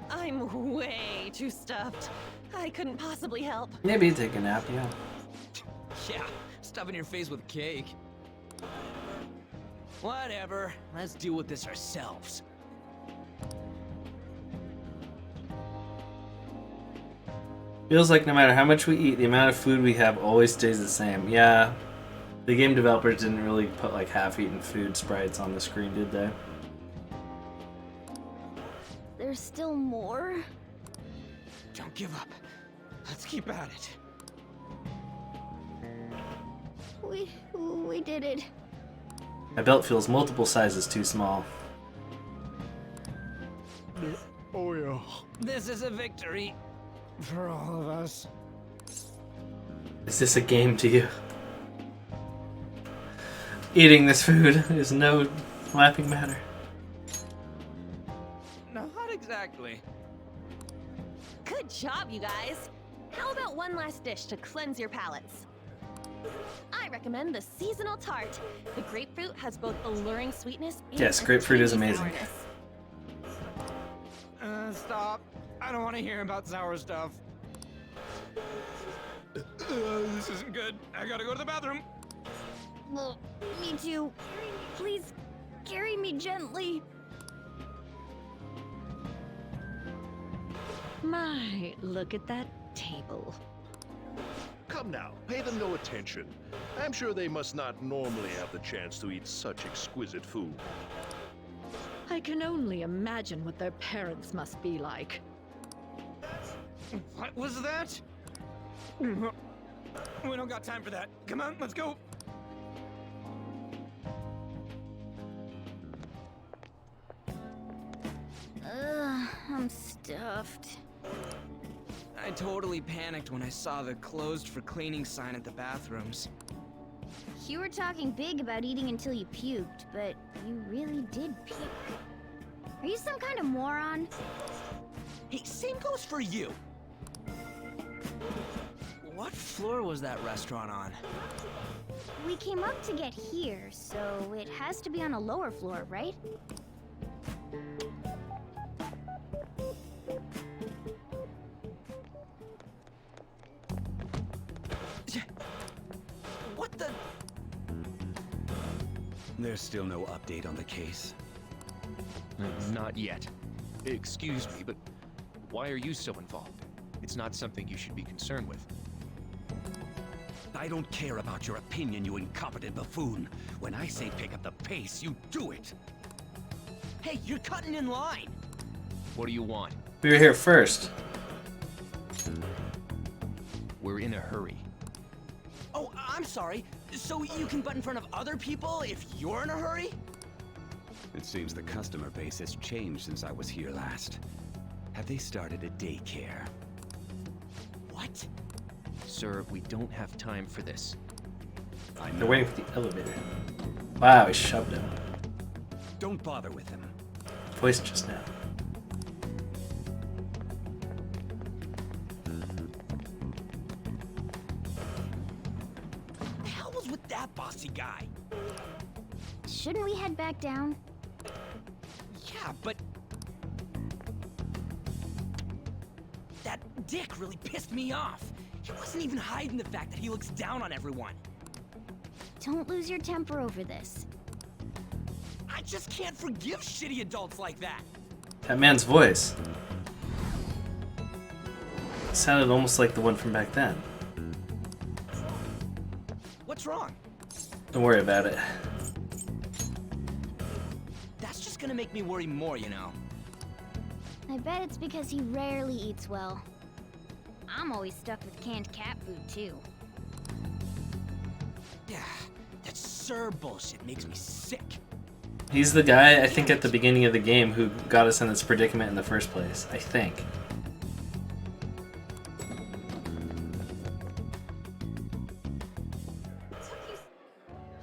I'm way too stuffed. I couldn't possibly help. Maybe take a nap, yeah. Yeah, stuffing your face with cake. Whatever, let's deal with this ourselves. Feels like no matter how much we eat, the amount of food we have always stays the same. Yeah, the game developers didn't really put like half-eaten food sprites on the screen, did they? There's still more? Don't give up. Let's keep at it. We did it. My belt feels multiple sizes too small. Oh yeah. This is a victory for all of us. Is this a game to you? Eating this food is no laughing matter. Not exactly. Good job, you guys. How about one last dish to cleanse your palates? I recommend the seasonal tart. The grapefruit has both alluring sweetness and Yes, a grapefruit is tangy amazing. sourness. Stop. I don't want to hear about sour stuff. This isn't good. I gotta go to the bathroom. Well, me too. Please, carry me gently. My, look at that table. Come now, pay them no attention. I'm sure they must not normally have the chance to eat such exquisite food. I can only imagine what their parents must be like. What was that? We don't got time for that. Come on, let's go. I'm stuffed. I totally panicked when I saw the closed for cleaning sign at the bathrooms. You were talking big about eating until you puked, but you really did puke. Are you some kind of moron? Hey, same goes for you. What floor was that restaurant on? We came up to get here, so it has to be on a lower floor, right? What the? There's still no update on the case. Not yet. Excuse me, but why are you so involved? It's not something you should be concerned with. I don't care about your opinion, you incompetent buffoon. When I say pick up the pace, you do it. Hey, you're cutting in line. What do you want? We were here first. We're in a hurry. Oh, I'm sorry. So you can butt in front of other people if you're in a hurry? It seems the customer base has changed since I was here last. Have they started a daycare? What? Sir, we don't have time for this. They're waiting for the elevator. Wow, he shoved him. Don't bother with him. Voice just now. The hell was with that bossy guy? Shouldn't we head back down? Yeah, but... that dick really pissed me off. He wasn't even hiding the fact that he looks down on everyone. Don't lose your temper over this. I just can't forgive shitty adults like that. That man's voice sounded almost like the one from back then. What's wrong? Don't worry about it. That's just gonna make me worry more, you know. I bet it's because he rarely eats well. I'm always stuck with canned cat food, too. Yeah, that Sir bullshit makes me sick. He's the guy, I think, at the beginning of the game who got us in this predicament in the first place. I think.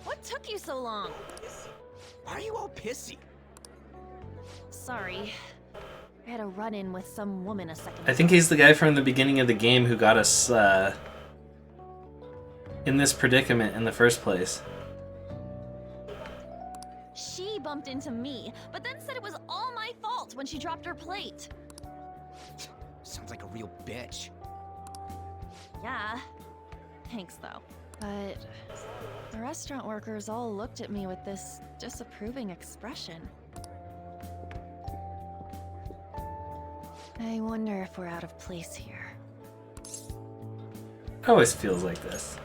What took you so long? Why are you all pissy? Sorry. I had a run-in with some woman a second ago. I think he's the guy from the beginning of the game who got us in this predicament in the first place. She bumped into me, but then said it was all my fault when she dropped her plate. Sounds like a real bitch. Yeah. Thanks, though. But the restaurant workers all looked at me with this disapproving expression. I wonder if we're out of place here. Always feels like this.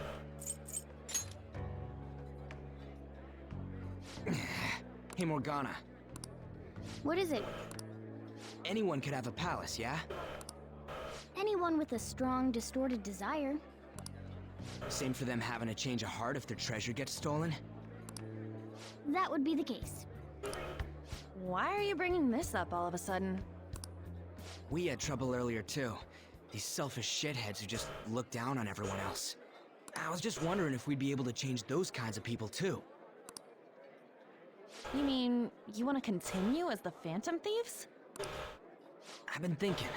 Hey, Morgana. What is it? Anyone could have a palace, yeah? Anyone with a strong, distorted desire. Same for them having a change of heart if their treasure gets stolen? That would be the case. Why are you bringing this up all of a sudden? We had trouble earlier, too. These selfish shitheads who just look down on everyone else. I was just wondering if we'd be able to change those kinds of people, too. You mean, you want to continue as the Phantom Thieves? I've been thinking.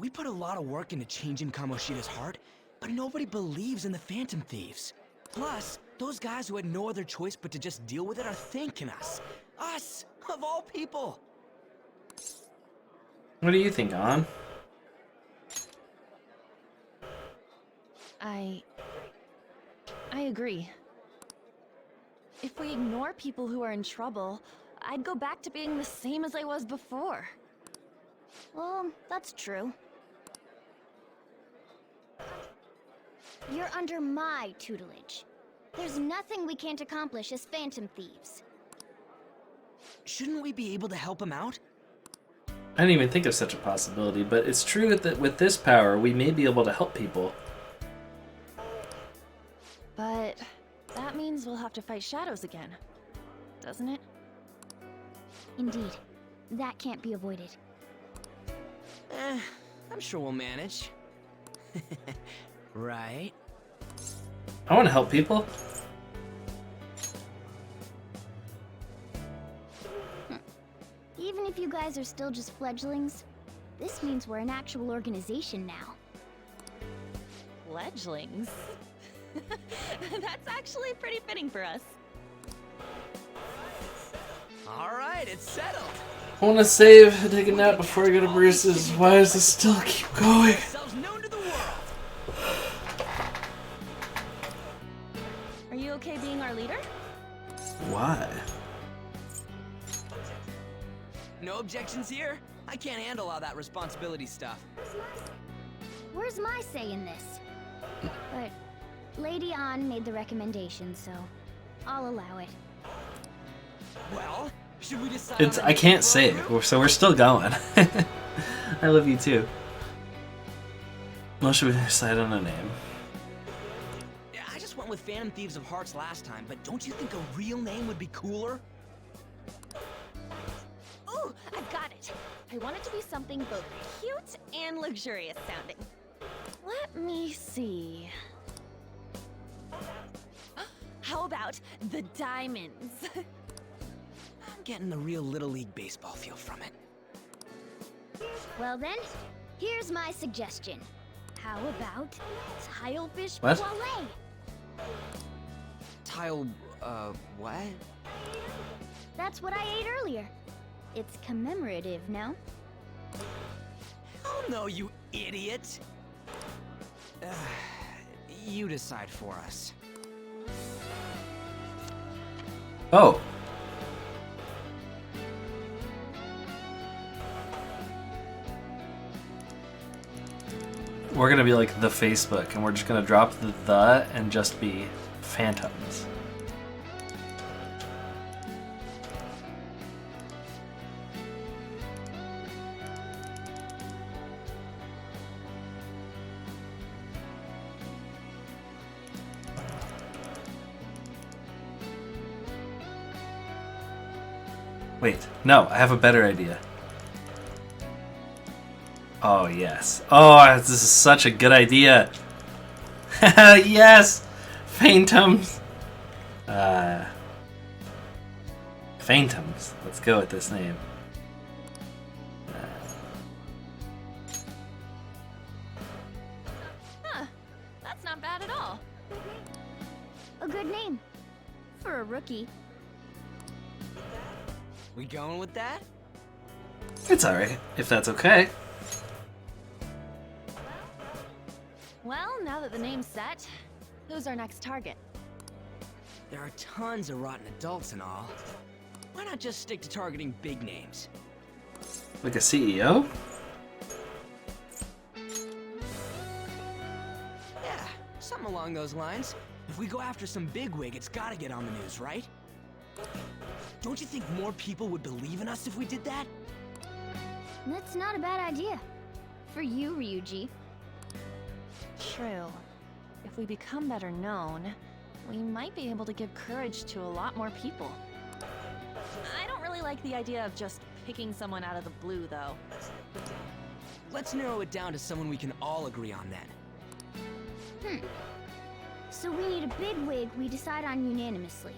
We put a lot of work into changing Kamoshida's heart, but nobody believes in the Phantom Thieves. Plus, those guys who had no other choice but to just deal with it are thanking us. Us, of all people! What do you think, An? I agree. If we ignore people who are in trouble, I'd go back to being the same as I was before. Well, that's true. You're under my tutelage. There's nothing we can't accomplish as Phantom Thieves. Shouldn't we be able to help him out? I didn't even think of such a possibility, but it's true that with this power, we may be able to help people. But that means we'll have to fight shadows again, doesn't it? Indeed. That can't be avoided. I'm sure we'll manage. Right? I want to help people. Even if you guys are still just fledglings, this means we're an actual organization now. Fledglings? That's actually pretty fitting for us. Alright, it's settled. I want to save and take a nap before I go to Bruce's. Why does this still keep going? Are you okay being our leader? Why? No objections here? I can't handle all that responsibility stuff. Where's my say in this? But Lady An made the recommendation, so I'll allow it. Well, should we decide It's I can't say it, so we're still going. I love you too. Well, should we decide on a name? I just went with Phantom Thieves of Hearts last time, but don't you think a real name would be cooler? I want it to be something both cute and luxurious sounding. Let me see. How about the diamonds? I'm getting the real Little League Baseball feel from it. Well then, here's my suggestion. How about Tilefish What? Poêlée? Tile, what? That's what I ate earlier. It's commemorative, no? Oh no, you idiot! You decide for us. Oh. We're gonna be like the Facebook, and we're just gonna drop the and just be phantoms. Wait, no, I have a better idea. Oh, yes. Oh, this is such a good idea. Yes! Phantoms. Phantoms. Let's go with this name. Huh, that's not bad at all. A good name. For a rookie. We going with that? It's alright, if that's okay. Well, now that the name's set, who's our next target? There are tons of rotten adults and all. Why not just stick to targeting big names? Like a CEO? Yeah, something along those lines. If we go after some bigwig, it's gotta get on the news, right? Don't you think more people would believe in us if we did that? That's not a bad idea. For you, Ryuji. True. If we become better known, we might be able to give courage to a lot more people. I don't really like the idea of just picking someone out of the blue, though. Let's narrow it down to someone we can all agree on then. So we need a bigwig we decide on unanimously.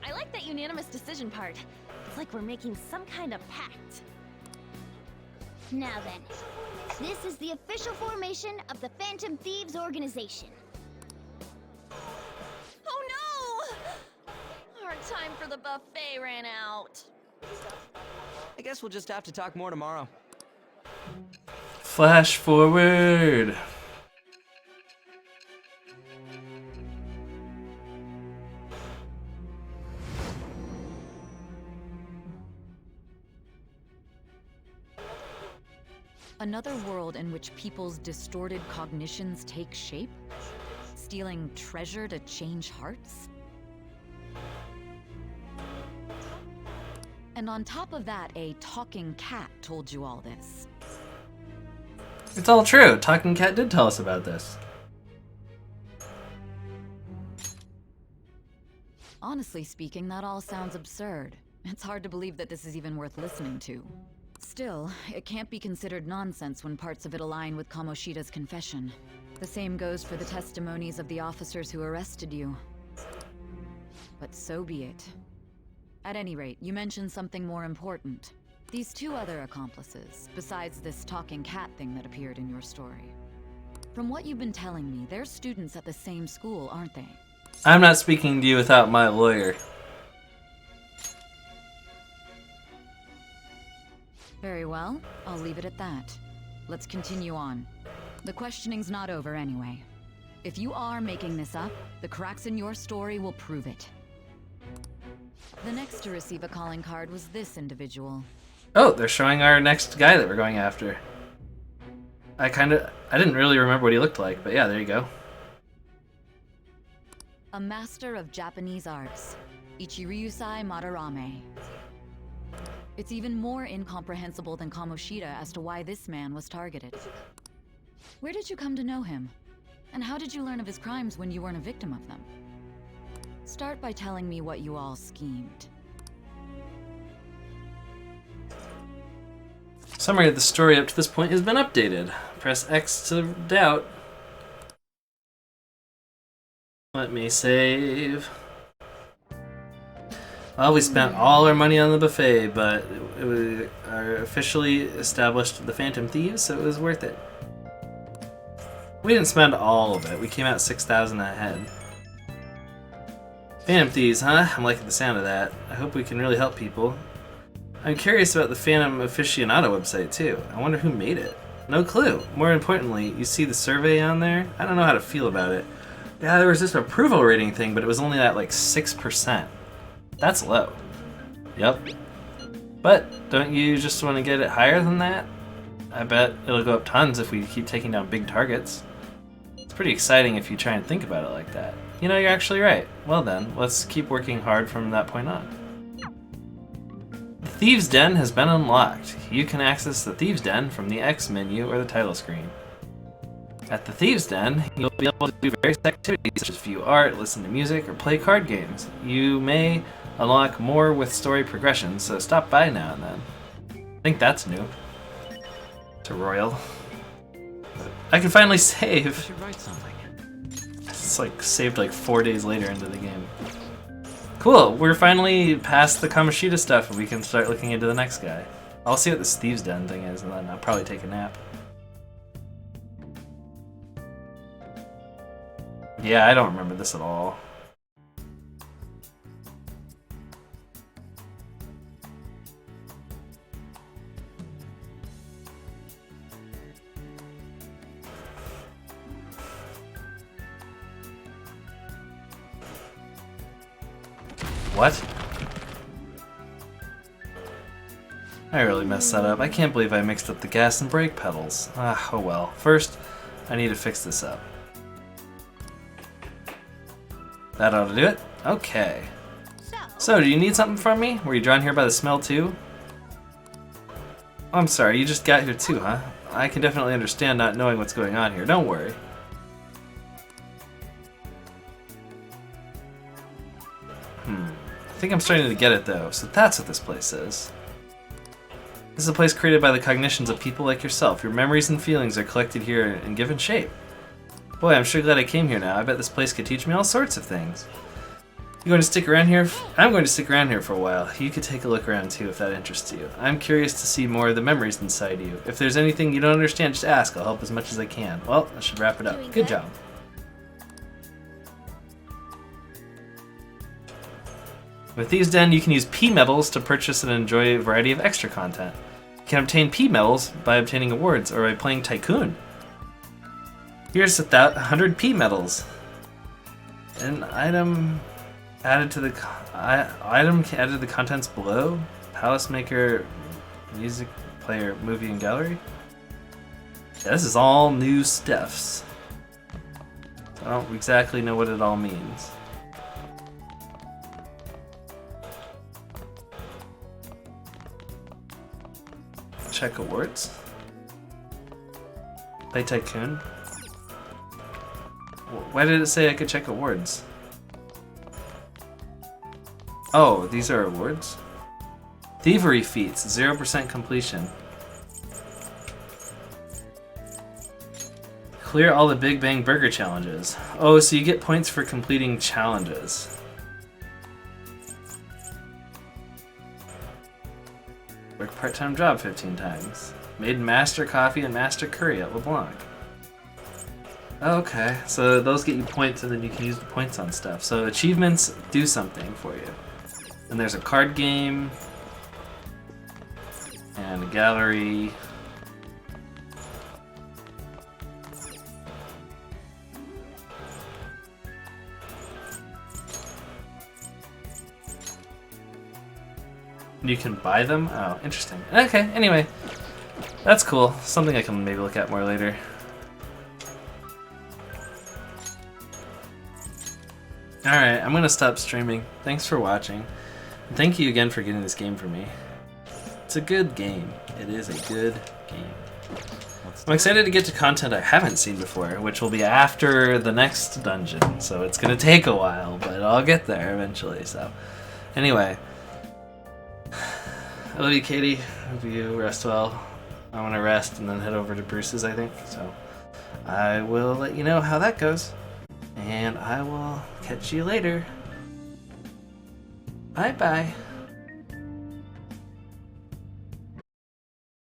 I like that unanimous decision part. It's like we're making some kind of pact. Now then, this is the official formation of the Phantom Thieves organization. Oh no! Our time for the buffet ran out. I guess we'll just have to talk more tomorrow. Flash forward. Another world in which people's distorted cognitions take shape? Stealing treasure to change hearts? And on top of that, a talking cat told you all this. It's all true. Talking Cat did tell us about this. Honestly speaking, that all sounds absurd. It's hard to believe that this is even worth listening to. Still, it can't be considered nonsense when parts of it align with Kamoshida's confession. The same goes for the testimonies of the officers who arrested you. But so be it. At any rate, you mentioned something more important. These two other accomplices, besides this talking cat thing that appeared in your story. From what you've been telling me, they're students at the same school, aren't they? I'm not speaking to you without my lawyer. Very well, I'll leave it at that. Let's continue on. The questioning's not over anyway. If you are making this up, the cracks in your story will prove it. The next to receive a calling card was this individual. Oh, they're showing our next guy that we're going after. I didn't really remember what he looked like, but yeah, there you go. A master of Japanese arts, Ichiryusai Madarame. It's even more incomprehensible than Kamoshida as to why this man was targeted. Where did you come to know him? And how did you learn of his crimes when you weren't a victim of them? Start by telling me what you all schemed. Summary of the story up to this point has been updated. Press X to doubt. Let me save. Well, we spent all our money on the buffet, but we are officially established the Phantom Thieves, so it was worth it. We didn't spend all of it. We came out 6,000 ahead. Phantom Thieves, huh? I'm liking the sound of that. I hope we can really help people. I'm curious about the Phantom Aficionado website, too. I wonder who made it. No clue. More importantly, you see the survey on there? I don't know how to feel about it. Yeah, there was this approval rating thing, but it was only at like 6%. That's low. Yep. But don't you just want to get it higher than that? I bet it'll go up tons if we keep taking down big targets. It's pretty exciting if you try and think about it like that. You know, you're actually right. Well then, let's keep working hard from that point on. The Thieves' Den has been unlocked. You can access the Thieves' Den from the X menu or the title screen. At the Thieves' Den, you'll be able to do various activities such as view art, listen to music, or play card games. You may unlock more with story progression, so stop by now and then. I think that's new. To Royal. I can finally save! I should write something. It's like saved like 4 days later into the game. Cool, we're finally past the Kamoshida stuff and we can start looking into the next guy. I'll see what this Thieves' Den thing is and then I'll probably take a nap. Yeah, I don't remember this at all. What? I really messed that up. I can't believe I mixed up the gas and brake pedals. Ah, oh well. First, I need to fix this up. That ought to do it? Okay. So, do you need something from me? Were you drawn here by the smell too? Oh, I'm sorry, you just got here too, huh? I can definitely understand not knowing what's going on here. Don't worry. I think I'm starting to get it though, so that's what this place is. This is a place created by the cognitions of people like yourself. Your memories and feelings are collected here and given shape. Boy, I'm sure glad I came here now. I bet this place could teach me all sorts of things. You going to stick around here? I'm going to stick around here for a while. You could take a look around too if that interests you. I'm curious to see more of the memories inside you. If there's anything you don't understand, just ask. I'll help as much as I can. Well, I should wrap it up. Good job. With Thieves' Den, you can use P-medals to purchase and enjoy a variety of extra content. You can obtain P-medals by obtaining awards or by playing Tycoon. Here's 100 P-medals. An item added to the contents below. Palace Maker, music player, movie and gallery. Yeah, this is all new stuffs. I don't exactly know what it all means. Check awards. Play Tycoon. Why did it say I could check awards? Oh, these are awards? Thievery feats, 0% completion. Clear all the Big Bang Burger challenges. Oh, so you get points for completing challenges. Work part-time job 15 times. Made master coffee and master curry at LeBlanc. Okay, so those get you points and then you can use the points on stuff. So achievements do something for you. And there's a card game. And a gallery. You can buy them? Oh, interesting. Okay, anyway. That's cool. Something I can maybe look at more later. Alright, I'm gonna stop streaming. Thanks for watching. And thank you again for getting this game for me. It's a good game. It is a good game. I'm excited to get to content I haven't seen before, which will be after the next dungeon. So it's gonna take a while, but I'll get there eventually. So, anyway. I love you, Katie. Hope you rest well. I want to rest and then head over to Bruce's, I think. So I will let you know how that goes. And I will catch you later. Bye-bye.